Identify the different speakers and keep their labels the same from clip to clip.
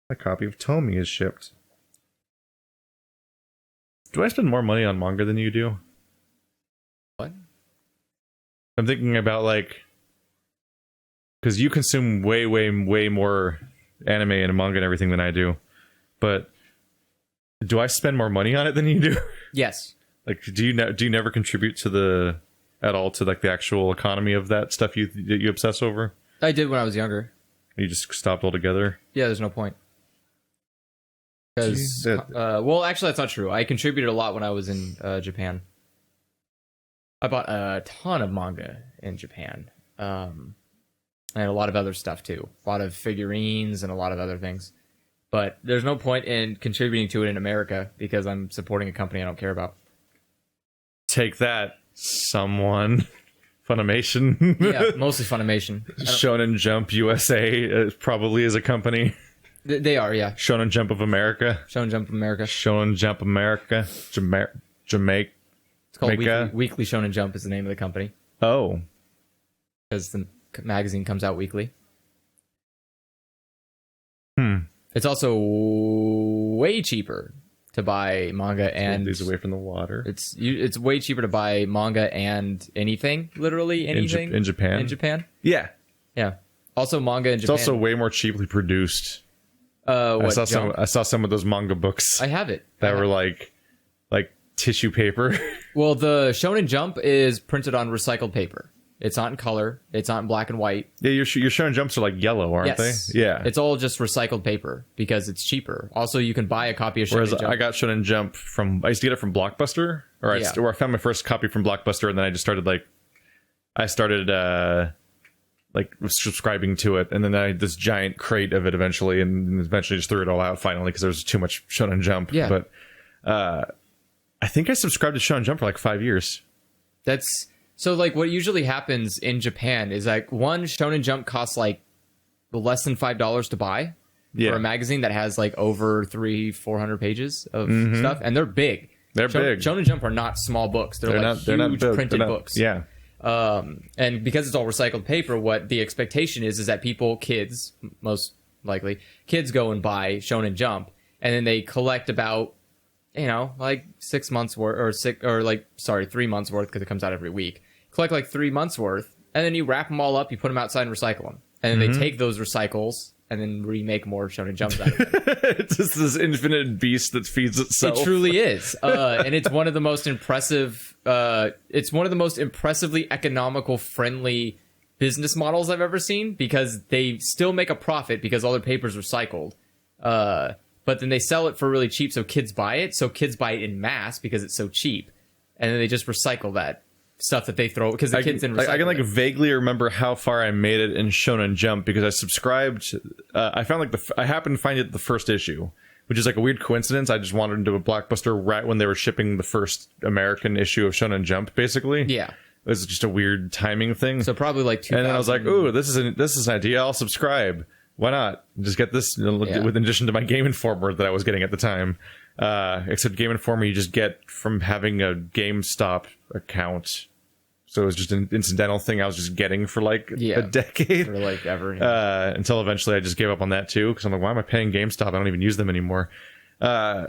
Speaker 1: A copy of Tomy is shipped. Do I spend more money on manga than you do?
Speaker 2: What?
Speaker 1: I'm thinking about, like, because you consume way more anime and manga and everything than I do, but do I spend more money on it than you do?
Speaker 2: Yes.
Speaker 1: Like, do you never contribute to the actual economy of that stuff you obsess over?
Speaker 2: I did when I was younger.
Speaker 1: You just stopped altogether?
Speaker 2: Yeah, there's no point. Because, well, actually, that's not true. I contributed a lot when I was in Japan. I bought a ton of manga in Japan. And a lot of other stuff, too. A lot of figurines and a lot of other things. But there's no point in contributing to it in America because I'm supporting a company I don't care about.
Speaker 1: Take that, someone. Funimation.
Speaker 2: Yeah, mostly Funimation.
Speaker 1: Shonen Jump USA probably is a company.
Speaker 2: They are, yeah.
Speaker 1: Shonen Jump of America.
Speaker 2: Shonen Jump America.
Speaker 1: Shonen Jump America. Jamaica.
Speaker 2: It's called Weekly Shonen Jump is the name of the company.
Speaker 1: Oh.
Speaker 2: Because the magazine comes out weekly.
Speaker 1: Hmm.
Speaker 2: It's also way cheaper to buy manga and...
Speaker 1: These away from the water.
Speaker 2: It's way cheaper to buy manga and anything, literally anything.
Speaker 1: In Japan?
Speaker 2: In Japan?
Speaker 1: Yeah.
Speaker 2: Yeah. Also manga in Japan.
Speaker 1: It's also way more cheaply produced.
Speaker 2: I
Speaker 1: saw some of those manga books.
Speaker 2: I have it.
Speaker 1: That were like tissue paper.
Speaker 2: Well, the Shonen Jump is printed on recycled paper. It's not in color. It's not in black and white.
Speaker 1: Yeah, your Shonen Jumps are like yellow, aren't they? Yeah.
Speaker 2: It's all just recycled paper because it's cheaper. Also, you can buy a copy of Shonen Jump.
Speaker 1: I got Shonen Jump I used to get it from Blockbuster, or I found my first copy from Blockbuster, and then I just started subscribing to it, and then I had this giant crate of it eventually, and eventually just threw it all out finally because there was too much Shonen Jump.
Speaker 2: Yeah.
Speaker 1: But I think I subscribed to Shonen Jump for like 5 years.
Speaker 2: That's so like what usually happens in Japan is like one Shonen Jump costs like less than $5 to buy for a magazine that has like over 300-400 pages of stuff, and they're big. They're big. Shonen Jump are not small books. They're like huge printed books.
Speaker 1: Yeah.
Speaker 2: And because it's all recycled paper, what the expectation is that kids, most likely, kids go and buy Shonen Jump, and then they collect about, like 6 months worth, 3 months worth, because it comes out every week. Collect like 3 months worth, and then you wrap them all up, you put them outside and recycle them. And then they take those recycles and then remake more Shonen Jumps out of them.
Speaker 1: It's just this infinite beast that feeds itself.
Speaker 2: It truly is. And it's one of the most impressive, it's one of the most impressively economical, friendly business models I've ever seen, because they still make a profit because all their paper's recycled. But then they sell it for really cheap, so kids buy it. So kids buy it in mass because it's so cheap. And then they just recycle that stuff that they throw, because the kids didn't recycle
Speaker 1: I can vaguely remember how far I made it in Shonen Jump because I subscribed. I found I happened to find it the first issue, which is like a weird coincidence. I just wandered into a Blockbuster right when they were shipping the first American issue of Shonen Jump, basically.
Speaker 2: Yeah.
Speaker 1: It was just a weird timing thing.
Speaker 2: So probably like 2000. And
Speaker 1: then I was like, ooh, this is an idea. I'll subscribe. Why not? Just get this with addition to my Game Informer that I was getting at the time. Except Game Informer you just get from having a GameStop account. So it was just an incidental thing I was just getting for like a decade.
Speaker 2: For like ever.
Speaker 1: Until eventually I just gave up on that too. Because I'm like, why am I paying GameStop? I don't even use them anymore. I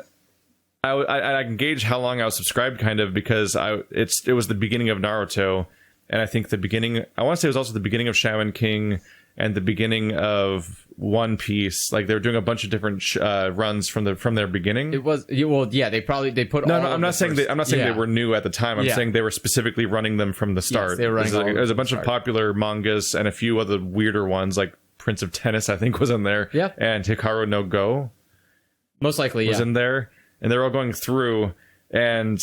Speaker 1: can gauge how long I was subscribed kind of because it was the beginning of Naruto. And I think I want to say it was also the beginning of Shaman King and the beginning of One Piece. Like they were doing a bunch of different runs from their beginning.
Speaker 2: It was they put.
Speaker 1: No, I'm not saying they were new at the time. I'm saying they were specifically running them from the start.
Speaker 2: Yes, they were running.
Speaker 1: There's a bunch of popular mangas and a few other weirder ones, like Prince of Tennis, I think was in there.
Speaker 2: Yeah,
Speaker 1: and Hikaru no Go,
Speaker 2: most likely
Speaker 1: was in there, and they're all going through. And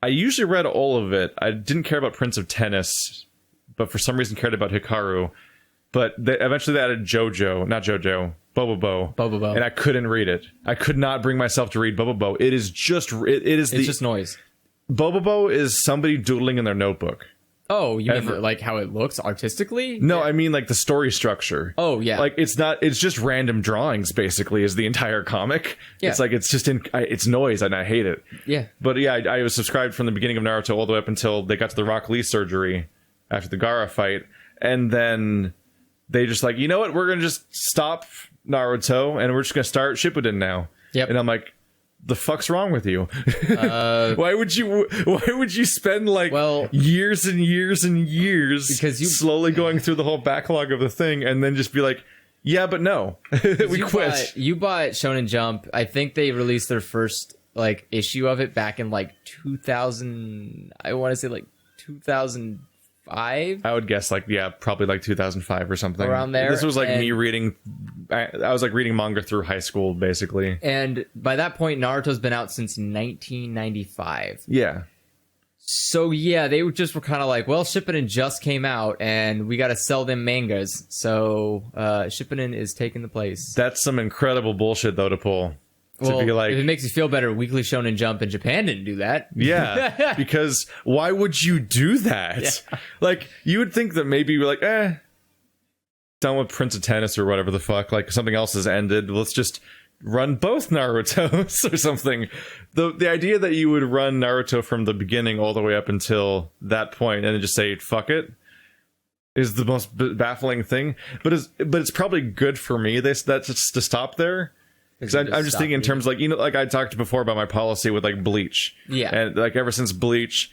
Speaker 1: I usually read all of it. I didn't care about Prince of Tennis, but for some reason cared about Hikaru. But eventually they added Bobobo. And I couldn't read it. I could not bring myself to read Bobobo. It's just
Speaker 2: noise.
Speaker 1: Bobobo is somebody doodling in their notebook.
Speaker 2: Oh, you mean like how it looks artistically?
Speaker 1: No, I mean like the story structure.
Speaker 2: Oh, yeah.
Speaker 1: Like it's just random drawings basically is the entire comic. Yeah. It's like it's noise and I hate it.
Speaker 2: Yeah.
Speaker 1: But yeah, I was subscribed from the beginning of Naruto all the way up until they got to the Rock Lee surgery after the Gaara fight. And then they just like, you know what? We're going to just stop Naruto, and we're just gonna start Shippuden now.
Speaker 2: Yep.
Speaker 1: And I'm like, the fuck's wrong with you? Why would you spend like years and years and years
Speaker 2: because you
Speaker 1: slowly going through the whole backlog of the thing and then just be like, yeah, but no, we quit.
Speaker 2: You bought Shonen Jump. I think they released their first like issue of it back in like 2000. I want to say like 2005.
Speaker 1: I would guess like, yeah, probably like 2005 or something
Speaker 2: around there.
Speaker 1: This was like me reading. I was like reading manga through high school, basically.
Speaker 2: And by that point, Naruto's been out since 1995.
Speaker 1: Yeah.
Speaker 2: So yeah, they just were kind of like, well, Shippuden just came out, and we got to sell them mangas. So Shippuden is taking the place.
Speaker 1: That's some incredible bullshit, though, to pull.
Speaker 2: Well,
Speaker 1: to be like,
Speaker 2: if it makes you feel better, Weekly Shonen Jump in Japan didn't do that.
Speaker 1: Yeah, because why would you do that?
Speaker 2: Yeah.
Speaker 1: Like, you would think that maybe you're like, done with Prince of Tennis or whatever the fuck. Like, something else has ended. Let's just run both Narutos or something. The idea that you would run Naruto from the beginning all the way up until that point and then just say, fuck it, is the most baffling thing. But it's probably good for me that's just to stop there. Because I'm just thinking in terms like, like I talked before about my policy with like Bleach.
Speaker 2: Yeah.
Speaker 1: And like ever since Bleach,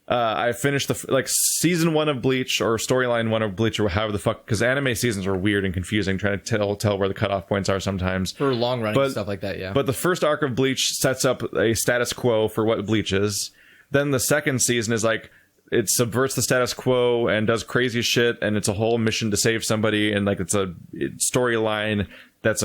Speaker 1: I finished the season 1 of Bleach or storyline 1 of Bleach or however the fuck, because anime seasons are weird and confusing, trying to tell where the cutoff points are sometimes.
Speaker 2: For long running stuff like that, yeah.
Speaker 1: But the first arc of Bleach sets up a status quo for what Bleach is. Then the second season is like, it subverts the status quo and does crazy shit, and it's a whole mission to save somebody, and like it's a storyline that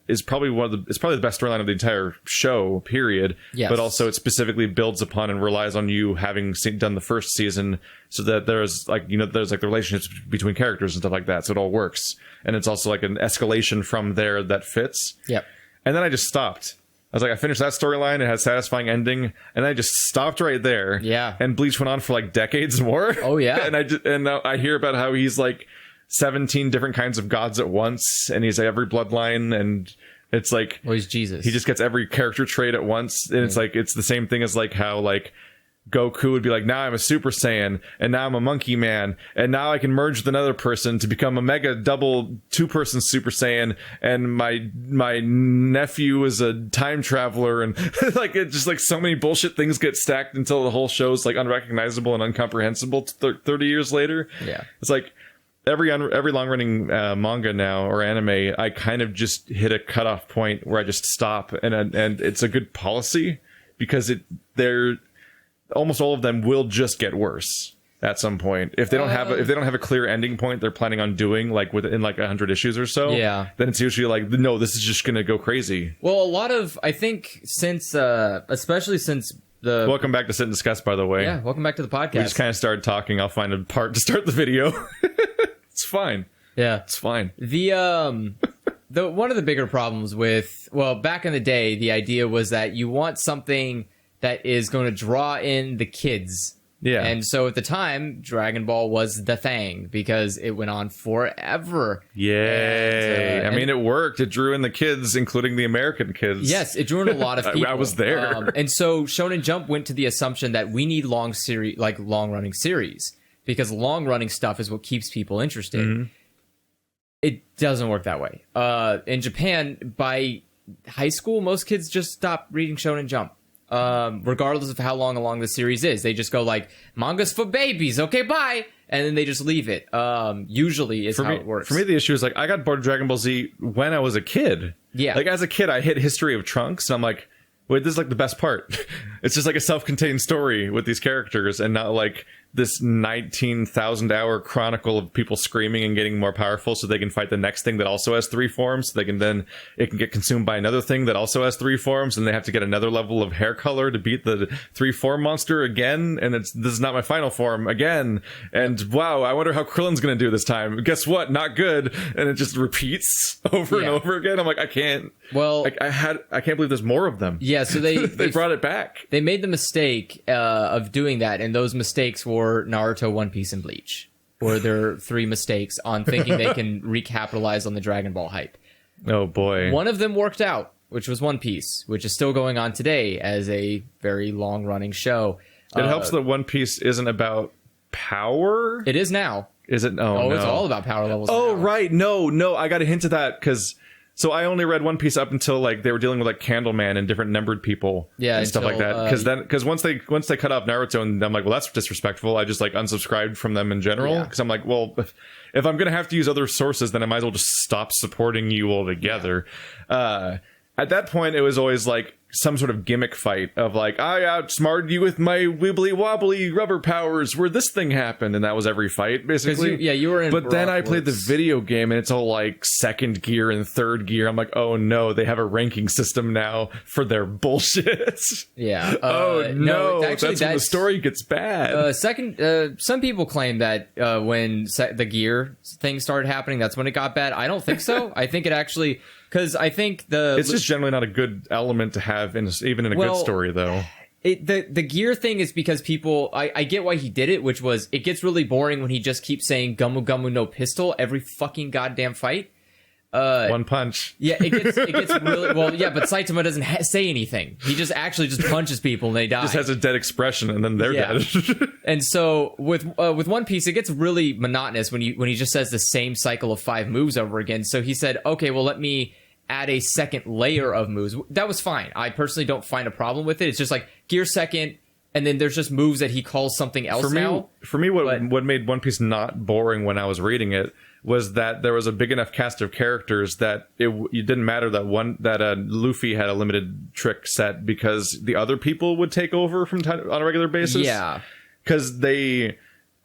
Speaker 1: is probably it's probably the best storyline of the entire show, period.
Speaker 2: Yes.
Speaker 1: But also it specifically builds upon and relies on you having done the first season, so that there's like there's like the relationships between characters and stuff like that, so it all works, and it's also like an escalation from there that fits.
Speaker 2: Yep.
Speaker 1: And then I just stopped. I was like, I finished that storyline. It had a satisfying ending, and I just stopped right there.
Speaker 2: Yeah.
Speaker 1: And Bleach went on for like decades more.
Speaker 2: Oh yeah.
Speaker 1: and now I hear about how he's like 17 different kinds of gods at once, and he's like every bloodline, and it's like,
Speaker 2: well, he's Jesus.
Speaker 1: He just gets every character trait at once, and it's like it's the same thing as like how like Goku would be like, now I'm a Super Saiyan, and now I'm a Monkey Man, and now I can merge with another person to become a mega double 2-person Super Saiyan, and my nephew is a time traveler, and like it just like so many bullshit things get stacked until the whole show's like unrecognizable and incomprehensible 30 years later.
Speaker 2: Yeah.
Speaker 1: It's like every long running manga now or anime, I kind of just hit a cutoff point where I just stop, and it's a good policy because they're almost all of them will just get worse at some point if they don't have a clear ending point they're planning on doing like within like 100 issues or so.
Speaker 2: Yeah. Then
Speaker 1: it's usually like, no, this is just gonna go crazy.
Speaker 2: Well, a lot of, I think since especially since the
Speaker 1: welcome back to Sit and Discuss, by the way.
Speaker 2: Yeah, welcome back to the podcast.
Speaker 1: We just kind of started talking. I'll find a part to start the video. It's fine.
Speaker 2: Yeah,
Speaker 1: it's fine.
Speaker 2: The one of the bigger problems with, well, back in the day, the idea was that you want something that is going to draw in the kids.
Speaker 1: Yeah.
Speaker 2: And so at the time, Dragon Ball was the thing because it went on forever.
Speaker 1: Yay. I mean, it worked. It drew in the kids, including the American kids.
Speaker 2: Yes, it drew in a lot of people.
Speaker 1: I was there.
Speaker 2: And so Shonen Jump went to the assumption that we need long-running series because long-running stuff is what keeps people interested. Mm-hmm. It doesn't work that way. In Japan, by high school, most kids just stop reading Shonen Jump. Regardless of how long along the series is, they just go like, manga's for babies, okay, bye, and then they just leave it. Usually is how it works.
Speaker 1: For me, the issue is like, I got bored of Dragon Ball Z when I was a kid.
Speaker 2: Yeah.
Speaker 1: Like as a kid, I hit History of Trunks, and I'm like, wait, this is like the best part. It's just like a self-contained story with these characters, and not like this 19,000-hour chronicle of people screaming and getting more powerful so they can fight the next thing that also has 3 forms. So it can get consumed by another thing that also has 3 forms, and they have to get another level of hair color to beat the 3-form monster again. And this is not my final form again. And wow, I wonder how Krillin's going to do this time. Guess what? Not good. And it just repeats over and over again. I'm like, I can't.
Speaker 2: Well,
Speaker 1: I can't believe there's more of them.
Speaker 2: Yeah, so they
Speaker 1: brought it back.
Speaker 2: They made the mistake of doing that, and those mistakes were Naruto, One Piece, and Bleach. Or their 3 mistakes on thinking they can recapitalize on the Dragon Ball hype.
Speaker 1: Oh boy.
Speaker 2: One of them worked out, which was One Piece, which is still going on today as a very long-running show.
Speaker 1: It helps that One Piece isn't about power.
Speaker 2: It is now.
Speaker 1: Is it?
Speaker 2: Oh,
Speaker 1: no.
Speaker 2: It's all about power levels.
Speaker 1: Oh,
Speaker 2: now.
Speaker 1: right. No, I got a hint of that because So I only read One Piece up until like they were dealing with like Candleman and different numbered people and stuff like that. Because once they cut off Naruto, and I'm like, well, that's disrespectful. I just like unsubscribed from them in general because I'm like, well, if I'm gonna have to use other sources, then I might as well just stop supporting you altogether. At that point, it was always like some sort of gimmick fight of like, I outsmarted you with my wibbly wobbly rubber powers where this thing happened, and that was every fight basically.
Speaker 2: You were in.
Speaker 1: But then I played the video game, and it's all like second gear and third gear. I'm like, oh no, they have a ranking system now for their bullshit.
Speaker 2: Yeah.
Speaker 1: Oh no, that's when the story gets bad.
Speaker 2: Some people claim that when the gear thing started happening, that's when it got bad. I don't think so. I think it actually. Because I think it's
Speaker 1: just generally not a good element to have even in a good story, though.
Speaker 2: The gear thing is because people... I get why he did it, which was it gets really boring when he just keeps saying Gumu Gumu no pistol every fucking goddamn fight.
Speaker 1: One punch.
Speaker 2: Yeah, it gets really... Well, yeah, but Saitama doesn't say anything. He just punches people and they die.
Speaker 1: Just has a dead expression and then they're dead.
Speaker 2: And so with One Piece, it gets really monotonous when he just says the same cycle of 5 moves over again. So he said, okay, well, let me add a second layer of moves. That was fine. I personally don't find a problem with it. It's just like gear second, and then there's just moves that he calls something else now.
Speaker 1: For me, what made One Piece not boring when I was reading it was that there was a big enough cast of characters that it didn't matter that Luffy had a limited trick set because the other people would take over on a regular basis.
Speaker 2: Yeah.
Speaker 1: Because and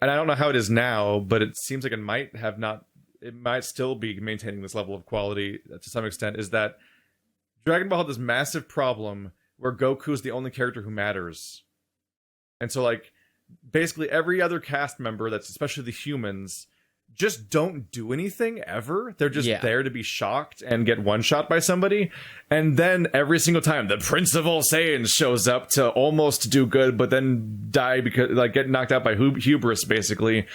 Speaker 1: I don't know how it is now, but it seems like it might still be maintaining this level of quality to some extent, is that Dragon Ball had this massive problem where Goku is the only character who matters. And so, like, basically every other cast member, that's especially the humans, just don't do anything ever. They're just there to be shocked and get one-shot by somebody. And then every single time, the Prince of All Saiyans shows up to almost do good, but then die because, like, get knocked out by hubris, basically.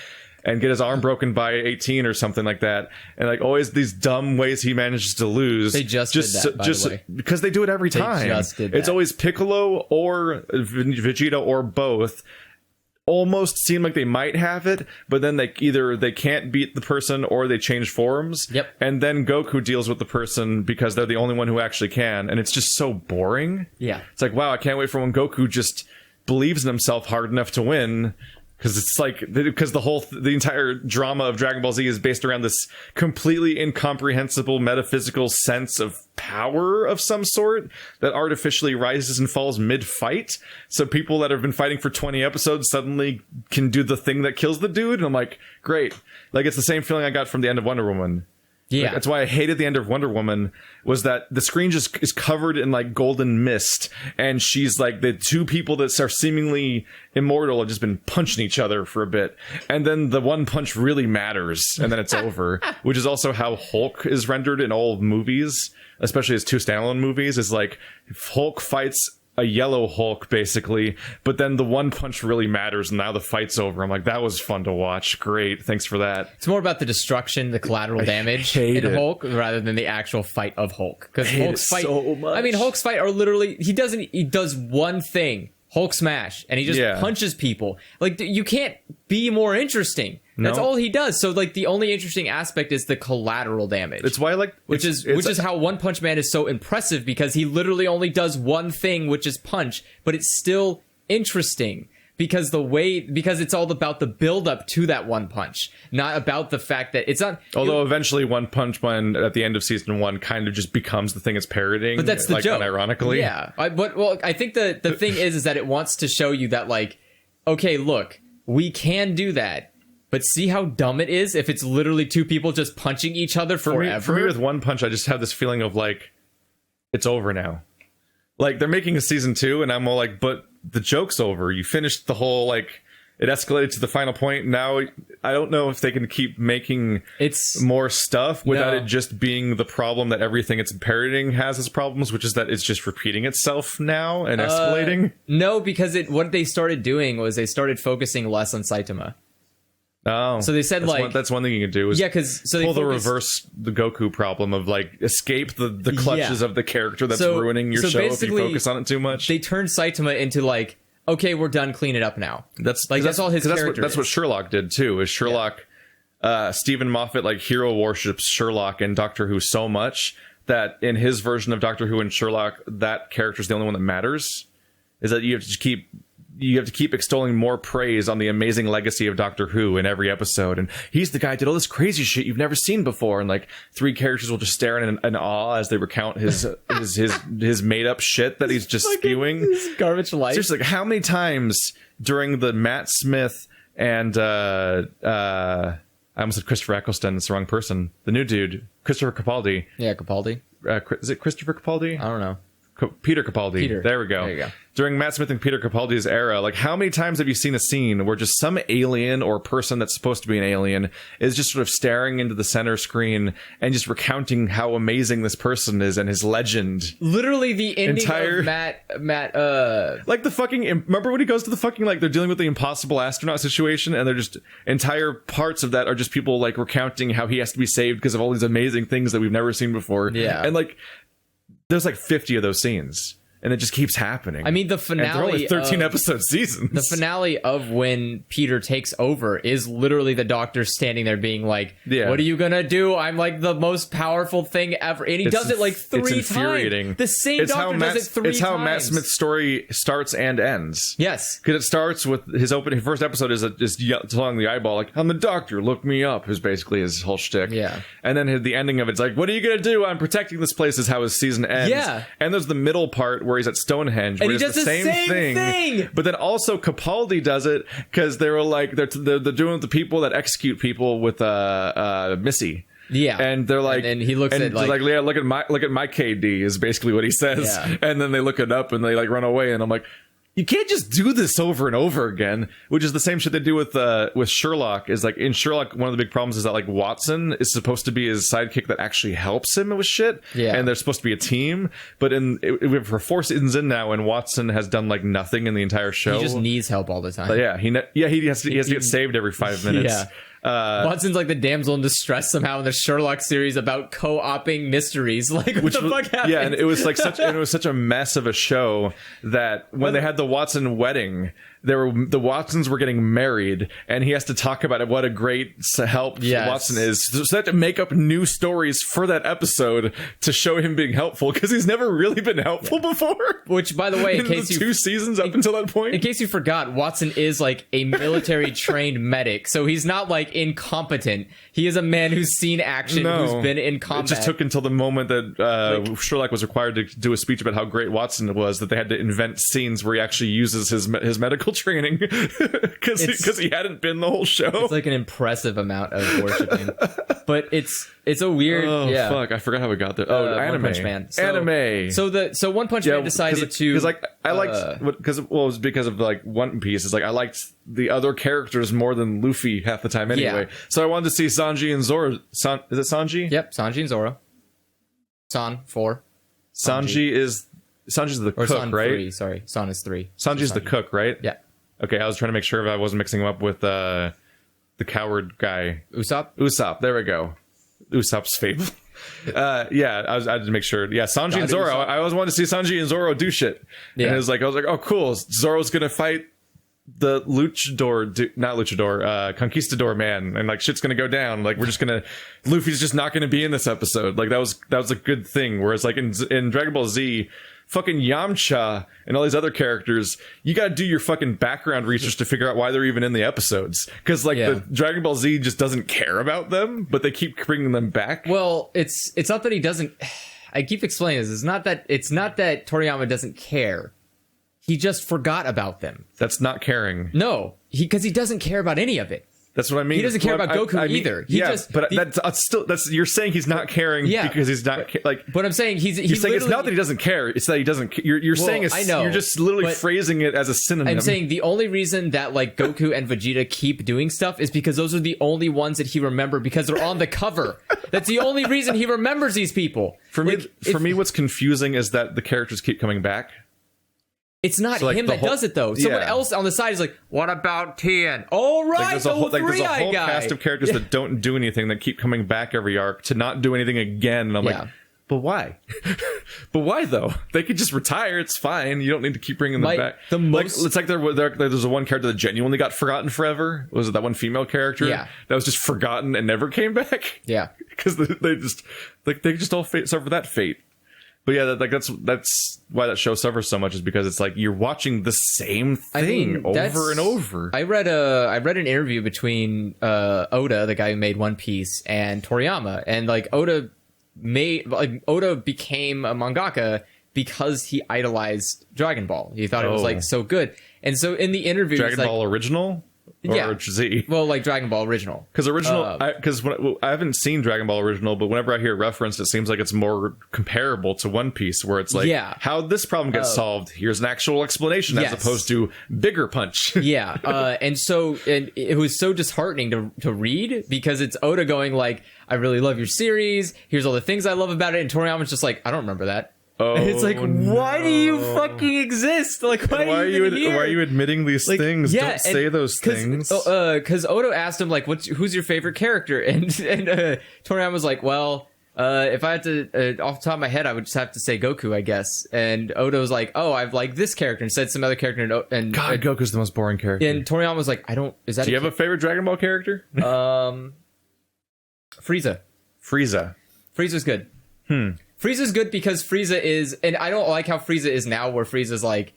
Speaker 1: And get his arm broken by 18 or something like that. And like always these dumb ways he manages to lose.
Speaker 2: They just did that, by the way.
Speaker 1: Because they do it every time.
Speaker 2: They just did that.
Speaker 1: It's always Piccolo or Vegeta or both. Almost seem like they might have it, but then they can't beat the person or they change forms.
Speaker 2: Yep.
Speaker 1: And then Goku deals with the person because they're the only one who actually can. And it's just so boring.
Speaker 2: Yeah.
Speaker 1: It's like, wow, I can't wait for when Goku just believes in himself hard enough to win. Because it's like, because the entire drama of Dragon Ball Z is based around this completely incomprehensible metaphysical sense of power of some sort that artificially rises and falls mid-fight. So people that have been fighting for 20 episodes suddenly can do the thing that kills the dude. And I'm like, great. Like, it's the same feeling I got from the end of Wonder Woman.
Speaker 2: Yeah.
Speaker 1: Like, that's why I hated the end of Wonder Woman, was that the screen just is covered in like golden mist, and she's like, the two people that are seemingly immortal have just been punching each other for a bit, and then the one punch really matters, and then it's over. Which is also how Hulk is rendered in all movies, especially his 2 standalone movies, is like Hulk fights a yellow Hulk basically, but then the one punch really matters, and now the fight's over. I'm like, that was fun to watch. Great, thanks for that.
Speaker 2: It's more about the destruction, the collateral damage in Hulk, rather than the actual fight of Hulk. Because Hulk's fight, so much. I mean, Hulk's fight are literally, he does one thing, Hulk smash, and he just punches people. Like, you can't be more interesting. That's all he does. So, like, the only interesting aspect is the collateral damage.
Speaker 1: It's why I like...
Speaker 2: Which is how One Punch Man is so impressive, because he literally only does one thing, which is punch, but it's still interesting. Because it's all about the build-up to that one punch, not about the fact that it's not...
Speaker 1: Although eventually One Punch Man, at the end of Season 1, kind of just becomes the thing it's parodying.
Speaker 2: But that's the joke.
Speaker 1: Unironically.
Speaker 2: Yeah. I think the thing is that it wants to show you that, like, okay, look, we can do that. But see how dumb it is if it's literally 2 people just punching each other forever?
Speaker 1: For me, with One Punch, I just have this feeling of, like, it's over now. Like, they're making a Season 2, and I'm all like, but the joke's over. You finished the whole, like, it escalated to the final point. Now, I don't know if they can keep making more stuff without it just being the problem that everything it's parodying has as problems, which is that it's just repeating itself now and escalating.
Speaker 2: No, because what they started doing was they started focusing less on Saitama.
Speaker 1: Oh,
Speaker 2: so they said
Speaker 1: that's one thing you can do is
Speaker 2: pull
Speaker 1: the Goku problem of like escape the clutches of the character that's ruining your show if you focus on it too much.
Speaker 2: They turned Saitama into like, okay, we're done, clean it up now. That's all his character.
Speaker 1: That's what Sherlock did too. Is Sherlock, Stephen Moffat like hero worships Sherlock and Doctor Who so much that in his version of Doctor Who and Sherlock, that character is the only one that matters. Is that you have to keep extolling more praise on the amazing legacy of Doctor Who in every episode, and he's the guy who did all this crazy shit you've never seen before, and like 3 characters will just stare in awe as they recount his made up shit that he's just spewing.
Speaker 2: Garbage life.
Speaker 1: Seriously, like how many times during the Matt Smith and I almost said Christopher Eccleston, it's the wrong person. The new dude, Christopher Capaldi.
Speaker 2: Yeah, Capaldi.
Speaker 1: Is it Christopher Capaldi?
Speaker 2: I don't know.
Speaker 1: Peter Capaldi.
Speaker 2: Peter.
Speaker 1: There we go.
Speaker 2: There you go.
Speaker 1: During Matt Smith and Peter Capaldi's era, like how many times have you seen a scene where just some alien or person that's supposed to be an alien is just sort of staring into the center screen and just recounting how amazing this person is and his legend?
Speaker 2: Literally the ending of Matt
Speaker 1: like the fucking, remember when he goes to the fucking, like they're dealing with the impossible astronaut situation and they're just, entire parts of that are just people like recounting how he has to be saved because of all these amazing things that we've never seen before.
Speaker 2: Yeah.
Speaker 1: And like, there's like 50 of those scenes, and it just keeps happening.
Speaker 2: I mean, the finale.
Speaker 1: And they're only 13 episode seasons.
Speaker 2: The finale of when Peter takes over is literally the Doctor standing there being like, "What are you gonna do? I'm like the most powerful thing ever." And he does it like 3 times.
Speaker 1: It's infuriating.
Speaker 2: The same Doctor does it 3 times.
Speaker 1: It's how Matt Smith's story starts and ends.
Speaker 2: Yes,
Speaker 1: because it starts with his first episode is just telling the eyeball like, "I'm the Doctor, look me up," is basically his whole shtick.
Speaker 2: Yeah,
Speaker 1: and then the ending of it's like, "What are you gonna do? I'm protecting this place," is how his season ends.
Speaker 2: Yeah,
Speaker 1: and there's the middle part where he's at Stonehenge.
Speaker 2: And he does the same thing.
Speaker 1: But then also Capaldi does it because they were like they're doing it with the people that execute people with Missy.
Speaker 2: Yeah,
Speaker 1: and they're like,
Speaker 2: and he looks at like,
Speaker 1: yeah, look at my KD is basically what he says. Yeah. And then they look it up and they like run away, and I'm like, you can't just do this over and over again, which is the same shit they do with Sherlock. Is like in Sherlock, one of the big problems is that like Watson is supposed to be his sidekick that actually helps him with shit. Yeah, and they're supposed to be a team. But for 4 seasons in now, and Watson has done like nothing in the entire show.
Speaker 2: He just needs help all the time.
Speaker 1: But yeah, he has to get saved every 5 minutes.
Speaker 2: Yeah. Watson's like the damsel in distress somehow in the Sherlock series about co-oping mysteries. Like, what the fuck happened?
Speaker 1: Yeah, and it was like such a mess of a show that when they had the Watson wedding, the Watsons were getting married, and he has to talk about it, what a great help Watson is. So they have to make up new stories for that episode to show him being helpful, because he's never really been helpful before.
Speaker 2: Which, by the way, in
Speaker 1: case the 2 seasons up until that point,
Speaker 2: in case you forgot, Watson is like a military trained medic, so he's not like incompetent. He is a man who's seen action, who's been in combat.
Speaker 1: It just took until the moment that Sherlock was required to do a speech about how great Watson was that they had to invent scenes where he actually uses his medical training because he hadn't been the whole show.
Speaker 2: It's like an impressive amount of worshiping, but it's a weird.
Speaker 1: Fuck! I forgot how we got there. Anime.
Speaker 2: One Punch Man.
Speaker 1: Anime.
Speaker 2: So One Punch Man decided to
Speaker 1: because like I liked it was because of like One Piece. It's like I liked the other characters more than Luffy half the time anyway. Yeah. So I wanted to see Sanji and Zoro. Is it Sanji?
Speaker 2: Yep, Sanji and Zoro. San 4.
Speaker 1: Sanji's the cook,
Speaker 2: San
Speaker 1: right?
Speaker 2: 3, sorry. San is 3.
Speaker 1: Sanji's the cook, right?
Speaker 2: Yeah.
Speaker 1: Okay, I was trying to make sure if I wasn't mixing him up with the coward guy. Usopp, there we go. Usopp's fable. I had to make sure. Yeah, Sanji and Zoro. I always wanted to see Sanji and Zoro do shit. Yeah. And I was like, oh, cool. Zoro's gonna fight the conquistador man, and like shit's gonna go down. Like Luffy's just not gonna be in this episode. Like that was a good thing. Whereas like in Dragon Ball Z, fucking Yamcha and all these other characters, you gotta do your fucking background research to figure out why they're even in the episodes. Because the Dragon Ball Z just doesn't care about them, but they keep bringing them back.
Speaker 2: Well, it's not that he doesn't. I keep explaining this. It's not that Toriyama doesn't care. He just forgot about them.
Speaker 1: That's not caring.
Speaker 2: No, because he doesn't care about any of it.
Speaker 1: That's what I mean.
Speaker 2: He doesn't care about Goku either.
Speaker 1: That's you're saying he's not caring because he's not
Speaker 2: But I'm saying you're
Speaker 1: saying it's not that he doesn't care. It's that he doesn't. You're saying
Speaker 2: I know,
Speaker 1: you're just literally phrasing it as a synonym.
Speaker 2: I'm saying the only reason that like Goku and Vegeta keep doing stuff is because those are the only ones that he remembered because they're on the cover. That's the only reason he remembers these people.
Speaker 1: For me, what's confusing is that the characters keep coming back.
Speaker 2: It's not him that does it though. Someone else on the side is like, "What about Tien?" All right,
Speaker 1: there's a whole cast of characters that don't do anything that keep coming back every arc to not do anything again. And I'm like, But why? But why though? They could just retire. It's fine. You don't need to keep bringing them back. It's like there's a one character that genuinely got forgotten forever. Was it that one female character?
Speaker 2: Yeah.
Speaker 1: That was just forgotten and never came back.
Speaker 2: Yeah.
Speaker 1: Because they just all suffer that fate. But yeah, that's why that show suffers so much, is because it's like you're watching the same thing over and over.
Speaker 2: I read an interview between Oda, the guy who made One Piece, and Toriyama, and like Oda became a mangaka because he idolized Dragon Ball. He thought it was like so good, and so in the interview,
Speaker 1: Dragon Ball original. Or Z?
Speaker 2: Well, like Dragon Ball original.
Speaker 1: Because I haven't seen Dragon Ball original, but whenever I hear it referenced, it seems like it's more comparable to One Piece, where it's like, how this problem gets solved. Here's an actual explanation, as opposed to bigger punch.
Speaker 2: And it was so disheartening to read, because it's Oda going like, I really love your series. Here's all the things I love about it. And Toriyama's just like, I don't remember that. Oh, and it's like, why do you fucking exist? Like, why are
Speaker 1: you admitting these things? Don't say those things.
Speaker 2: Because Oda asked him, like, who's your favorite character? And Toriyama was like, well, if I had to, off the top of my head, I would just have to say Goku, I guess. And Oda was like, oh, I've liked this character, and said some other character. And
Speaker 1: God, Goku's the most boring character.
Speaker 2: And Toriyama was like, do you
Speaker 1: have a favorite Dragon Ball character?
Speaker 2: Frieza. Frieza's good. Frieza's good because Frieza is, and I don't like how Frieza is now, where Frieza's like,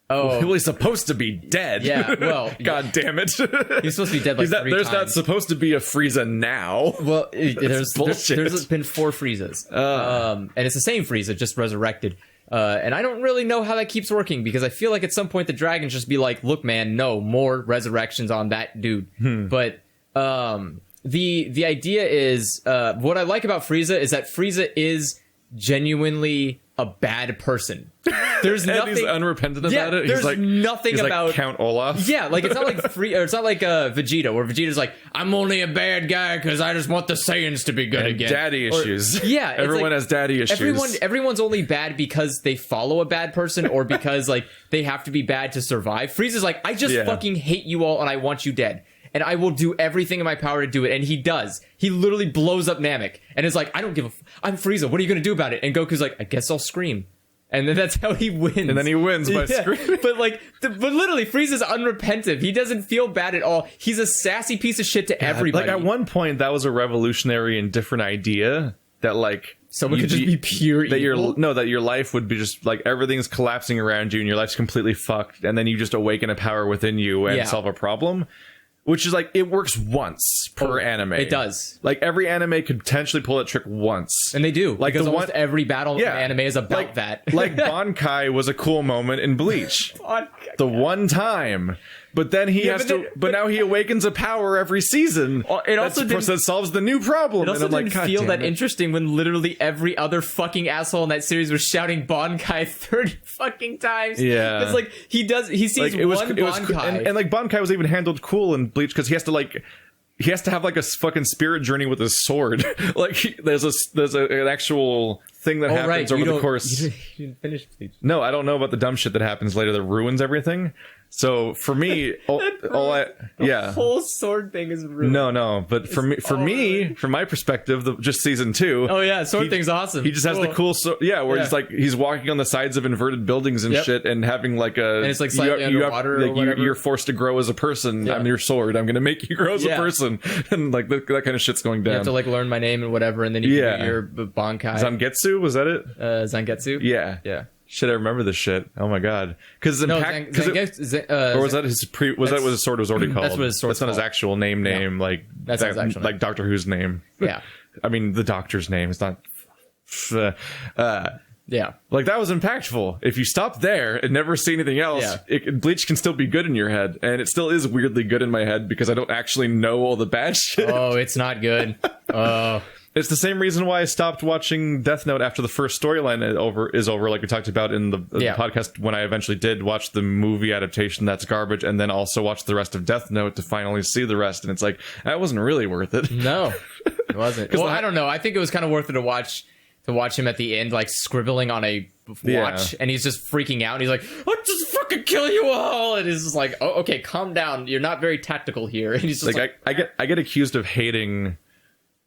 Speaker 2: oh,
Speaker 1: well, he's supposed to be dead.
Speaker 2: Yeah, well,
Speaker 1: God damn it,
Speaker 2: he's supposed to be dead like 3 times.
Speaker 1: There's not supposed to be a Frieza now.
Speaker 2: Well, there's been 4 Friezas, and it's the same Frieza, just resurrected. And I don't really know how that keeps working, because I feel like at some point the dragons just be like, look, man, no more resurrections on that dude. But the idea is, what I like about Frieza is that Frieza is genuinely a bad person. There's nothing.
Speaker 1: He's unrepentant about it.
Speaker 2: There's nothing about
Speaker 1: like Count Olaf.
Speaker 2: Yeah, like it's not like it's not like Vegeta, where Vegeta's like, I'm only a bad guy because I just want the Saiyans to be good again.
Speaker 1: Daddy issues.
Speaker 2: Yeah,
Speaker 1: everyone has daddy issues.
Speaker 2: Everyone's only bad because they follow a bad person, or because like they have to be bad to survive. Frieza's like, I just fucking hate you all, and I want you dead. And I will do everything in my power to do it. And he does. He literally blows up Namek. And is like, I don't give a I'm Frieza. What are you going to do about it? And Goku's like, I guess I'll scream. And then that's how he wins.
Speaker 1: And then he wins by screaming.
Speaker 2: But literally, Frieza's unrepentant. He doesn't feel bad at all. He's a sassy piece of shit to everybody.
Speaker 1: Like, at one point, that was a revolutionary and different idea. That, like,
Speaker 2: someone could just be pure evil?
Speaker 1: That your life would be just, like, everything's collapsing around you and your life's completely fucked. And then you just awaken a power within you and solve a problem. Which is like, it works once per anime.
Speaker 2: It does.
Speaker 1: Like, every anime could potentially pull that trick once.
Speaker 2: And they do. Like, because almost every battle in anime is about that.
Speaker 1: Like, Bankai was a cool moment in Bleach. The one time. But then but now he awakens a power every season. It also that solves the new problem.
Speaker 2: It also didn't feel that interesting when literally every other fucking asshole in that series was shouting Bankai 30 fucking times.
Speaker 1: Yeah.
Speaker 2: It's like, he sees like, Bankai.
Speaker 1: And like, Bankai was even handled cool in Bleach, because he has to have like a fucking spirit journey with his sword. Like, there's an actual thing that happens over the course.
Speaker 2: You didn't finish Bleach.
Speaker 1: No, I don't know about the dumb shit that happens later that ruins everything. So for me,
Speaker 2: the whole sword thing is ruined.
Speaker 1: No, but from my perspective, just season 2.
Speaker 2: Oh yeah, sword thing's awesome.
Speaker 1: He just has the cool he's walking on the sides of inverted buildings and shit, and having like
Speaker 2: and it's like slightly underwater or whatever.
Speaker 1: You're forced to grow as a person. Yeah. I'm your sword. I'm gonna make you grow as a person, and like that kind of shit's going down.
Speaker 2: You have to like learn my name and whatever, and then you can do your Bankai.
Speaker 1: Zangetsu, was that it?
Speaker 2: Zangetsu.
Speaker 1: Yeah. Shit, I remember this shit. Oh my god! Because or was that his Was that what his sword was already called?
Speaker 2: That's what his sword.
Speaker 1: That's not his actual name. Like
Speaker 2: that's his actual name.
Speaker 1: Like Doctor Who's name.
Speaker 2: Yeah.
Speaker 1: I mean, the Doctor's name. It's not.
Speaker 2: Yeah.
Speaker 1: Like, that was impactful. If you stop there and never see anything else, Bleach can still be good in your head, and it still is weirdly good in my head because I don't actually know all the bad shit.
Speaker 2: Oh, it's not good. Oh.
Speaker 1: It's the same reason why I stopped watching Death Note after the first storyline is over, like we talked about in the podcast, when I eventually did watch the movie adaptation that's garbage, and then also watch the rest of Death Note to finally see the rest, and it's like, that wasn't really worth it.
Speaker 2: No, it wasn't. Well, I don't know. I think it was kind of worth it to watch him at the end, like, scribbling on a watch, and he's just freaking out, and he's like, I'll just fucking kill you all, and he's just like, oh, okay, calm down, you're not very tactical here. And he's just
Speaker 1: like I get accused of hating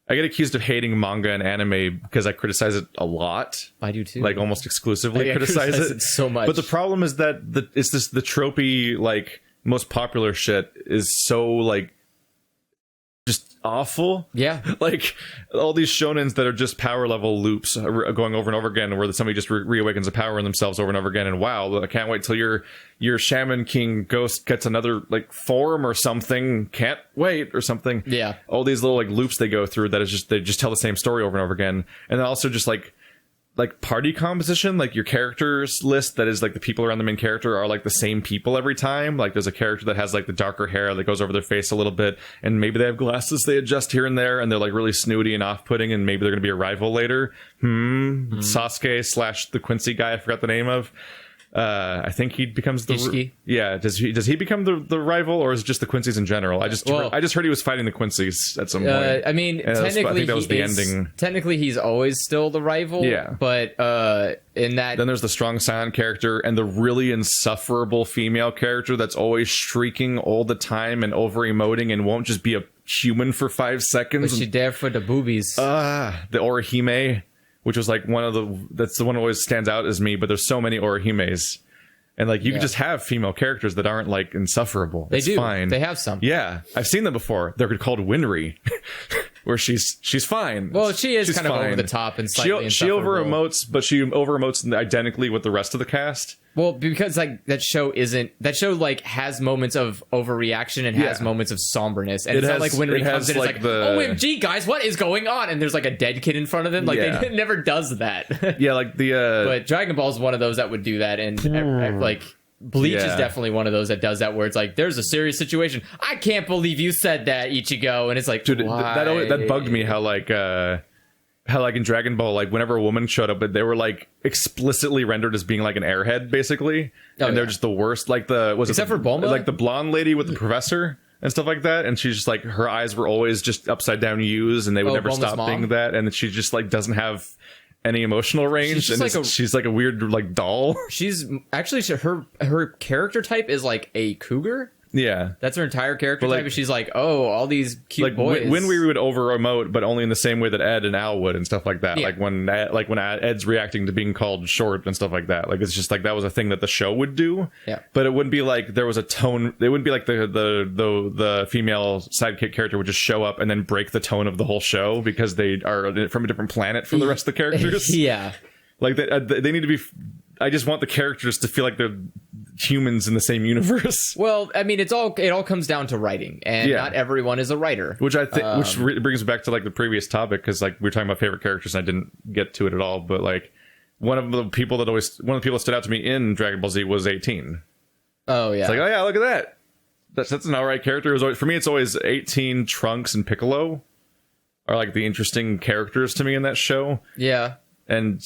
Speaker 1: I get accused of hating manga and anime because I criticize it a lot.
Speaker 2: I do too.
Speaker 1: Like almost exclusively criticize it
Speaker 2: so much.
Speaker 1: But the problem is that the tropey, like most popular shit is so like just awful.
Speaker 2: Yeah.
Speaker 1: Like all these shonens that are just power level loops going over and over again, where somebody just reawakens a power in themselves over and over again. And wow, I can't wait till your Shaman King ghost gets another like form or something. Can't wait or something.
Speaker 2: Yeah.
Speaker 1: All these little like loops they go through that is just, they just tell the same story over and over again. And then also just like party composition, like your characters list that is like the people around the main character are like the same people every time. Like there's a character that has like the darker hair that goes over their face a little bit, and maybe they have glasses they adjust here and there, and they're like really snooty and off-putting, and maybe they're gonna be a rival later. Sasuke / the Quincy guy I forgot the name of. I think he becomes the does he become the rival, or is it just the Quincy's in general? I just heard he was fighting the Quincy's at some point.
Speaker 2: I mean, technically that was the ending. Technically he's always still the rival.
Speaker 1: Yeah,
Speaker 2: but in that,
Speaker 1: then there's the strong silent character and the really insufferable female character that's always shrieking all the time and over emoting and won't just be a human for 5 seconds.
Speaker 2: But she's there for the boobies.
Speaker 1: The Orihime, which was like that's the one that always stands out as me, but there's so many Orihimes. And like you can just have female characters that aren't like insufferable.
Speaker 2: They do.
Speaker 1: Fine.
Speaker 2: They have some.
Speaker 1: Yeah. I've seen them before. They're called Winry. Where she's fine.
Speaker 2: Well, she's kind of over the top and slightly
Speaker 1: she over emotes, but she over emotes identically with the rest of the cast.
Speaker 2: Well, because like that show like has moments of overreaction and has moments of somberness, and it's not like when it comes in, it's like OMG guys, what is going on? And there's like a dead kid in front of them. Like it never does that.
Speaker 1: Yeah, like
Speaker 2: but Dragon Ball is one of those that would do that, and like Bleach is definitely one of those that does that, where it's like there's a serious situation. I can't believe you said that, Ichigo, and it's like, dude,
Speaker 1: that bugged me how like in Dragon Ball, like whenever a woman showed up, but they were like explicitly rendered as being like an airhead, basically, and they're just the worst. Like for
Speaker 2: Bulma,
Speaker 1: like the blonde lady with the professor and stuff like that, and she's just like her eyes were always just upside down U's, and they would never
Speaker 2: Bulma's
Speaker 1: stop being that, and she just like doesn't have any emotional range, she's like a weird like doll.
Speaker 2: She's actually her character type is like a cougar.
Speaker 1: Yeah,
Speaker 2: that's her entire character type. And she's like, oh, all these cute boys.
Speaker 1: When we would over emote, but only in the same way that Ed and Al would and stuff like that. Yeah. Like when Ed's reacting to being called short and stuff like that. Like it's just like that was a thing that the show would do.
Speaker 2: Yeah,
Speaker 1: but it wouldn't be like there was a tone. It wouldn't be like the female sidekick character would just show up and then break the tone of the whole show because they are from a different planet from the rest of the characters.
Speaker 2: Yeah,
Speaker 1: like they need to be. I just want the characters to feel like they're humans in the same universe.
Speaker 2: Well, I mean, it all comes down to writing, and not everyone is a writer.
Speaker 1: Which I think, which brings back to like the previous topic, because like we were talking about favorite characters, and I didn't get to it at all. But like one of the people that stood out to me in Dragon Ball Z was 18.
Speaker 2: Oh yeah,
Speaker 1: it's like, oh yeah, look at that. That's an alright character. It was always, for me, it's always 18, Trunks, and Piccolo are like the interesting characters to me in that show.
Speaker 2: Yeah,
Speaker 1: and.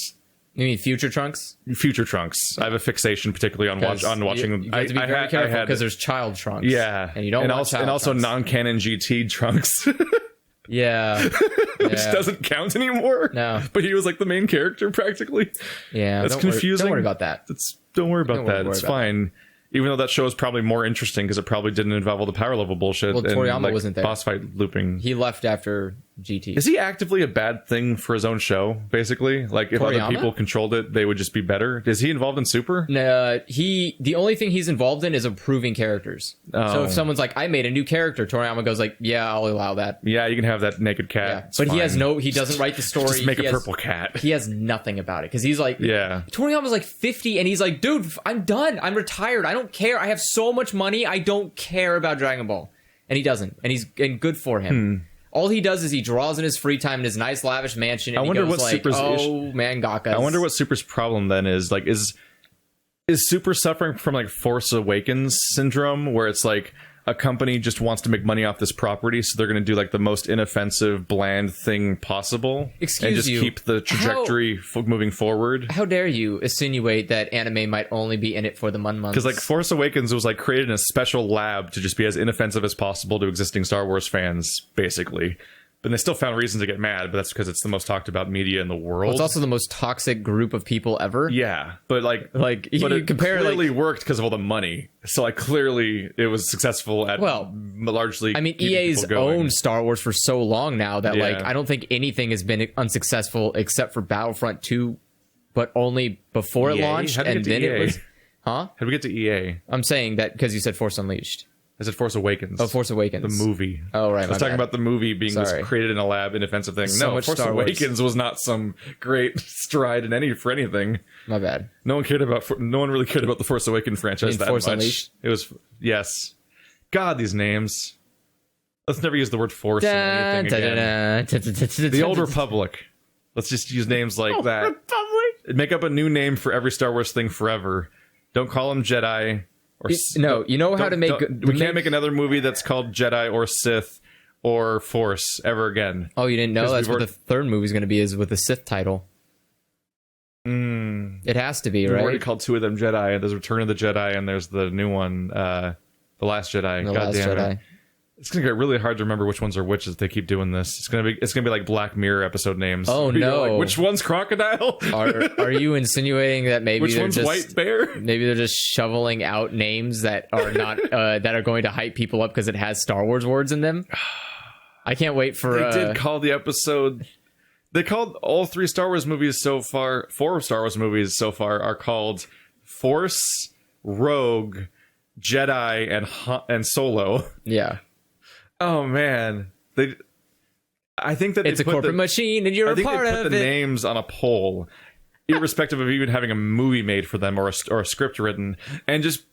Speaker 2: You mean Future Trunks?
Speaker 1: Future Trunks. I have a fixation, particularly on watching.
Speaker 2: You have to be very careful because there's child Trunks.
Speaker 1: Yeah,
Speaker 2: and you don't.
Speaker 1: And also non-canon GT Trunks.
Speaker 2: Yeah,
Speaker 1: which doesn't count anymore.
Speaker 2: No,
Speaker 1: but he was like the main character practically.
Speaker 2: Yeah,
Speaker 1: that's confusing.
Speaker 2: Don't worry about that.
Speaker 1: Don't worry about that. It's fine. Even though that show is probably more interesting because it probably didn't involve all the power level bullshit.
Speaker 2: Well, Toriyama wasn't there.
Speaker 1: Boss fight looping.
Speaker 2: He left after GT.
Speaker 1: Is he actively a bad thing for his own show, basically? Like, if other people controlled it, they would just be better? Is he involved in Super?
Speaker 2: No, the only thing he's involved in is improving characters. Oh. So if someone's like, I made a new character, Toriyama goes like, yeah, I'll allow that.
Speaker 1: Yeah, you can have that naked cat.
Speaker 2: Yeah. But fine. He doesn't write the story.
Speaker 1: Just make a purple cat.
Speaker 2: He has nothing about it. Because he's like, Toriyama's like 50 and he's like, dude, I'm done. I'm retired. I don't care. I have so much money. I don't care about Dragon Ball. And he doesn't. And good for him. All he does is he draws in his free time in his nice lavish mansion. And
Speaker 1: I wonder
Speaker 2: he goes
Speaker 1: what
Speaker 2: like,
Speaker 1: Super's
Speaker 2: mangaka.
Speaker 1: I wonder what Super's problem then is. Like, is Super suffering from like Force Awakens syndrome, where it's like a company just wants to make money off this property, so they're going to do like the most inoffensive, bland thing possible, and just keep the trajectory moving forward.
Speaker 2: How dare you insinuate that anime might only be in it for the mun-muns?
Speaker 1: Because like Force Awakens was like created in a special lab to just be as inoffensive as possible to existing Star Wars fans, basically. But they still found reason to get mad, but that's because it's the most talked about media in the world.
Speaker 2: Well, it's also the most toxic group of people ever.
Speaker 1: Yeah, but
Speaker 2: but
Speaker 1: you
Speaker 2: it
Speaker 1: compare clearly worked because of all the money. So clearly it was successful at largely.
Speaker 2: I mean, EA's owned Star Wars for so long now that I don't think anything has been unsuccessful except for Battlefront 2, but only before it launched, and then it was. Huh?
Speaker 1: How did we get to EA?
Speaker 2: I'm saying that because you said Force Unleashed.
Speaker 1: I said Force Awakens.
Speaker 2: Oh, Force Awakens.
Speaker 1: The movie.
Speaker 2: Oh, right.
Speaker 1: I was talking about the movie being created in a lab, inoffensive thing.
Speaker 2: So much
Speaker 1: Force Awakens was not some great stride for anything.
Speaker 2: My bad.
Speaker 1: No one really cared about the Force Awakens franchise that
Speaker 2: Force
Speaker 1: much.
Speaker 2: Unleashed?
Speaker 1: It was, yes. God, these names. Let's never use the word Force in anything again. The Old Republic. Let's just use names like that.
Speaker 2: Republic.
Speaker 1: Make up a new name for every Star Wars thing forever. Don't call them Jedi. We can't make another movie that's called Jedi or Sith or Force ever again.
Speaker 2: Oh, you didn't know? That's what the third movie is going to be, is with the Sith title. It has to be, right?
Speaker 1: We've already called two of them Jedi. There's Return of the Jedi, and there's the new one, The Last Jedi. God damn it. It's gonna get really hard to remember which ones are which as they keep doing this. It's gonna be like Black Mirror episode names.
Speaker 2: Oh no!
Speaker 1: Like, which one's Crocodile?
Speaker 2: Are you insinuating that maybe
Speaker 1: which one's White Bear?
Speaker 2: Maybe they're just shoveling out names that are not that are going to hype people up because it has Star Wars words in them. I can't wait for.
Speaker 1: They did call the episode. They called all three Star Wars movies so far. 4 Star Wars movies so far are called Force, Rogue, Jedi, and Solo.
Speaker 2: Yeah.
Speaker 1: Oh man, I think that
Speaker 2: it's a corporate machine, and you're a part of it.
Speaker 1: They put the names on a poll, irrespective of even having a movie made for them or a script written, and just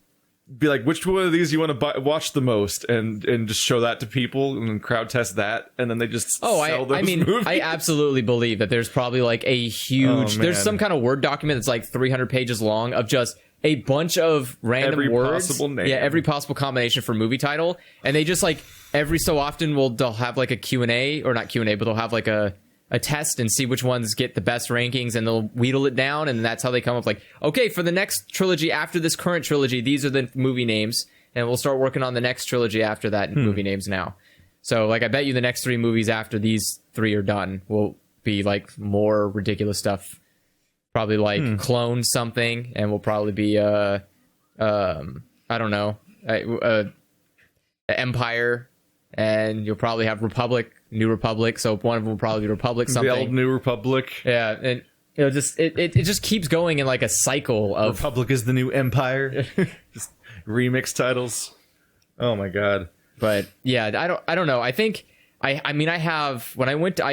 Speaker 1: be like, which one of these you want to watch the most, and just show that to people and crowd test that, and then they just sell those movies.
Speaker 2: I absolutely believe that there's probably like a huge, there's some kind of Word document that's like 300 pages long of just a bunch of random words, every possible combination for movie title, and they just like every so often they'll have like a Q&A, or not Q&A, but they'll have like a test and see which ones get the best rankings, and they'll wheedle it down, and that's how they come up like, okay, for the next trilogy after this current trilogy, these are the movie names, and we'll start working on the next trilogy after that movie names now. So like I bet you the next 3 movies after these 3 are done will be like more ridiculous stuff. Probably like clone something, and will probably be I don't know, Empire, and you'll probably have Republic, New Republic. So one of them will probably be Republic something.
Speaker 1: The old New Republic.
Speaker 2: Yeah, and it just keeps going in like a cycle of
Speaker 1: Republic is the new Empire. Just remix titles. Oh my god.
Speaker 2: But yeah, I don't know. I think I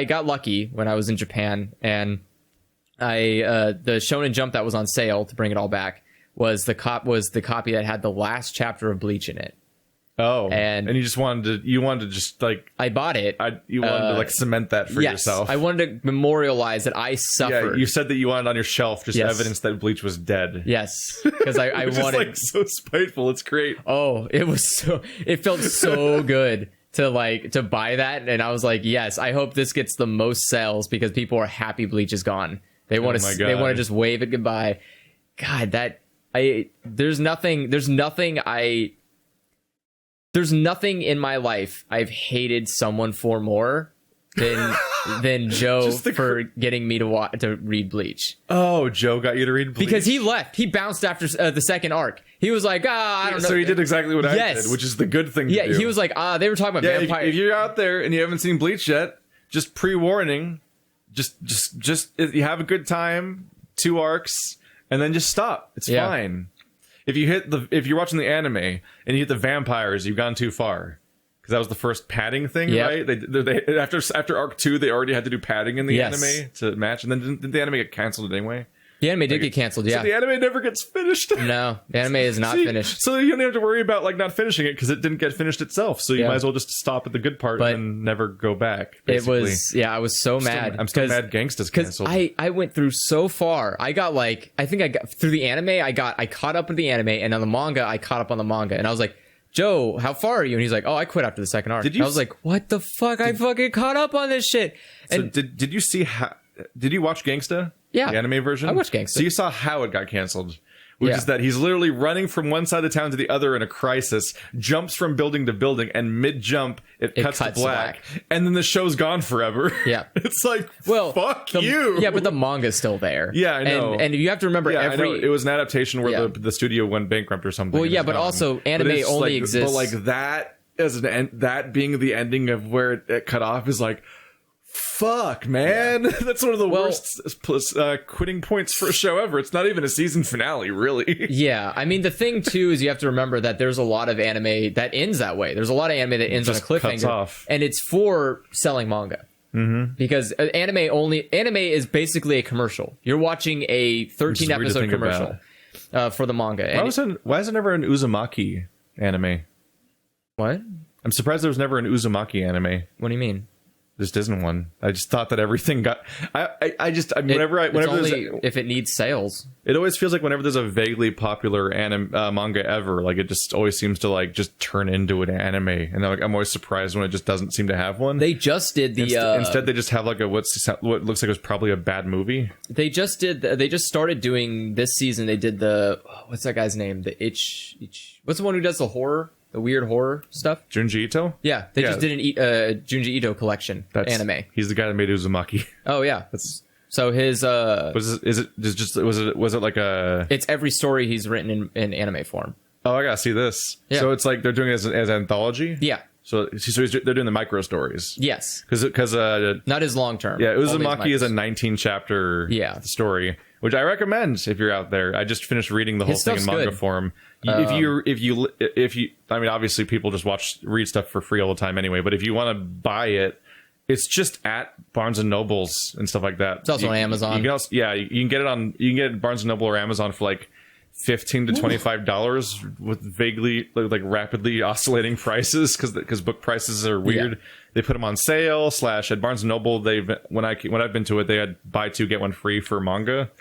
Speaker 2: got lucky when I was in Japan, and the Shonen Jump that was on sale, to bring it all back, was the copy that had the last chapter of Bleach in it.
Speaker 1: Oh, and you wanted to just like,
Speaker 2: I bought it.
Speaker 1: You wanted to like cement that for yourself.
Speaker 2: I wanted to memorialize that I suffered.
Speaker 1: Yeah, you said that you wanted on your shelf just evidence that Bleach was dead.
Speaker 2: Yes, because I wanted.
Speaker 1: Like so spiteful. It's great.
Speaker 2: Oh, it felt so good to buy that, and I was like, yes, I hope this gets the most sales because people are happy Bleach is gone. They want to just wave it goodbye. God, there's nothing in my life I've hated someone for more than Joe for getting me to read Bleach.
Speaker 1: Oh, Joe got you to read Bleach?
Speaker 2: Because he left. He bounced after the second arc. He was like, I don't know.
Speaker 1: So he did exactly what I did, which is the good thing to do.
Speaker 2: Yeah, he was like, they were talking about vampires.
Speaker 1: If you're out there and you haven't seen Bleach yet, just pre-warning, just you have a good time, 2 arcs, and then just stop. It's fine. If you're watching the anime and you hit the vampires, you've gone too far, because that was the first padding thing, right? They after arc 2, they already had to do padding in the anime to match, and then didn't the anime get canceled anyway? The anime
Speaker 2: did get canceled, yeah.
Speaker 1: So the anime never gets finished.
Speaker 2: No, the anime is not finished.
Speaker 1: So you don't have to worry about like not finishing it because it didn't get finished itself. So you might as well just stop at the good part and never go back. Basically.
Speaker 2: I was so mad.
Speaker 1: I'm still mad Gangsta's canceled.
Speaker 2: I went through so far. I got through the anime. I caught up with the anime, and on the manga, I caught up on the manga, and I was like, Joe, how far are you? And he's like, I quit after the second arc. I was like, what the fuck? I fucking caught up on this shit. And
Speaker 1: so did you see did you watch Gangsta?
Speaker 2: Yeah.
Speaker 1: The anime version?
Speaker 2: I watched Gangsta.
Speaker 1: So you saw how it got canceled. which is that he's literally running from one side of the town to the other in a crisis, jumps from building to building, and mid-jump, it cuts to black, and then the show's gone forever.
Speaker 2: Yeah.
Speaker 1: It's like, fuck
Speaker 2: you. Yeah, but the manga's still there.
Speaker 1: Yeah, I know.
Speaker 2: And you have to remember
Speaker 1: I know. It was an adaptation where the studio went bankrupt or something.
Speaker 2: Well, yeah, but also anime only exists.
Speaker 1: But like that as that being the ending of where it cut off is like, fuck, man. That's one of the worst quitting points for a show ever. It's not even a season finale, really.
Speaker 2: Yeah, I mean, the thing too is you have to remember that there's a lot of anime that ends that way. There's a lot of anime that ends on a cliffhanger, and it's for selling manga. Mm-hmm. Because anime is basically a commercial. You're watching a 13 episode commercial for the manga.
Speaker 1: Why is there never an Uzumaki anime?
Speaker 2: What?
Speaker 1: I'm surprised there was never an Uzumaki anime.
Speaker 2: What do you mean?
Speaker 1: Just isn't one. I just thought that everything got. Whenever
Speaker 2: if it needs sales,
Speaker 1: it always feels like whenever there's a vaguely popular manga ever, like it just always seems to like just turn into an anime, and I'm always surprised when it just doesn't seem to have one.
Speaker 2: They just did the
Speaker 1: instead they just have like what looks like it was probably a bad movie.
Speaker 2: They just started doing this season. They did what's that guy's name? The what's the one who does the horror? The weird horror stuff?
Speaker 1: Junji Ito?
Speaker 2: Yeah, they just did an Junji Ito collection anime.
Speaker 1: He's the guy that made Uzumaki.
Speaker 2: Oh yeah. So his
Speaker 1: was it like a?
Speaker 2: It's every story he's written in anime form.
Speaker 1: Oh, I gotta see this. Yeah. So it's like they're doing it as an anthology.
Speaker 2: Yeah.
Speaker 1: So they're doing the micro stories.
Speaker 2: Yes.
Speaker 1: Because
Speaker 2: not as long term.
Speaker 1: Yeah, Uzumaki is a 19 chapter story, which I recommend if you're out there. I just finished reading the whole thing in manga form. If you, I mean, obviously people just read stuff for free all the time anyway. But if you want to buy it, it's just at Barnes and Nobles and stuff like that.
Speaker 2: It's also on Amazon.
Speaker 1: You can get it at Barnes and Noble or Amazon for like $15 to $25 with vaguely like rapidly oscillating prices because book prices are weird. Yeah. They put them on sale / at Barnes and Noble. When I've been to it, they had buy two get one free for manga.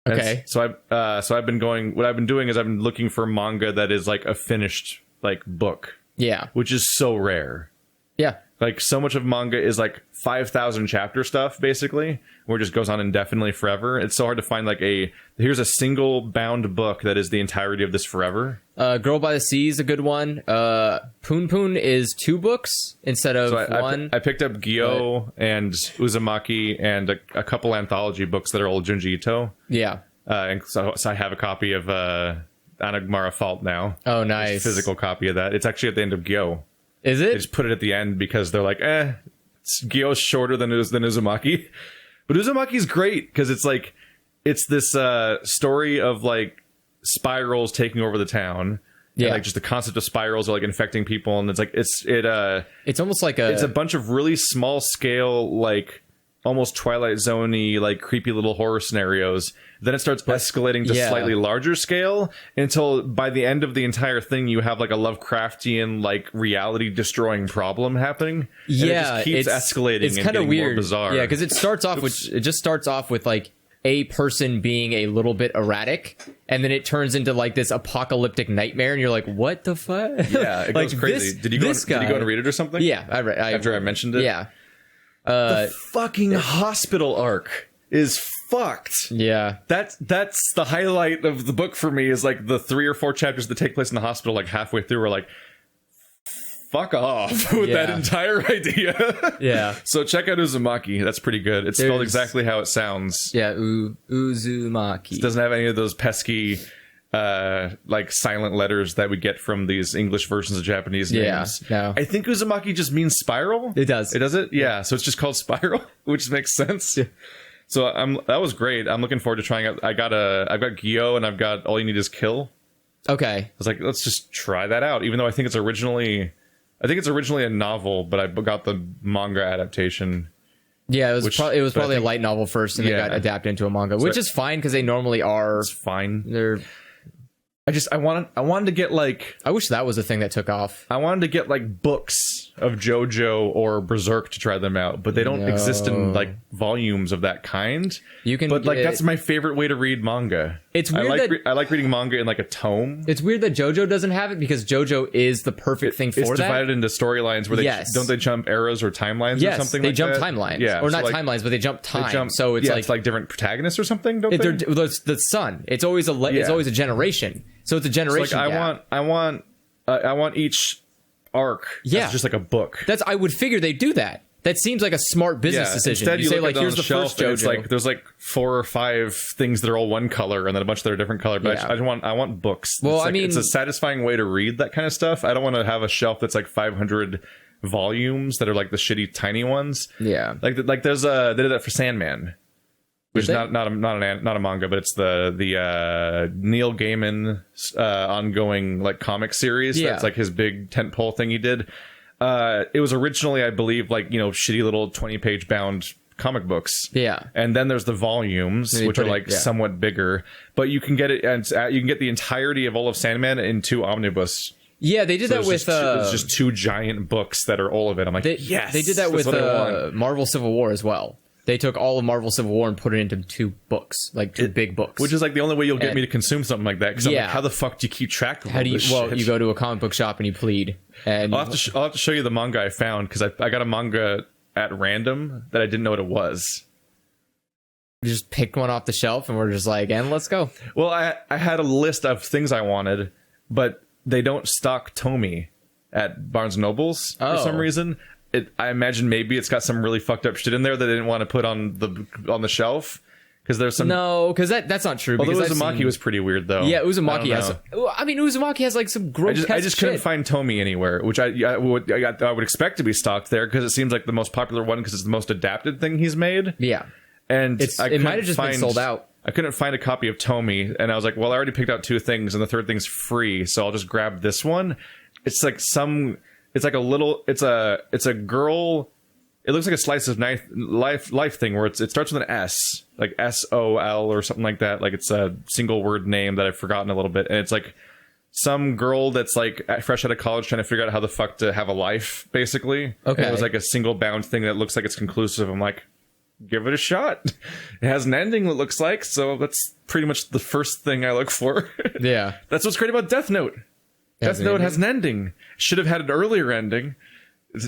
Speaker 2: Okay.
Speaker 1: So I've been going. What I've been doing is I've been looking for manga that is like a finished like book.
Speaker 2: Yeah. Which
Speaker 1: is so rare.
Speaker 2: Yeah.
Speaker 1: Like so much of manga is like 5,000 chapter stuff basically, where it just goes on indefinitely forever. It's so hard to find like here's a single bound book that is the entirety of this forever.
Speaker 2: Girl by the Sea is a good one. Poon Poon is 2 books instead of one.
Speaker 1: I picked up Gyo and Uzumaki and a couple anthology books that are all Junji Ito.
Speaker 2: Yeah.
Speaker 1: And so I have a copy of Anagmara Fault now.
Speaker 2: Oh, nice.
Speaker 1: A physical copy of that. It's actually at the end of Gyo.
Speaker 2: Is it?
Speaker 1: They just put it at the end because they're like, Gyo's shorter than Uzumaki. But Uzumaki's great because it's like, it's this story of like spirals taking over the town. Yeah. And, like just the concept of spirals are like infecting people. And it's like, it's
Speaker 2: almost like
Speaker 1: it's a bunch of really small scale, like almost Twilight Zone-y, like creepy little horror scenarios. Then it starts escalating to slightly larger scale until by the end of the entire thing, you have like a Lovecraftian, like reality destroying problem happening.
Speaker 2: Yeah.
Speaker 1: And it just keeps escalating.
Speaker 2: It's kind of weird.
Speaker 1: More bizarre.
Speaker 2: Yeah. Cause it just starts off with like a person being a little bit erratic, and then it turns into like this apocalyptic nightmare, and you're like, what the fuck?
Speaker 1: Yeah. It goes crazy. Did you go and read it or something?
Speaker 2: Yeah. I read
Speaker 1: after I mentioned it.
Speaker 2: Yeah.
Speaker 1: The fucking hospital arc is fucked.
Speaker 2: Yeah.
Speaker 1: That's the highlight of the book for me, is like the 3 or 4 chapters that take place in the hospital, like halfway through, are like, fuck off with that entire idea.
Speaker 2: Yeah.
Speaker 1: So check out Uzumaki. That's pretty good. It's spelled exactly how it sounds.
Speaker 2: Yeah, Uzumaki.
Speaker 1: It doesn't have any of those pesky like silent letters that we get from these English versions of Japanese names.
Speaker 2: No.
Speaker 1: I think Uzumaki just means spiral.
Speaker 2: It does.
Speaker 1: It does it? Yeah. So it's just called Spiral, which makes sense. Yeah. So that was great. I'm looking forward to trying out. I've got Gyo and I've got All You Need Is Kill.
Speaker 2: Okay.
Speaker 1: I was like, let's just try that out. Even though I think it's originally a novel, but I got the manga adaptation.
Speaker 2: Yeah, it was probably a light novel first, and then got adapted into a manga, which is fine because they normally are.
Speaker 1: It's fine. I wanted to get like,
Speaker 2: I wish that was a thing that took off.
Speaker 1: I wanted to get like books of JoJo or Berserk to try them out, but they don't exist in like volumes of that kind.
Speaker 2: You can,
Speaker 1: but like that's my favorite way to read manga.
Speaker 2: It's weird
Speaker 1: I like reading manga in like a tome.
Speaker 2: It's weird that JoJo doesn't have it because JoJo is the perfect thing for that.
Speaker 1: It's divided into storylines where don't they jump eras or timelines or something like that?
Speaker 2: They jump timelines.
Speaker 1: Yeah,
Speaker 2: or not timelines, but they jump time. So it's
Speaker 1: like different protagonists or something, don't they?
Speaker 2: The sun. It's always a generation. So it's a generation gap.
Speaker 1: I want each arc as just like a book.
Speaker 2: I would figure they'd do that. That seems like a smart business decision.
Speaker 1: Instead,
Speaker 2: you say like, here's the first JoJo.
Speaker 1: It's like there's like 4 or 5 things that are all one color, and then a bunch that are different color. But I want books.
Speaker 2: Well,
Speaker 1: it's a satisfying way to read that kind of stuff. I don't want to have a shelf that's like 500 volumes that are like the shitty tiny ones.
Speaker 2: Yeah,
Speaker 1: like there's they did that for Sandman, which is not a manga, but it's the Neil Gaiman ongoing like comic series.
Speaker 2: Yeah,
Speaker 1: that's like his big tentpole thing he did. It was originally, I believe, like, shitty little 20-page bound comic books.
Speaker 2: Yeah.
Speaker 1: And then there's the volumes, which are like somewhat bigger. But you can get it, and you can get the entirety of all of Sandman in 2 omnibus.
Speaker 2: Yeah, they did that with...
Speaker 1: It's just 2 giant books that are all of it. I'm like, yes!
Speaker 2: They did that with Marvel Civil War as well. They took all of Marvel Civil War and put it into 2 books, like 2 big books.
Speaker 1: Which is like the only way you'll get me to consume something like that. Because I'm like, how the fuck do you keep track of all this shit?
Speaker 2: You go to a comic book shop and you plead. And
Speaker 1: I'll have to show you the manga I found, because I got a manga at random that I didn't know what it was.
Speaker 2: You just picked one off the shelf and we're just like, and let's go.
Speaker 1: Well, I had a list of things I wanted, but they don't stock Tomy at Barnes & Nobles for some reason. I imagine maybe it's got some really fucked up shit in there that they didn't want to put on the shelf, because there's some...
Speaker 2: No, because that's not true.
Speaker 1: Although Uzumaki was pretty weird, though.
Speaker 2: Yeah, Uzumaki has... Uzumaki has like some grotesque
Speaker 1: I just couldn't find Tomy anywhere, which I would expect to be stocked there, because it seems like the most popular one, because it's the most adapted thing he's made.
Speaker 2: Yeah.
Speaker 1: And
Speaker 2: it might have just been sold out.
Speaker 1: I couldn't find a copy of Tomy, and I was like, well, I already picked out 2 things, and the third thing's free, so I'll just grab this one. It's like it's like a little... It's a girl... It looks like a slice of life thing where it starts with an S, like SOL or something like that. Like it's a single word name that I've forgotten a little bit. And it's like some girl that's like fresh out of college trying to figure out how the fuck to have a life, basically. Okay. And it was like a single bound thing that looks like it's conclusive. I'm like, give it a shot. It has an ending, it looks like. So that's pretty much the first thing I look for.
Speaker 2: Yeah.
Speaker 1: That's what's great about Death Note. Death Note has an ending. Should have had an earlier ending.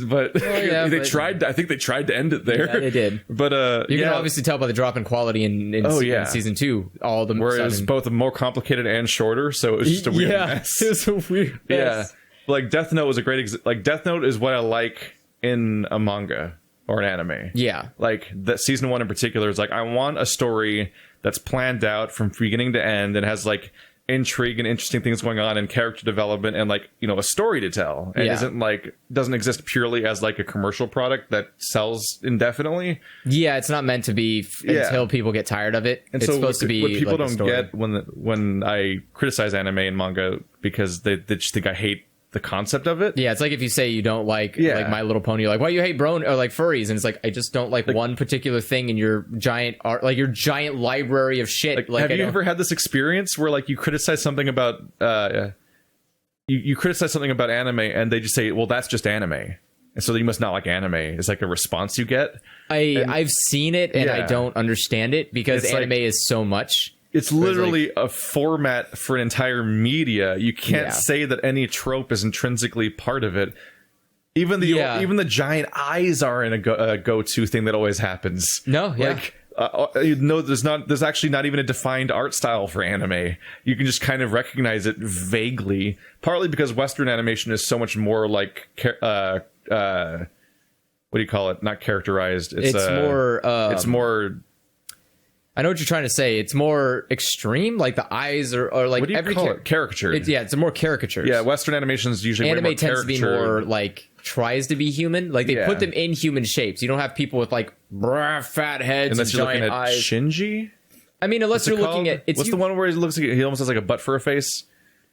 Speaker 1: But tried. I think they tried to end it there.
Speaker 2: Yeah, they did.
Speaker 1: But
Speaker 2: you can obviously tell by the drop in quality in season 2. All the
Speaker 1: where it was both more complicated and shorter, so it was just a weird mess.
Speaker 2: It was a weird mess.
Speaker 1: Yeah, like Death Note was a great like Death Note is what I like in a manga or an anime.
Speaker 2: Yeah,
Speaker 1: like that season 1 in particular is like I want a story that's planned out from beginning to end and has like intrigue and interesting things going on and character development and like a story to tell, and doesn't exist purely as like a commercial product that sells indefinitely.
Speaker 2: It's not meant to be until people get tired of it. And it's supposed to be
Speaker 1: what people
Speaker 2: like
Speaker 1: don't get when I criticize anime and manga, because they just think I hate the concept of it.
Speaker 2: It's like if you say you don't like My Little Pony, you're like, why you hate or like furries, and it's like I just don't like one particular thing in your giant art, like your giant library of shit.
Speaker 1: Have you ever had this experience where like you criticize something about you criticize something about anime and they just say, well, that's just anime, and so you must not like anime? It's like a response you get. I've
Speaker 2: seen it and I don't understand it because anime is so much.
Speaker 1: It's literally a format for an entire media. You can't say that any trope is intrinsically part of it. Even the giant eyes are in a go-to thing that always happens. There's actually not even a defined art style for anime. You can just kind of recognize it vaguely. Partly because Western animation is so much more like what do you call it? Not characterized. It's more.
Speaker 2: I know what you're trying to say. It's more extreme, like the eyes are like
Speaker 1: what do you call it? Caricatured.
Speaker 2: It's more caricatures.
Speaker 1: Yeah, Western animation is usually
Speaker 2: anime
Speaker 1: way more
Speaker 2: tends to be more like tries to be human. Like they put them in human shapes. You don't have people with like fat heads and giant eyes.
Speaker 1: Shinji.
Speaker 2: I mean, unless you're looking at
Speaker 1: what's the one where he looks like he almost has like a butt for a face?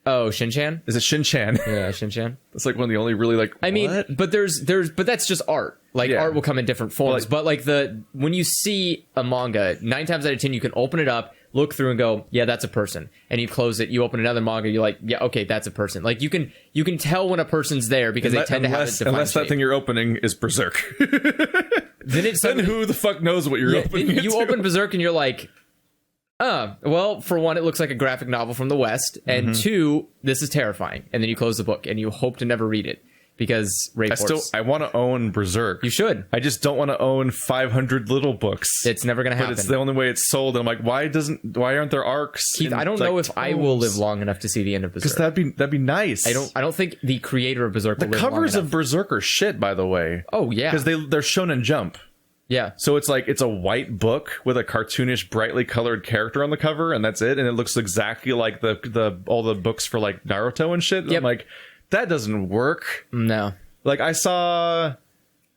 Speaker 2: Oh, Shin-chan?
Speaker 1: Is it Shin-chan?
Speaker 2: Yeah, Shin-chan.
Speaker 1: That's like one of the only really like.
Speaker 2: I mean, but but that's just art. Like art will come in different forms. But like when you see a manga, 9 times out of 10 you can open it up, look through and go, yeah, that's a person. And you close it, you open another manga, you're like, yeah, okay, that's a person. Like you can tell when a person's there because they tend to have a defined
Speaker 1: unless that
Speaker 2: shape.
Speaker 1: thing you're opening is Berserk.
Speaker 2: Then
Speaker 1: who the fuck knows what you're opening?
Speaker 2: You open Berserk and you're like, well, for one, it looks like a graphic novel from the West, and two, this is terrifying. And then you close the book and you hope to never read it because rape horse.
Speaker 1: I want to own Berserk.
Speaker 2: You should.
Speaker 1: I just don't want to own 500 little books.
Speaker 2: It's never going to happen.
Speaker 1: But it's the only way it's sold. And I'm like, why aren't there arcs?
Speaker 2: Keith, I don't know if I will live long enough to see the end of Berserk.
Speaker 1: Because that'd be nice.
Speaker 2: I don't think the creator of Berserk will live long enough.
Speaker 1: The covers of Berserk are shit, by the way.
Speaker 2: Oh yeah,
Speaker 1: because they're Shonen Jump.
Speaker 2: Yeah.
Speaker 1: So it's like it's a white book with a cartoonish, brightly colored character on the cover, and that's it. And it looks exactly like the all the books for like Naruto and shit. Yep. I'm like, that doesn't work.
Speaker 2: No.
Speaker 1: Like I saw,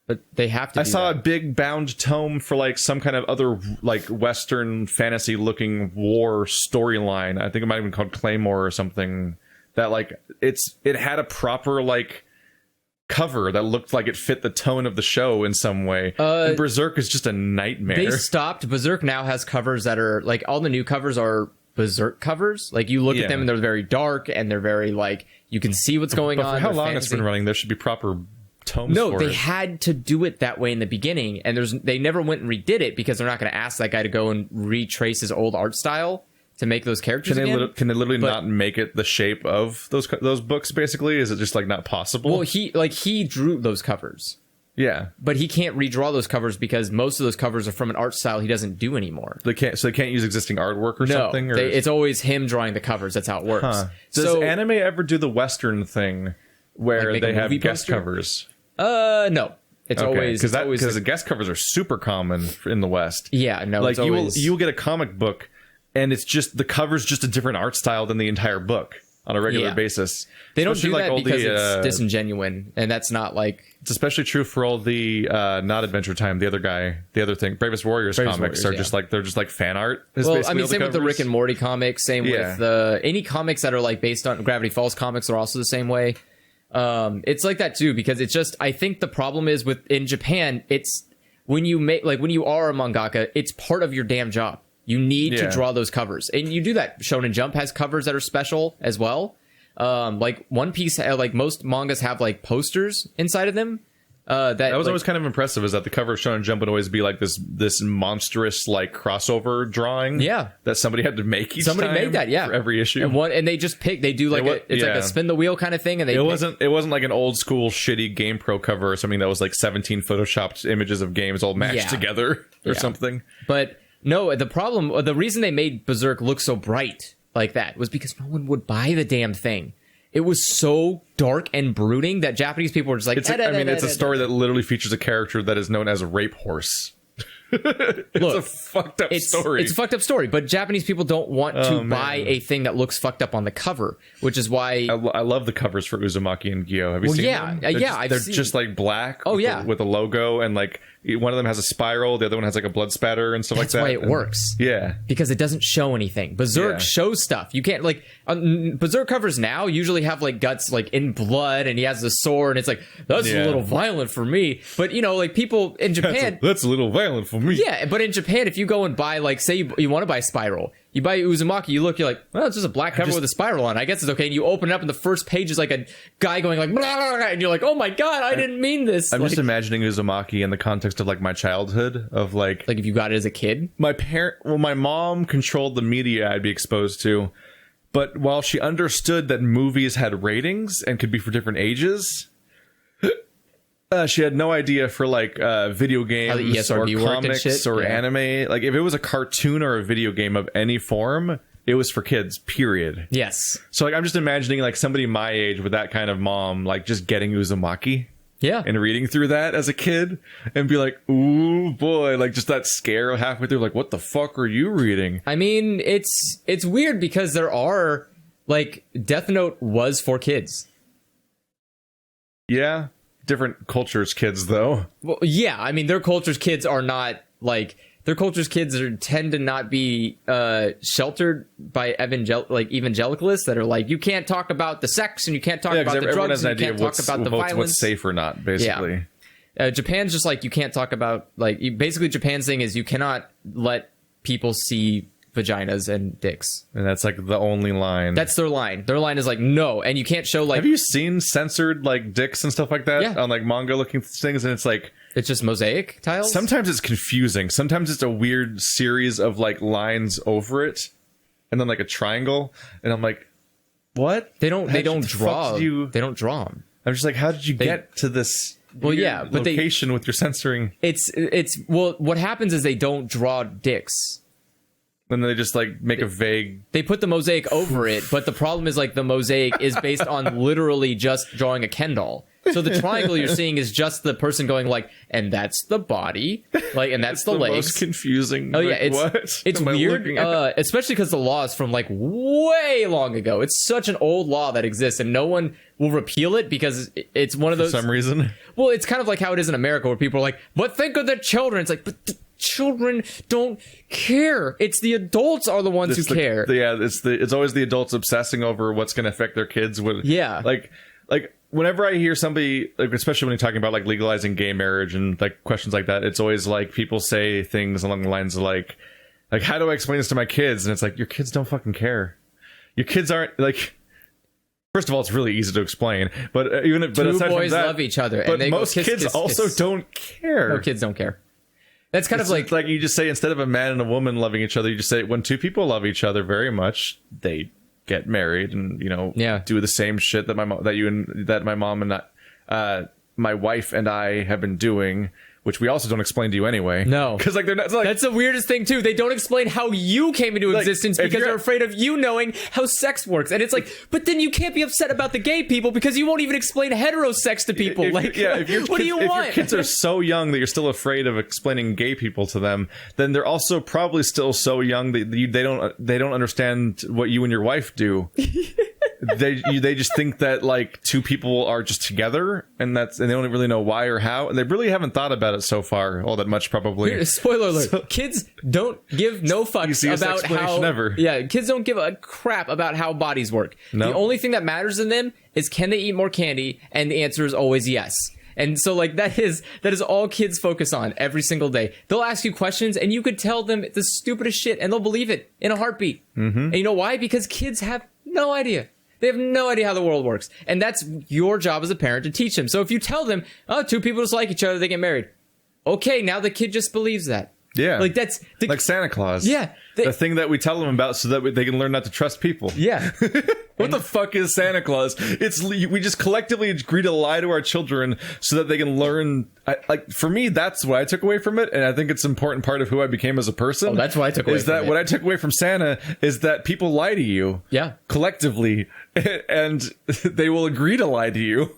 Speaker 2: but they have to.
Speaker 1: I saw a big bound tome for like some kind of other like Western fantasy looking war storyline. I think it might have been called Claymore or something. That like it had a proper like cover that looked like it fit the tone of the show in some way. And Berserk is just a nightmare.
Speaker 2: They stopped. Berserk now has covers that are like all the new covers are Berserk covers. Like you look at them and they're very dark and they're very like you can see what's going on.
Speaker 1: For how long it's been running, there should be proper tomes.
Speaker 2: No, they had to do it that way in the beginning, and they never went and redid it because they're not going to ask that guy to go and retrace his old art style to make those characters again.
Speaker 1: Can they literally not make it the shape of those books? Basically, is it just like not possible?
Speaker 2: Well, he drew those covers.
Speaker 1: Yeah,
Speaker 2: but he can't redraw those covers because most of those covers are from an art style he doesn't do anymore.
Speaker 1: They can't use existing artwork or something. Or
Speaker 2: it's always him drawing the covers. That's how it works.
Speaker 1: Huh. Does anime ever do the Western thing where they have guest covers?
Speaker 2: No. It's always
Speaker 1: because the guest covers are super common in the West.
Speaker 2: Yeah, no.
Speaker 1: Like you'll get a comic book, and it's just the cover's just a different art style than the entire book on a regular basis.
Speaker 2: They don't do that because it's disingenuine, and that's not like...
Speaker 1: It's especially true for all the not Adventure Time, the other thing, Bravest Warriors comics are just like they're just like fan art.
Speaker 2: Well, I mean, same with the Rick and Morty comics, same with any comics that are like based on Gravity Falls comics are also the same way. It's like that too because it's just I think the problem is in Japan, it's when you are a mangaka, it's part of your damn job. You need to draw those covers, and you do that. Shonen Jump has covers that are special as well. Like One Piece, like most mangas have like posters inside of them. That was
Speaker 1: always kind of impressive. Is that the cover of Shonen Jump would always be like this monstrous like crossover drawing.
Speaker 2: Yeah,
Speaker 1: that somebody had to make. Somebody
Speaker 2: made that. Yeah,
Speaker 1: for every issue.
Speaker 2: And they just pick. They do like like a spin the wheel kind of thing. And it wasn't
Speaker 1: like an old school shitty GamePro cover or something that was like 17 photoshopped images of games all mashed together or something.
Speaker 2: But no, the reason they made Berserk look so bright like that was because no one would buy the damn thing. It was so dark and brooding that Japanese people were just like...
Speaker 1: It's a story that literally features a character that is known as a rape horse. It's a fucked up story.
Speaker 2: It's a fucked up story, but Japanese people don't want to buy a thing that looks fucked up on the cover, which is why...
Speaker 1: I love the covers for Uzumaki and Gyo. Have you seen them? They're just like black with a logo, and like one of them has a spiral, the other one has like a blood spatter and stuff like that.
Speaker 2: That's why it works.
Speaker 1: Yeah.
Speaker 2: Because it doesn't show anything. Berserk shows stuff. You can't like... Berserk covers now usually have like guts like in blood, and he has the sword, and it's like, that's a little violent for me. But you know, like people in Japan...
Speaker 1: That's a little violent for me.
Speaker 2: Yeah, but in Japan, if you go and buy, like, say you want to buy Spiral, you buy Uzumaki, you look, you're like, well, it's just a black cover with a spiral on. I guess it's okay. And you open it up, and the first page is like a guy going like, blah, blah, blah, and you're like, oh my god, I didn't mean this.
Speaker 1: I'm just imagining Uzumaki in the context of like my childhood, of like
Speaker 2: if you got it as a kid.
Speaker 1: My mom controlled the media I'd be exposed to, but while she understood that movies had ratings and could be for different ages. She had no idea for like video games or comics or anime. Like if it was a cartoon or a video game of any form, it was for kids, period.
Speaker 2: Yes.
Speaker 1: So like I'm just imagining like somebody my age with that kind of mom, like just getting Uzumaki.
Speaker 2: Yeah.
Speaker 1: And reading through that as a kid and be like, ooh boy, like just that scare halfway through, like, what the fuck are you reading?
Speaker 2: I mean, it's weird because there are like Death Note was for kids.
Speaker 1: Yeah. Different cultures kids though.
Speaker 2: Well, yeah, I mean their cultures kids are not like their culture's kids tend to not be sheltered by evangelicalists that are like, you can't talk about the sex and you can't talk about the drugs and you can't talk about the violence.
Speaker 1: What's safe or not, basically.
Speaker 2: Yeah. Japan's just like, you can't talk about, like, basically Japan's thing is you cannot let people see vaginas and dicks.
Speaker 1: And that's like the only line.
Speaker 2: That's their line. Their line is like, no. And you can't show like...
Speaker 1: Have you seen censored like dicks and stuff like that?
Speaker 2: Yeah.
Speaker 1: On like manga looking things, and it's like...
Speaker 2: It's just mosaic tiles?
Speaker 1: Sometimes it's confusing. Sometimes it's a weird series of like lines over it, and then like a triangle, and I'm like, what?
Speaker 2: They don't draw. They don't draw them.
Speaker 1: I'm just like, how did you get to this location with your censoring?
Speaker 2: It's well, what happens is they don't draw dicks.
Speaker 1: And they just like make a vague...
Speaker 2: They put the mosaic over it, but the problem is like the mosaic is based on literally just drawing a Ken doll. So the triangle you're seeing is just the person going like, and that's the body, like, and that's the legs.
Speaker 1: Most confusing.
Speaker 2: Oh yeah,
Speaker 1: like,
Speaker 2: it's weird, especially because the law is from like way long ago. It's such an old law that exists, and no one will repeal it because it's one of those.
Speaker 1: For some reason.
Speaker 2: Well, it's kind of like how it is in America, where people are like, "But think of the children." It's like, but the children don't care. It's the adults are the ones who care.
Speaker 1: It's always the adults obsessing over what's going to affect their kids. Like whenever I hear somebody, like, especially when you're talking about like legalizing gay marriage and like questions like that, it's always like people say things along the lines of like how do I explain this to my kids? And it's like, your kids don't fucking care. Your kids aren't like. First of all, it's really easy to explain, but
Speaker 2: two boys love each other, and they
Speaker 1: most kids also don't care.
Speaker 2: No, kids don't care. That's kind of like
Speaker 1: you just say, instead of a man and a woman loving each other, you just say when two people love each other very much, they get married and do the same shit that my mom and my wife and I have been doing, which we also don't explain to you anyway.
Speaker 2: No,
Speaker 1: because like they're not. Like,
Speaker 2: that's the weirdest thing too. They don't explain how you came into existence because they're afraid of you knowing how sex works. And it's like, but then you can't be upset about the gay people because you won't even explain heterosex to people. What do you want?
Speaker 1: If your kids are so young that you're still afraid of explaining gay people to them, then they're also probably still so young that they don't understand what you and your wife do. They just think that like two people are just together, and they don't really know why or how, and they really haven't thought about it so far all that much, probably.
Speaker 2: Spoiler alert: kids don't give no fucks about how.
Speaker 1: Ever.
Speaker 2: Yeah, kids don't give a crap about how bodies work. No. The only thing that matters to them is can they eat more candy, and the answer is always yes. And so like that is all kids focus on every single day. They'll ask you questions, and you could tell them the stupidest shit, and they'll believe it in a heartbeat. Mm-hmm. And you know why? Because kids have no idea. They have no idea how the world works. And that's your job as a parent to teach them. So if you tell them, oh, two people just like each other, they get married. Okay, now the kid just believes that.
Speaker 1: Yeah.
Speaker 2: Like that's...
Speaker 1: like Santa Claus.
Speaker 2: Yeah.
Speaker 1: The thing that we tell them about so that they can learn not to trust people.
Speaker 2: Yeah.
Speaker 1: What the fuck is Santa Claus? We just collectively agree to lie to our children so that they can learn. For me, that's what I took away from it, and I think it's an important part of who I became as a person.
Speaker 2: Oh, that's what I took away from it.
Speaker 1: What I took away from Santa is that people lie to you.
Speaker 2: Yeah.
Speaker 1: Collectively, and they will agree to lie to you,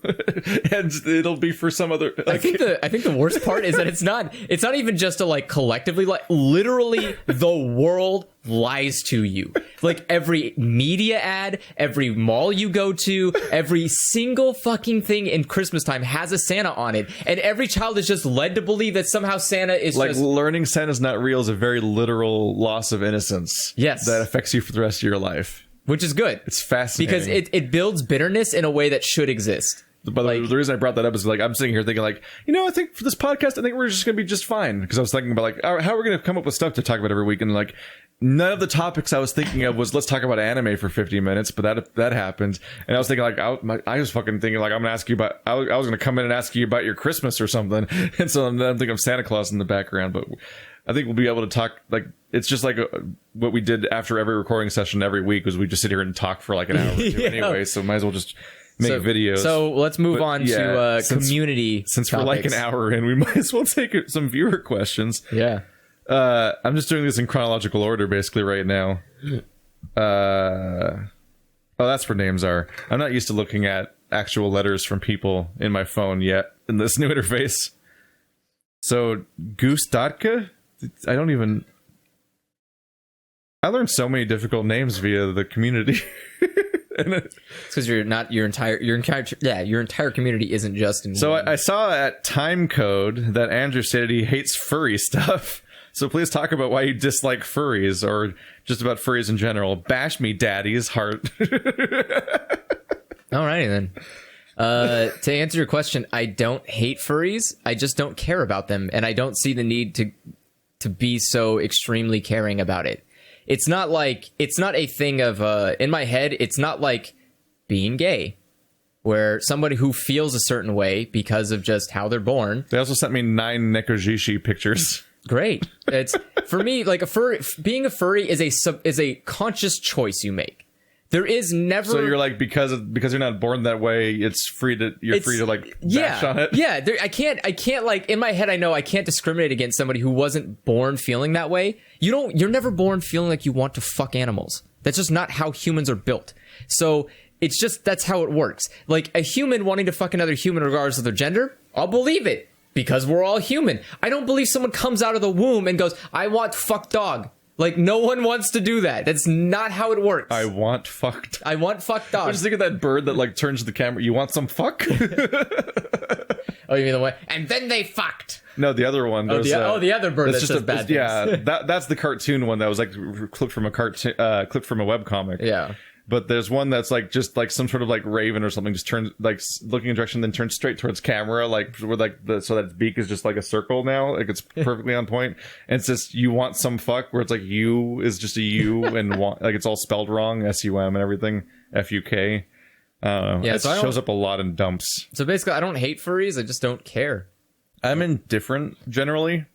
Speaker 1: and it'll be for some other.
Speaker 2: I think the worst part is that it's not even just to like collectively lie. Literally, the world lies to you. Like every media ad, every mall you go to, every single fucking thing in Christmas time has a Santa on it, and every child is just led to believe that somehow Santa is
Speaker 1: like learning Santa's not real is a very literal loss of innocence.
Speaker 2: Yes,
Speaker 1: that affects you for the rest of your life,
Speaker 2: which is good.
Speaker 1: It's fascinating
Speaker 2: because it builds bitterness in a way that should exist.
Speaker 1: But the reason I brought that up is like I'm sitting here thinking like, I think for this podcast I think we're just gonna be just fine, because I was thinking about like how we're gonna come up with stuff to talk about every week, and like none of the topics I was thinking of was let's talk about anime for 50 minutes, but that happened, and I was thinking like I was fucking thinking like I'm gonna ask you about I was gonna come in and ask you about your Christmas or something, and so I'm thinking of Santa Claus in the background, but I think we'll be able to talk like it's just like what we did after every recording session every week was we just sit here and talk for like an hour or two anyway, so might as well just make videos.
Speaker 2: So let's move on to community.
Speaker 1: Since
Speaker 2: topics.
Speaker 1: We're like an hour in, we might as well take some viewer questions.
Speaker 2: Yeah.
Speaker 1: I'm just doing this in chronological order basically right now. That's where names are. I'm not used to looking at actual letters from people in my phone yet in this new interface. So Goose Dotka? I learned so many difficult names via the community.
Speaker 2: It's because your entire community isn't just in.
Speaker 1: So I saw at Timecode that Andrew stated he hates furry stuff. So please talk about why you dislike furries, or just about furries in general. Bash me, daddy's heart.
Speaker 2: Alrighty then. To answer your question, I don't hate furries. I just don't care about them, and I don't see the need to be so extremely caring about it. it's not a thing of in my head, it's not like being gay, where somebody who feels a certain way because of just how they're born.
Speaker 1: They also sent me 9 Nekojishi pictures.
Speaker 2: Great. It's for me, like being a furry is a conscious choice you make. There is never.
Speaker 1: So you're like, because you're not born that way, you're free to like bash on it.
Speaker 2: Yeah. I can't like, in my head, I know I can't discriminate against somebody who wasn't born feeling that way. You're never born feeling like you want to fuck animals. That's just not how humans are built. So it's just, that's how it works. Like a human wanting to fuck another human regardless of their gender, I'll believe it because we're all human. I don't believe someone comes out of the womb and goes, I want to fuck dog. Like, no one wants to do that. That's not how it works.
Speaker 1: I want fucked.
Speaker 2: I want fucked dog.
Speaker 1: I just think of that bird that like turns to the camera. You want some fuck?
Speaker 2: Oh, you mean the one? And then they fucked.
Speaker 1: No, the other one.
Speaker 2: The other bird that says bad things.
Speaker 1: Yeah, that's the cartoon one that was like clipped from a webcomic.
Speaker 2: Yeah.
Speaker 1: But there's one that's like just like some sort of like raven or something, just turns like looking in a direction, then turns straight towards camera, like with like so that its beak is just like a circle now, like it's perfectly on point. And it's just you want some fuck, where it's like you is just a U and want, like it's all spelled wrong, SUM and everything, FUK. Yeah, it shows up a lot in dumps.
Speaker 2: So basically, I don't hate furries, I just don't care.
Speaker 1: I'm indifferent generally.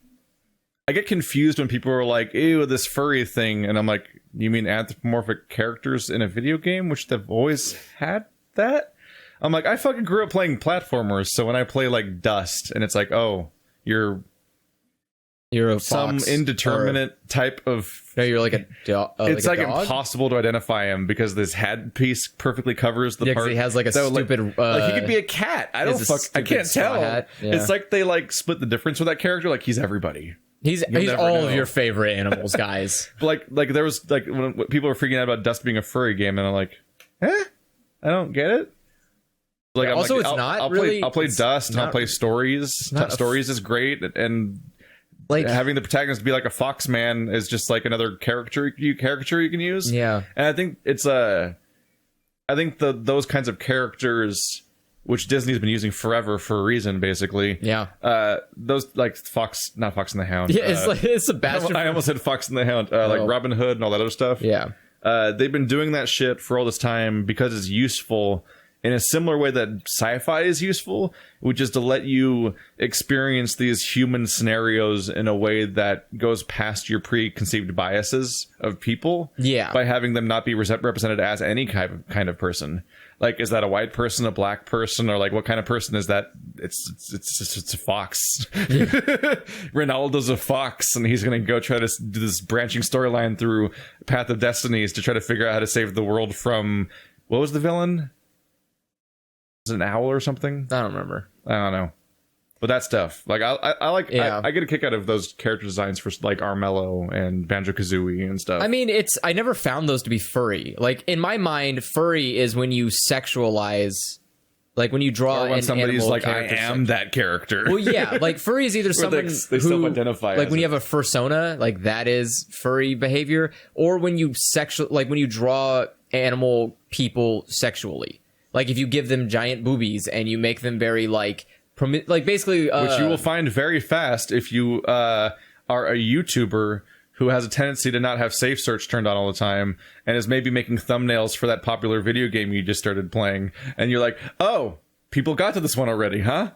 Speaker 1: I get confused when people are like, ew, this furry thing. And I'm like, you mean anthropomorphic characters in a video game, which they've always had that? I'm like, I fucking grew up playing platformers. So when I play like Dust and it's like, oh, you're
Speaker 2: a
Speaker 1: some
Speaker 2: fox
Speaker 1: indeterminate type of...
Speaker 2: No, you're like a dog.
Speaker 1: It's like impossible to identify him because this head piece perfectly covers the part.
Speaker 2: He has like a stupid...
Speaker 1: like he could be a cat. I can't tell.
Speaker 2: Yeah.
Speaker 1: It's like they like split the difference with that character. Like he's everybody.
Speaker 2: He's all of your favorite animals, guys.
Speaker 1: Like there was like when people were freaking out about Dust being a furry game, and I'm like, I don't get it. Like
Speaker 2: yeah, also, it's not
Speaker 1: I'll
Speaker 2: really.
Speaker 1: I'll play Dust and I'll play Stories. Stories is great, and like having the protagonist be like a fox man is just like another caricature you can use.
Speaker 2: Yeah,
Speaker 1: and I think it's I think those kinds of characters, which Disney's been using forever for a reason, basically.
Speaker 2: Yeah.
Speaker 1: Those like not Fox and the Hound.
Speaker 2: Yeah, it's Sebastian.
Speaker 1: I almost said Fox and the Hound. Like Robin Hood and all that other stuff.
Speaker 2: Yeah.
Speaker 1: They've been doing that shit for all this time because it's useful in a similar way that sci-fi is useful, which is to let you experience these human scenarios in a way that goes past your preconceived biases of people.
Speaker 2: Yeah.
Speaker 1: By having them not be represented as any kind of person. Like, is that a white person, a black person, or like what kind of person is that? It's a fox. Ronaldo's a fox, and he's gonna go try to do this branching storyline through Path of Destinies to try to figure out how to save the world from, what was the villain? Was it an owl or something?
Speaker 2: I don't remember.
Speaker 1: I don't know. But that stuff, like I like,
Speaker 2: yeah.
Speaker 1: I get a kick out of those character designs for like Armello and Banjo-Kazooie and stuff.
Speaker 2: I mean, I never found those to be furry. Like in my mind, furry is when you sexualize, like when you draw
Speaker 1: or when
Speaker 2: an
Speaker 1: somebody's
Speaker 2: animal
Speaker 1: like, I am that character.
Speaker 2: Well, yeah, like furry is either someone
Speaker 1: they
Speaker 2: who
Speaker 1: self-identify,
Speaker 2: like when you have a fursona, like that is furry behavior, or when you like when you draw animal people sexually. Like if you give them giant boobies and you make them very like basically
Speaker 1: which you will find very fast if you are a YouTuber who has a tendency to not have safe search turned on all the time and is maybe making thumbnails for that popular video game you just started playing, and you're like, oh, people got to this one already, huh?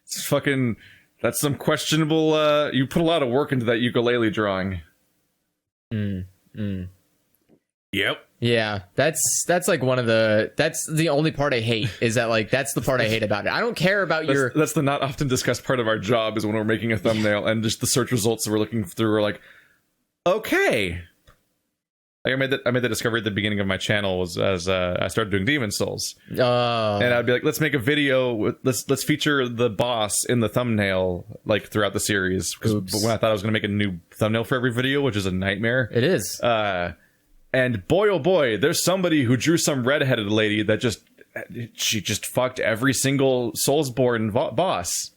Speaker 1: It's fucking, that's some questionable you put a lot of work into that ukulele drawing. Yep.
Speaker 2: Yeah, that's like that's the only part I hate, is that like that's the part I hate about it. I don't care about
Speaker 1: that's the not often discussed part of our job, is when we're making a thumbnail and just the search results that we're looking through are like, okay. Like I made the discovery at the beginning of my channel was as I started doing Demon Souls. And I'd be like, let's make a video, let's feature the boss in the thumbnail like throughout the series. Because when I thought I was gonna make a new thumbnail for every video, which is a nightmare.
Speaker 2: It is.
Speaker 1: And boy, oh boy, there's somebody who drew some redheaded lady that she just fucked every single Soulsborne boss.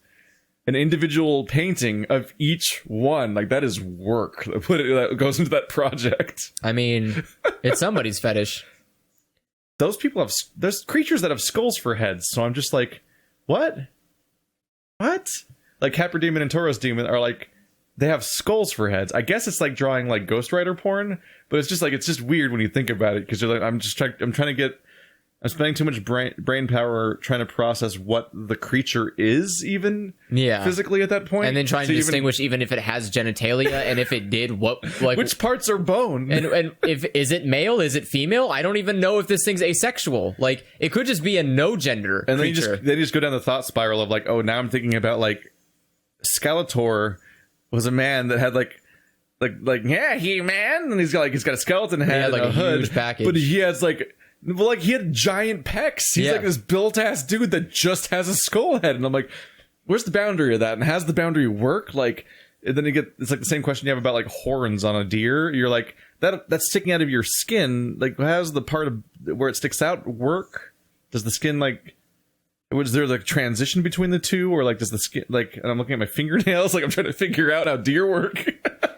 Speaker 1: An individual painting of each one. Like, that is work that goes into that project.
Speaker 2: I mean, it's somebody's fetish.
Speaker 1: Those people there's creatures that have skulls for heads, so I'm just like, what? Like, Capra Demon and Tauros Demon are like they have skulls for heads. I guess it's like drawing like Ghost Rider porn, but it's just weird when you think about it, because you're like, I'm spending too much brain power trying to process what the creature is, even physically at that point,
Speaker 2: and then trying to distinguish even if it has genitalia, and if it did, what, like,
Speaker 1: which parts are bone,
Speaker 2: and if is it male, is it female? I don't even know if this thing's asexual. Like, it could just be a no gender
Speaker 1: and
Speaker 2: creature.
Speaker 1: Then you just go down the thought spiral of like, oh, now I'm thinking about like Skeletor was a man that had like yeah, he man, and he's got a skeleton head,
Speaker 2: like
Speaker 1: and a hood,
Speaker 2: huge package,
Speaker 1: but he has like he had giant pecs. He's like this built ass dude that just has a skull head, and I'm like, where's the boundary of that? And has the boundary work? Like, and then it's like the same question you have about like horns on a deer. You're like, that's sticking out of your skin. Like, how's the part of where it sticks out work? Does the skin like? Was there like transition between the two, or like does the skin like? And I'm looking at my fingernails, like I'm trying to figure out how deer work.